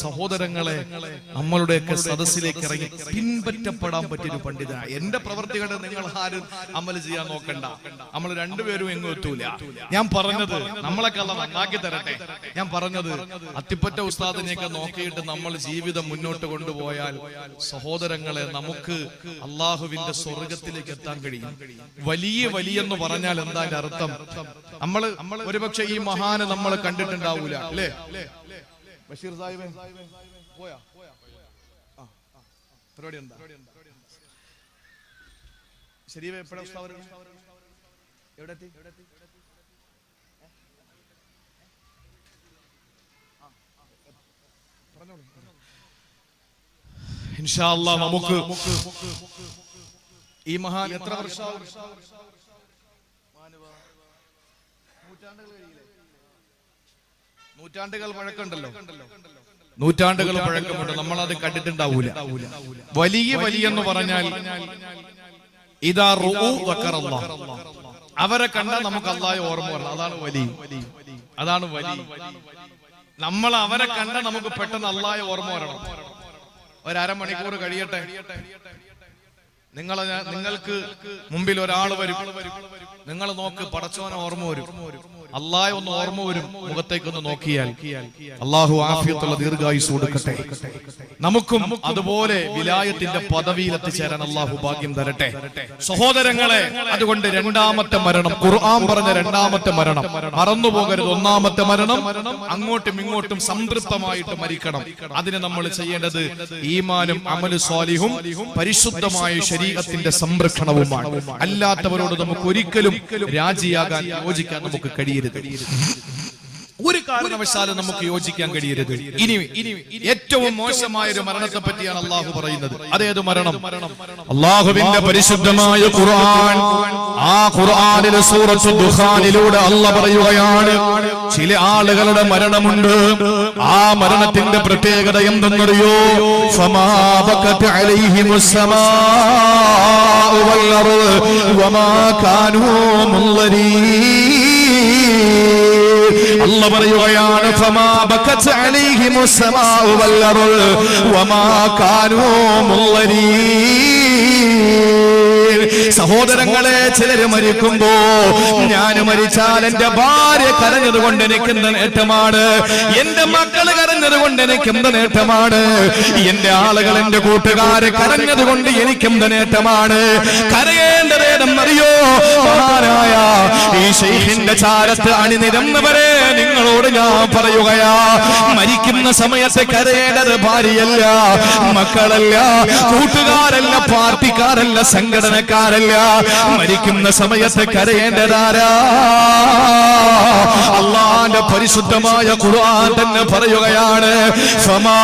സഹോദരങ്ങളെ, നമ്മളുടെയൊക്കെ സദസ്സിലേക്ക് ഇറങ്ങി പിൻപറ്റപ്പെടാൻ പറ്റിയൊരു പണ്ഡിത. എന്റെ പ്രവർത്തികളെ നിങ്ങൾ ആരും അമൽ ചെയ്യാൻ നോക്കണ്ട, നമ്മൾ രണ്ടുപേരും എങ്ങും എത്തൂല. ഞാൻ പറഞ്ഞത് നമ്മളൊക്കെ അല്ല നന്നാക്കി തരട്ടെ. ഞാൻ പറഞ്ഞത് അത്തിപ്പറ്റ ഉസ്താദിനെയൊക്കെ നോക്കിയിട്ട് നമ്മൾ ജീവിതം മുന്നോട്ട് കൊണ്ടുപോയാൽ സഹോദരങ്ങളെ, നമുക്ക് അള്ളാഹുവിന്റെ സ്വർഗത്തിലേക്ക് എത്താൻ കഴിയും. വലിയെന്ന് പറഞ്ഞാൽ എന്താ അർത്ഥം? നമ്മൾ ഒരുപക്ഷെ ഈ മഹാന് നമ്മൾ കണ്ടിട്ടുണ്ടാവൂല, അല്ലേ? ബഷീർ സാഹിബ് പോയാ പരിപാടി എന്താ? ശരി, എപ്പോഴാ ഉസ്താദ്? എവിടെ എത്തി? ഇൻഷാ അല്ലാഹ് നമുക്ക് ഈ മഹാൻ എത്ര വർഷമാവും? നൂറ്റാണ്ടുകൾ പഴക്കമുണ്ടല്ലോ, നൂറ്റാണ്ടുകൾ പഴക്കമുണ്ട്. നമ്മളത് കണ്ടിട്ടുണ്ടാവൂല. വലിയെന്ന് പറഞ്ഞാൽ ഇദാ റൂഉ ദക്കറല്ലാഹ്, അവരെ കണ്ടാൽ നമുക്ക് അല്ലാഹയെ ഓർമ്മ വരണം. അതാണ് വലി. നമ്മൾ അവരെ കണ്ടാൽ നമുക്ക് പെട്ടെന്ന് അല്ലാഹയെ ഓർമ്മ വരണം. ഒരമണിക്കൂർ കഴിയട്ടെ, നിങ്ങൾക്ക് മുമ്പിൽ ഒരാൾ വരും, നിങ്ങൾ നോക്ക്, പടച്ചോനെ ഓർമ്മ വരും, അല്ലാഹയെ ഒന്ന് ഓർമ്മ വരും. മുഖത്തേക്കൊന്ന് നോക്കിയാൽ അല്ലാഹു ആഫിയത്തുള്ള ദീർഘായുസ്സ് കൊടുക്കട്ടെ. നമുക്കും അതുപോലെ വിലായത്തിന്റെ പദവിയിൽ എത്തിച്ചേരാൻ അല്ലാഹു ഭാഗ്യം തരട്ടെ. സഹോദരങ്ങളെ, അതുകൊണ്ട് രണ്ടാമത്തെ മരണം, ഖുർആൻ പറഞ്ഞ രണ്ടാമത്തെ മരണം മറന്നുപോകരുത്. ഒന്നാമത്തെ മരണം അങ്ങോട്ടും ഇങ്ങോട്ടും സംതൃപ്തമായിട്ട് മരിക്കണം. അതിന് നമ്മൾ ചെയ്യേണ്ടത് ഈമാനും അമലു സ്വാലിഹും പരിശുദ്ധമായ ശരീഅത്തിന്റെ സംരക്ഷണവുമാണ്. അല്ലാത്തവരോട് നമുക്ക് ഒരിക്കലും രാജിയാകാൻ, യോജിക്കാൻ നമുക്ക് കഴിയരുത്. ഒരു കാരണവശാലും നമുക്ക് യോജിക്കാൻ കഴിയരുത്. ഇനി ഏറ്റവും മോശമായ ഒരു മരണത്തെ പറ്റിയാണ് അള്ളാഹു പറയുന്നത്. അതേത് മരണം? അള്ളാഹുവിന്റെ പരിശുദ്ധമായ ഖുർആൻ, ആ ഖുർആനിലെ സൂറത്തുൽ ദുഖാനിലൂടെ അല്ലാഹു പറയുകയാണ്, ചില ആളുകളുടെ മരണമുണ്ട്. ആ മരണത്തിന്റെ പ്രത്യേകത എന്തെന്നറിയോ? ഫമാ ബകത അലൈഹിമുസ് സമാഉ വൽ അർദ് വമാ കാനൂ മുൻളരീൻ. അല്ലാഹു പറയുകയാണ് ഫമാ ബകത് അലൈഹിമുസ് സമാഉ വൽ അർദ് വമാ കാനൂ മുള്ളരീൻ. സഹോദരങ്ങളെ, ചിലര് മരിക്കുമ്പോ ഞാൻ മരിച്ചാൽ എന്റെ ഭാര്യ കരഞ്ഞത് കൊണ്ട് എനിക്ക് എന്ത് നേട്ടമാണ്, എന്റെ മക്കള് കരഞ്ഞത് കൊണ്ട് എനിക്ക് എന്ത് നേട്ടമാണ്, എന്റെ ആളുകൾ എന്റെ കൂട്ടുകാര് കരഞ്ഞത് കൊണ്ട് എനിക്ക് എന്ത് നേട്ടമാണ്. കരയേണ്ടതേതെന്നറിയോ? മഹാനായ ഈ ശൈഖിന്റെ ചാരത്ത് അണിനിരന്നവരെ നിങ്ങളോട് ഞാൻ പറയുകയാ, മരിക്കുന്ന സമയത്ത് കരയേണ്ടത് ഭാര്യയല്ല, മക്കളല്ല, കൂട്ടുകാരല്ല, പാർട്ടിക്കാരല്ല, സംഘടനക്കാരല്ല. മരിക്കുന്ന സമയത്ത് കരയേണ്ടതാരാ? അല്ലാഹുവിന്റെ പരിശുദ്ധമായ ഖുർആൻ തന്നെ പറയുകയാണ്, ഫമാ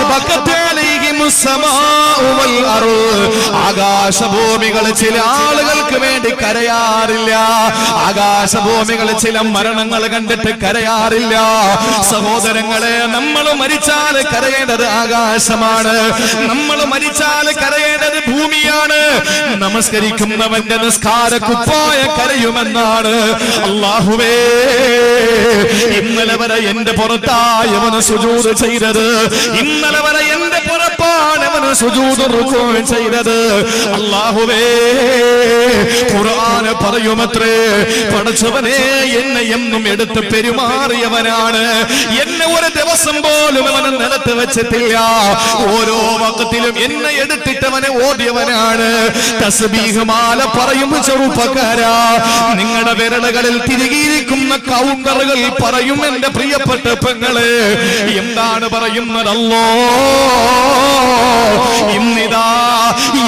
ബകത് അലൈഹിമുസ് സമാഉ വൽ അർദ്. ആകാശഭൂമികൾ ചില ആളുകൾക്ക് വേണ്ടി കരയാറില്ല, ആകാശഭൂമികൾ ചില മരണങ്ങൾ കണ്ടിട്ട് കരയാറില്ല. സഹോദരങ്ങളെ, നമ്മൾ മരിച്ചാൽ കരയേണ്ടത് ആകാശമാണ്, നമ്മൾ മരിച്ചാൽ കരയേണ്ടത് ഭൂമിയാണ്. നമസ്കരിക്കുന്നവന്റെ നിസ്കാര കുപ്പായ കരയുമെന്നാണ്. അല്ലാഹുവേ, ഇന്നലെ വരെ എന്റെ പുറത്തായി അവന് സുജൂദ് ചെയ്തത്, ഇന്നലെ വരെ എന്റെ പുറത്താണ് അവന് സുജൂദ് റുകൂ ചെയ്തത്. അല്ലാഹുവേ, ഖുർആൻ പറയുമത്രേ, പടച്ചവനെ എന്നെ എന്നും എടുത്ത് പെരുമാറിയവനാണ്, എന്നെ ഒരു ദിവസം പോലും അവന് നിലത്ത് വെച്ചിട്ടില്ല, ഓരോ വഖത്തിലും എന്നെ എടുത്തിട്ടവനെ ഓടിയവനാണ്. തസ്ബീഹ് മാല പറയും ചെറുപ്പക്കാരാ, നിങ്ങളുടെ വിരലുകളിൽ തിരികിയിരിക്കുന്ന കൗണ്ടറുകൾ പറയും എന്റെ പ്രിയപ്പെട്ട പെങ്ങളെ, എന്താണ് പറയുന്നത്? ഇന്നിതാ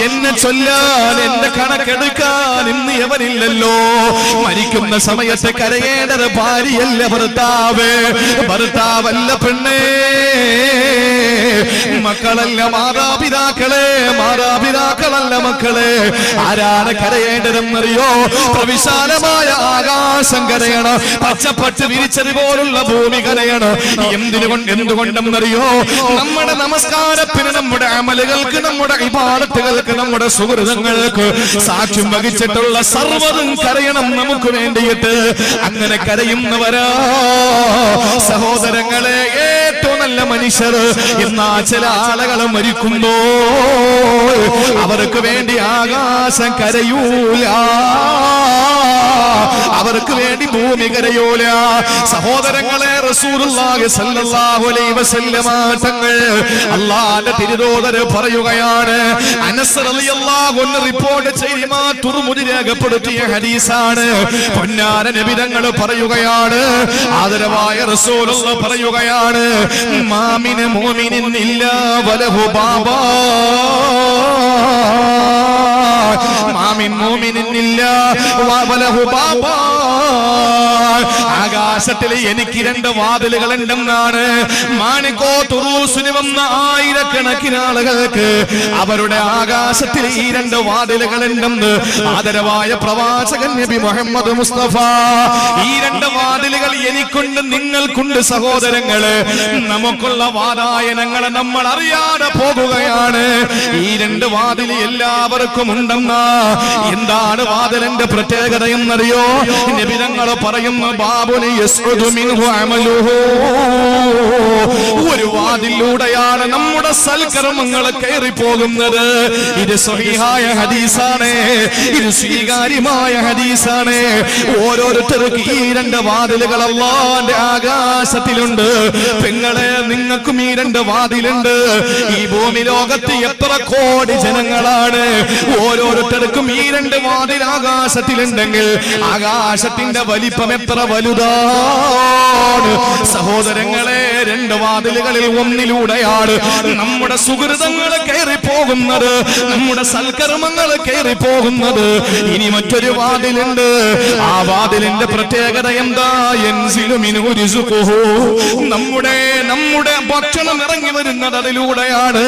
എന്നെ ചൊല്ലാൻ, എന്റെ കണക്കെടുക്കാൻ ഇന്ന് എവനില്ലല്ലോ. മരിക്കുന്ന സമയത്ത് കരയേണ്ടത് ഭാര്യയല്ല ഭർത്താവ്, ഭർത്താവല്ല പെണ്ണേ, മക്കളല്ല മാതാപിതാക്കളെ, മാതാപിതാക്കളല്ല മക്കളെ. ആരാണ് കരയേണ്ടതെന്നറിയോ? പ്രവിശാലമായ ആകാശം കരയണം, പച്ചപ്പട്ട് വിരിച്ചത് പോലുള്ള ഭൂമി കരയണം. എന്തുകൊണ്ടെന്നറിയോ? നമ്മുടെ നമസ്കാരത്തിന്, നമ്മുടെ അമലുകൾക്ക്, നമ്മുടെ ഇബാദത്തുകൾക്ക്, നമ്മുടെ സുഹൃതങ്ങൾക്ക് സാക്ഷ്യം വഹിച്ചിട്ടുള്ള സർവ്വതും കരയണം നമുക്ക് വേണ്ടിയിട്ട്. അങ്ങനെ കരയുന്നവരാ സഹോദരങ്ങളെ ഏറ്റവും നല്ല മനുഷ്യർ. എന്നാ ചില ആളുകൾ മരിക്കുമ്പോ അവർക്ക് വേണ്ടി ആകാശം കരയൂല, അവർക്ക് വേണ്ടി ഭൂമി കരയൂല. സഹോദരങ്ങളെ, റസൂലുള്ളാഹി സ്വല്ലല്ലാഹു അലൈഹി വസല്ലമ തങ്ങൾ അല്ലാഹുവിന്റെ തിരുദൂതര് പറയുകയാണ്, അനസ് റളിയല്ലാഹു അൻഹു റിപ്പോർട്ട് ചെയ്യുന്ന തുർമുദി രേഖപ്പെടുത്തിയ ഹദീസാണ്. പൊന്നാര നബി തങ്ങൾ പറയുകയാണ്, ആദരവായ റസൂലുള്ളാഹി പറയുകയാണ്, മാമിന മുഅ്മിനിൻ ഇല്ലാ വലഹു ബാബാ, മാമിൻ മുഅ്മിനിൻ ഇല്ലാ വലഹു ബാബാ. ആകാശത്തിൽ എനിക്ക് രണ്ട് വാതിലുകൾ ഉണ്ടെന്നാണ്. മാനിക്കോ തുറൂസിന് വന്ന ആയിരക്കണക്കിന് ആളുകൾക്ക് അവരുടെ ആകാശത്തിൽ ഈ രണ്ട് വാതിലുകൾ ഉണ്ടെന്ന് ആദരവായ പ്രവാചകൻ നബി മുഹമ്മദ് മുസ്തഫ. ഈ രണ്ട് വാതിലുകൾ എനിക്കുണ്ട്, നിങ്ങൾക്കുണ്ട്. സഹോദരങ്ങള്, നമുക്കുള്ള വാതായനങ്ങളെ നമ്മൾ അറിയാതെ പോകുകയാണ്. ഈ രണ്ട് വാതിൽ എല്ലാവർക്കും ഉണ്ടെന്നാ. എന്താണ് വാതിലിന്റെ പ്രത്യേകത എന്നറിയോ? നബി തങ്ങൾ പറയുന്നു, ബാബുനി യസ്ഉദു മിൻഹു അമലുഹു. ഒരു വാതിലൂടെയാണ് നമ്മുടെ സൽക്കർമ്മങ്ങൾ കയറി പോകുന്നത്. ഇത് സ്വഹീഹായ ഹദീസാണ്, ഇത് സ്വീകാര്യമായ ഹദീസാണ്. ഓരോരുത്തർക്കും ഈ രണ്ട് വാതിലുകൾ അല്ലാഹുവിന്റെ ആകാശത്തിലുണ്ട്. പെങ്ങളെ, നിങ്ങൾക്കും ഈ രണ്ട് വാതിലുണ്ട്. ഈ ഭൂമി ലോകത്ത് എത്ര കോടി ജനങ്ങളാണ്, ഓരോരുത്തർക്കും ഈ രണ്ട് വാതിൽ ആകാശത്തിലുണ്ടെങ്കിൽ ആകാശത്തിന്റെ വലിപ്പം എത്ര വലുതാണ്. സഹോദരങ്ങളെ, രണ്ട് വാതിലുകളിൽ ഒന്നിലൂടെയാണ് നമ്മുടെ സുഹൃതങ്ങൾ കയറി പോകുന്നത്, നമ്മുടെ സൽക്കർമ്മങ്ങൾ കയറി പോകുന്നത്. ഇനി മറ്റൊരു വാതിലുണ്ട്. ആ വാതിലിന്റെ പ്രത്യേകത എന്താ? യൻസിലു മിൻഹു റിസ്ഖുഹു. നമ്മുടെ ഭക്ഷണം ഇറങ്ങി വരുന്നത് അതിലൂടെയാണ്.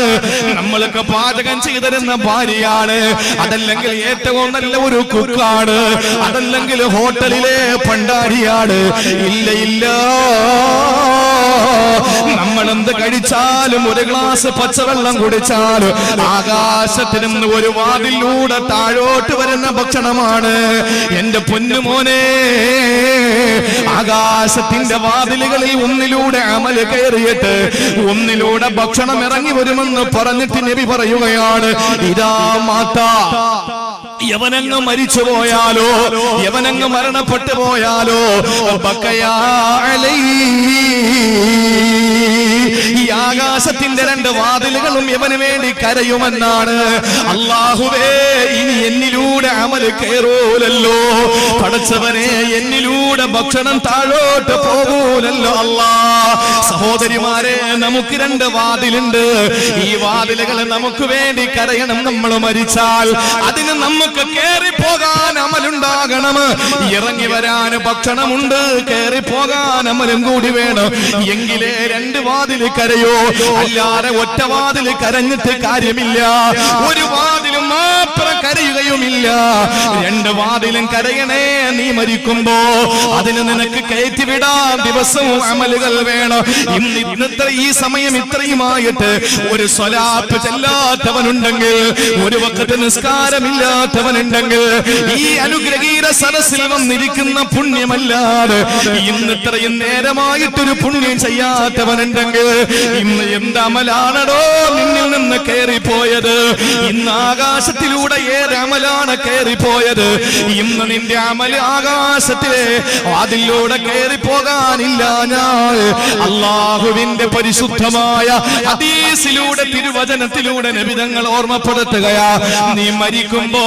നമ്മൾക്ക് പാചകം ചെയ്തിരുന്ന ഭാര്യയാണ്, അതല്ലെങ്കിൽ ഏറ്റവും നല്ല ഒരു കുക്കാണ്, അതല്ലെങ്കിൽ ഹോട്ടലിലെ ഭണ്ഡാരി പറയുകയാണ്, ഇല്ല ഇല്ല, നമ്മൾ എന്ത് കഴിച്ചാലും ഒരു ഗ്ലാസ് പച്ചവെള്ളം കുടിച്ചാലും ആകാശത്തിൽ നിന്ന് ഒരു വാതിലൂടെ താഴോട്ട് വരുന്ന ഭക്ഷണമാണ്. എന്റെ പൊന്നുമോനെ, ആകാശത്തിന്റെ വാതിലുകളിൽ ഒന്നിലൂടെ അമല് കയറിയിട്ട് ഒന്നിലൂടെ ഭക്ഷണം ഇറങ്ങി വരുമെന്ന് പറഞ്ഞിട്ട് നബി പറയുകയാണ്, ഇതാ മാതാ, യവനങ്ങ് മരിച്ചു പോയാലോ, യവനങ്ങ് മരണപ്പെട്ടു പോയാലോ, ഈ ആകാശത്തിന്റെ രണ്ട് വാതിലുകളും യവന് വേണ്ടി കരയുമെന്നാണ്. അല്ലാഹുവേ, ഇനി എന്നിലൂടെ അമല് കയറൂലല്ലോ, പടച്ചവനെ, എന്നിലൂടെ ഭക്ഷണം താഴോട്ട് പോകൂലല്ലോ അല്ലാ. സഹോദരിമാരെ, നമുക്ക് രണ്ട് വാതിലുണ്ട്. ഈ വാതിലുകൾ നമുക്ക് വേണ്ടി കരയണം. നമ്മൾ മരിച്ചാൽ അതിന് നമുക്ക് കയറി പോകാൻ അമലുണ്ടാകണം. ഇറങ്ങി വരാൻ ഭക്ഷണമുണ്ട്, കയറി പോകാൻ അമലും കൂടി വേണം. എങ്കിലേ രണ്ട് വാതിൽ കരയോ, അല്ലാതെ ഒറ്റ വാതിൽ കരഞ്ഞിട്ട് കാര്യമില്ല. ഒരു വാതിലും മാത്രം കരയുകയുമില്ല, രണ്ട് വാതിലും കരയണേ. നീ മരിക്കുമ്പോ അതിന് നിനക്ക് കയറ്റിവിടാൻ ദിവസവും അമലുകൾ വേണം. ഇന്നത്തെ ഈ സമയം ഇത്രയുമായിട്ട് ഒരു സ്വലാത്ത് ചെല്ലാത്തവനുണ്ടെങ്കിൽ, ഒരു വഖത്ത് നിസ്കാരമില്ലാത്തവനുണ്ടെങ്കിൽ, ഈ അനുഗ്രഹീത സദസ്സിൽ വന്നിരിക്കുന്ന പുണ്യമല്ലാതെ ഇന്ന് ഇത്രയും നേരമായിട്ടൊരു പുണ്യം ചെയ്യാത്തവനുണ്ടെങ്കിൽ, ഇന്ന് എന്ത് അമലാണോ നിന്നിൽ നിന്ന് കയറിപ്പോയത്? ഇന്ന് ആകാശത്തിലൂടെ ഏത് അമലാണ് കയറിപ്പോയത്? ഇന്ന് നിന്റെ അമൽ ആകാശത്തിലെ അതിലൂടെ കയറിപ്പോകാനില്ല. ഞാൻ അല്ലാഹുവിന്റെ പരിശുദ്ധമായ ഹദീസിലൂടെ, തിരുവചനത്തിലൂടെ നബി തങ്ങൾ ഓർമ്മപ്പെടുത്തുകയാ, നീ മരിക്കുമ്പോ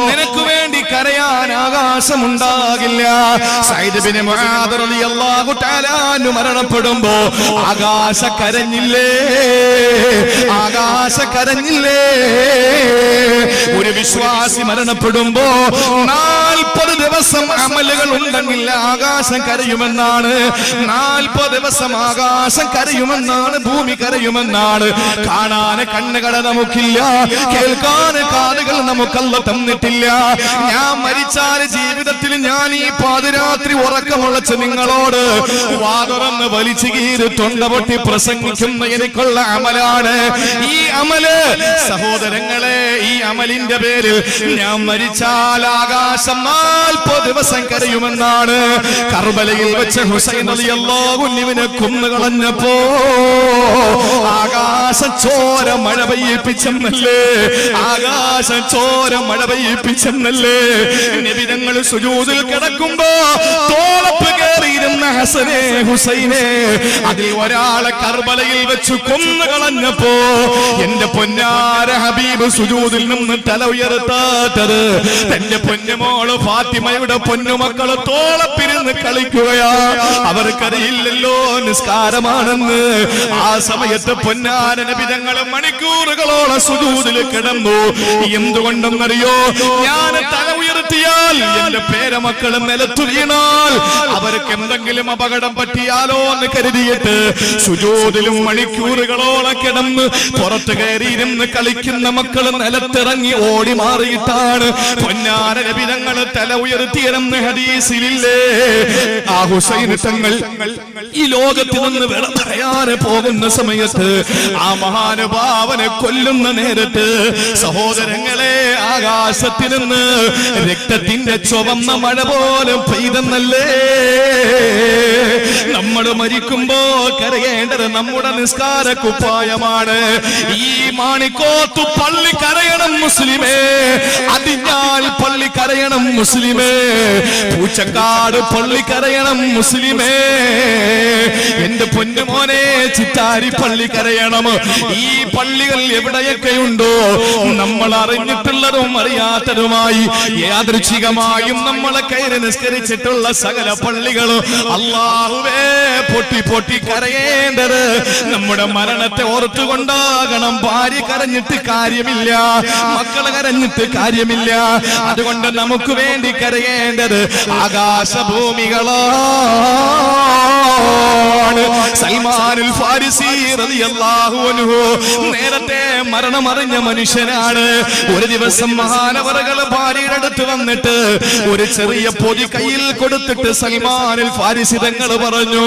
നിനക്ക് വേണ്ടി കരയാൻ ആകാശമുണ്ടാകില്ല. സയ്യിദ് ഇബ്നു മുആദ് റളിയല്ലാഹു തആല അൻഹു മരണപ്പെടുമ്പോ ആകാശ കരഞ്ഞില്ലേ, ആകാശ കരഞ്ഞില്ലേ? ഒരു വിശ്വാസി മരണപ്പെടുമ്പോ 40 ദിവസം അമലുകൾ ഉണ്ടെങ്കിൽ ആകാശം കരയുമെന്നാണ്. 40 ദിവസം ആകാശം കരയുമെന്നാണ്, ഭൂമി കരയുമെന്നാണ്. കാണാൻ കണ്ണുകൾ നമുക്കില്ല, കേൾക്കാൻ കാതുകൾ നമുക്കല്ല തന്നിട്ടില്ല. ഞാൻ മരിച്ചാൽ ജീവിതത്തിൽ ഞാൻ ഈ പാതിരാത്രി ഉറക്കമുളച്ച് നിങ്ങളോട് വാതുറന്ന് വലിച്ചു കീറി തൊണ്ട പൊട്ടി പ്രസംഗിക്കുന്ന എനിക്കുള്ള അമലാണ് ഈ അമല്. സഹോദരങ്ങളെ, ഈ അമലിന്റെ പേരിൽ ഞാൻ മരിച്ചാൽ ആകാശം 40 ദിവസം കരയുമെന്നാണ്. കർബലയിൽ വെച്ച് ഹുസൈൻ റളിയല്ലാഹു അൻഹുവിനെ കൊന്നുകളഞ്ഞപ്പോ ആകാശം ചോര മഴ പെയ്യിപ്പിച്ചെന്നല്ലേ, ആകാശം ചോര മഴ പെയ്യിപ്പിച്ചെന്നല്ലേ? നബി തങ്ങൾ സുജൂദിൽ കിടക്കുമ്പോ തോളപ്പ് കയറിയിരുന്ന ഹസനെ ഹുസൈനെ അതിൽ ഒരാളെ കർബലയിൽ വെച്ച് കൊന്നുകളഞ്ഞപ്പോ എന്റെ പൊന്നാര ഹബീബ് സുജൂദിൽ നിന്ന് തല ഉയർത്താത്തത് തന്റെ പൊന്നുമോള് ഫാത്തിമയുടെ പൊന്നുമക്കള് തോളപ്പിരുന്ന് കളിക്കുകയാ. അവർക്കറിയില്ലല്ലോ നിസ്കാരമാണെന്ന്. ആ സമയത്ത് പൊന്നാര നബി തങ്ങൾ മണിക്കൂറുകളോളം സുജൂദിൽ കിടന്നു. എന്തുകൊണ്ടെന്നറിയോ? ഞാൻ തല ഉയർത്തിയാൽ എന്റെ പേരമക്കൾ നിലത്തു വീണാൽ അവർക്ക് എന്തെങ്കിലും അപകടം പറ്റിയാലോ എന്ന് കരുതിയിട്ട് സുജൂദിലും മണിക്കൂറുകളോളം കിടന്ന് പുറത്ത് കയറിയിരുന്ന് കളിക്കുന്ന മക്കൾ നിലത്തിറങ്ങി ഓടി മാറിയിട്ടാണ് പൊന്നാര നബി തങ്ങൾ തല ഉയർത്തിയെന്ന് ഹദീസിലില്ലേ? ആ ഹുസൈൻ തങ്ങൾ ഈ ലോകത്ത് നിന്ന് വിട പറയാതെ പോകുന്ന സമയത്ത് ആ മഹാനുഭാവനെ കൊല്ലുന്ന നേരത്ത് സഹോദരങ്ങളെ ആകാശത്തിൽ നിന്ന് രക്തത്തിന്റെ ചുവന്ന മഴ പോലെ പെയ്തെന്നല്ലേ? നമ്മൾ മരിക്കുമ്പോ കരയേണ്ടത് നമ്മുടെ നിസ്കാര കുപ്പായമാണ്. ഈ മാണിക്കോത്തു പള്ളി കരയണം മുസ്ലിമേ, അതിഞ്ഞാൽ പള്ളി കരയണം മുസ്ലിമേ, പൂച്ചക്കാട് പള്ളി കരയണം മുസ്ലിമേ, എന്റെ പൊന്നുമോനെ ചിറ്റാരി പള്ളി കരയണം. ഈ പള്ളികൾ എവിടെയൊക്കെയുണ്ടോ നമ്മൾ അറിഞ്ഞിട്ടുള്ളതും അറിയാത്തതുമായി യാദൃച്ഛികമായും നമ്മളെ കയറി നിസ്കരിച്ചിട്ടുള്ള സകല പള്ളികളും അല്ലാഹുവേ പൊട്ടി പൊട്ടി കരയേണ്ടത് നമ്മുടെ മരണത്തെ ഓർത്തുകൊണ്ടാകണം. ഭാര്യ കരഞ്ഞിട്ട് കാര്യമില്ല, മക്കള് കരഞ്ഞിട്ട് കാര്യമില്ല. അതുകൊണ്ട് നമുക്ക് വേണ്ടി കരയേണ്ടത് ആകാശഭൂമികളാണ്. സൽമാനുൽ ഫാരിസി റളിയല്ലാഹു അൻഹു നേരത്തെ മരണമറിഞ്ഞ മനുഷ്യനാണ്. ഒരു ദിവസം മഹാനവറുകൾ ഭാര്യയുടെ അടുത്ത് വന്നിട്ട് ഒരു ചെറിയ പൊതി കയ്യിൽ കൊടുത്തിട്ട് സൽമാനുൽ ഫാരിസി തങ്ങൾ പറഞ്ഞു,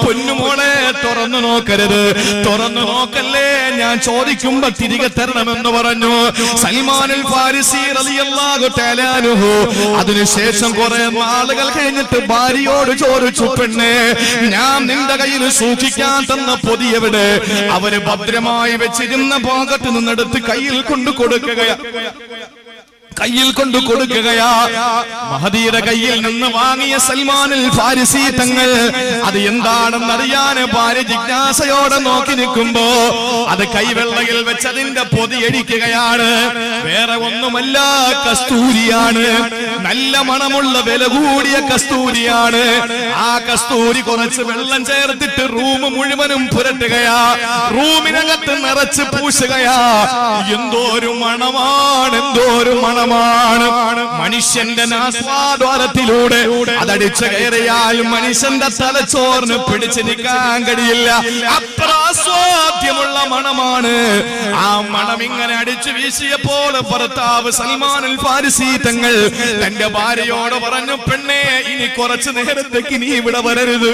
പൊന്നുമോളെ തുറന്നു നോക്കരുത്, തുറന്നു നോക്കല്ലേ, ഞാൻ ചോദിക്കുമ്പോ തിരികെ തരണമെന്ന് പറഞ്ഞു. സൽമാനുൽ ഫാരിസി റളിയല്ലാഹു തആല അൻഹു അതിനുശേഷം കുറെ നാളുകൾ കഴിഞ്ഞിട്ട് ഭാര്യയോട് ചോദിച്ചു, പെണ്ണേ, ഞാൻ നിന്റെ കയ്യിൽ സൂക്ഷിക്കാൻ തന്ന പൊതി എവിടെ? അവര് ഭദ്രമായി വെച്ചിരുന്ന ഭാഗത്ത് നിന്നെടുത്ത് കയ്യിൽ കൊണ്ടു കൊടുക്കുകയാ. മഹദിയുടെ കയ്യിൽ നിന്ന് വാങ്ങിയ സൽമാനുൽ ഫാരിസി തങ്ങൾ അത് എന്താണെന്നറിയാൻ ഭാര്യ ജിജ്ഞാസയോടെ നോക്കി നിൽക്കുമ്പോ അത് കൈവെള്ളയിൽ വെച്ചതിന്റെ പൊതി അടിക്കുകയാണ്. വേറെ ഒന്നുമല്ല, കസ്തൂരിയാണ്. നല്ല മണമുള്ള വില കൂടിയ കസ്തൂരിയാണ്. ആ കസ്തൂരി കുറച്ച് വെള്ളം ചേർത്തിട്ട് റൂം മുഴുവനും പുരട്ടുകയാ, റൂമിനകത്ത് നിറച്ച് പൂശുകയാ. എന്തോരു മണമാണ്, എന്തോരു മണം. മനുഷ്യന്റെ നാസ്വാദ്വാരത്തിലൂടെ അതടിച്ചു കയറിയാൽ മനുഷ്യന്റെ തലച്ചോറിന് പിടിച്ചു നിൽക്കാൻ കഴിയില്ല. അത്ര അസ്വാദ്യമുള്ള മണമാണ്. ആ മണം ഇങ്ങനെ അടിച്ചു വീശിയപ്പോൾ ഭർത്താവ് സൽമാനുൽ ഫാരിസി തങ്ങൾ തന്റെ ഭാര്യയോട് പറഞ്ഞു, പെണ്ണേ, ഇനി കുറച്ചു നേരത്തേക്ക് നീ ഇവിടെ വരരുത്,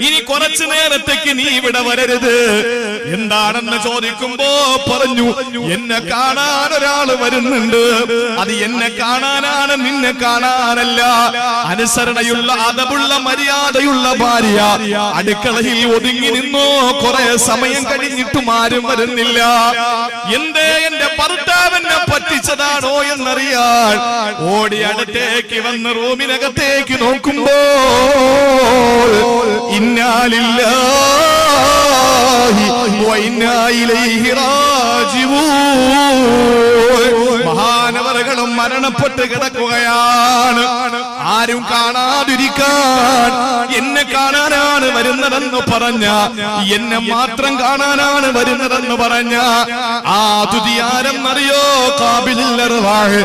ഇനി കുറച്ചു നേരത്തേക്ക് നീ ഇവിടെ വരരുത്. എന്താണെന്ന് ചോദിക്കുമ്പോ പറഞ്ഞു, എന്നെ കാണാൻ ഒരാള് വരുന്നുണ്ട്, അത് എന്നെ കാണാനാണ്, നിന്നെ കാണാനല്ല. അനുസരണയുള്ള അതബുള്ള മര്യാദയുള്ള ഭാര്യ അടുക്കളയിൽ ഒതുങ്ങി നിന്നോ, കുറെ സമയം കഴിഞ്ഞിട്ടും ആരും വരുന്നില്ല. എന്റെ ഭർത്താവിനെ പറ്റിച്ചതാണോ എന്നറിയാൻ ഓടി അടുത്തേക്ക് വന്ന് റൂമിനകത്തേക്ക് നോക്കുമ്പോ ഇന്നാലില്ലാഹി വ ഇന്നാ ഇലൈഹി റാജിഊൻ. മഹാനവറുകളും മരണപ്പെട്ട് കിടക്കുകയാണ്. ആരും കാണാതിരിക്കാൻ എന്നെ കാണാനാണ് വരുന്നതെന്ന് പറഞ്ഞ, എന്നെ മാത്രം കാണാനാണ് വരുന്നതെന്ന് പറഞ്ഞ ആ തുതിയാരെന്നറിയോ? ഖാബിലുൽ അർവാഹ്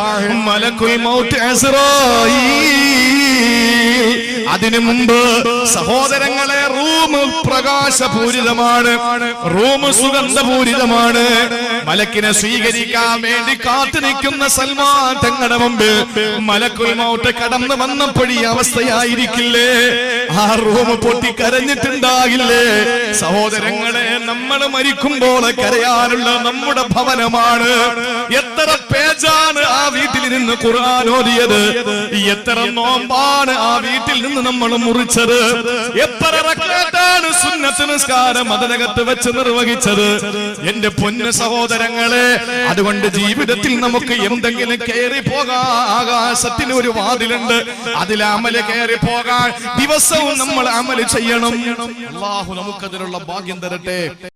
മലക്കുൽ മൗത്ത് അസ്റായീൽ. അതിനു മുമ്പ് സഹോദരങ്ങളെ, റൂം പ്രകാശപൂരിതമാണ്, റൂം സുഗന്ധപൂരിതമാണ്. മലക്കിനെ സ്വീകരിക്കാൻ വേണ്ടി കാത്തു നിൽക്കുന്ന സൽമാൻ തങ്ങളുടെ മുമ്പ് മലക്കുൽ മൗത്ത് കടന്നു വന്നപ്പോഴീ അവസ്ഥയായിരിക്കില്ലേ? ആ റൂം പൊട്ടിക്കരഞ്ഞിട്ടുണ്ടാകില്ലേ? സഹോദരങ്ങളെ, നമ്മൾ മരിക്കുമ്പോൾ കരയാനുള്ള നമ്മുടെ ഭവനമാണ്. എത്ര പേജാണ് ആ വീട്ടിൽ നിന്ന് ഖുർആൻ ഓതിയത്, എത്ര നോമ്പാണ് ആ വീട്ടിൽ നിന്ന് നമ്മൾ മുറിച്ചത്, എത്ര റക്അത്താണ് സുന്നത്ത് നിസ്കാരം അതിനകത്ത് വെച്ച് നിർവഹിച്ചത്. എന്റെ പൊന്നു സഹോദരങ്ങളെ, അതുകൊണ്ട് ജീവിതത്തിൽ നമുക്ക് എന്തെങ്കിലും കയറി പോകാൻ ആകാശത്തിന് ഒരു വാതിലുണ്ട്, അതിൽ അമല് കയറി പോകാൻ ദിവസവും നമ്മൾ അമല് ചെയ്യണം. അല്ലാഹു നമുക്കതിനുള്ള ഭാഗ്യം തരട്ടെ.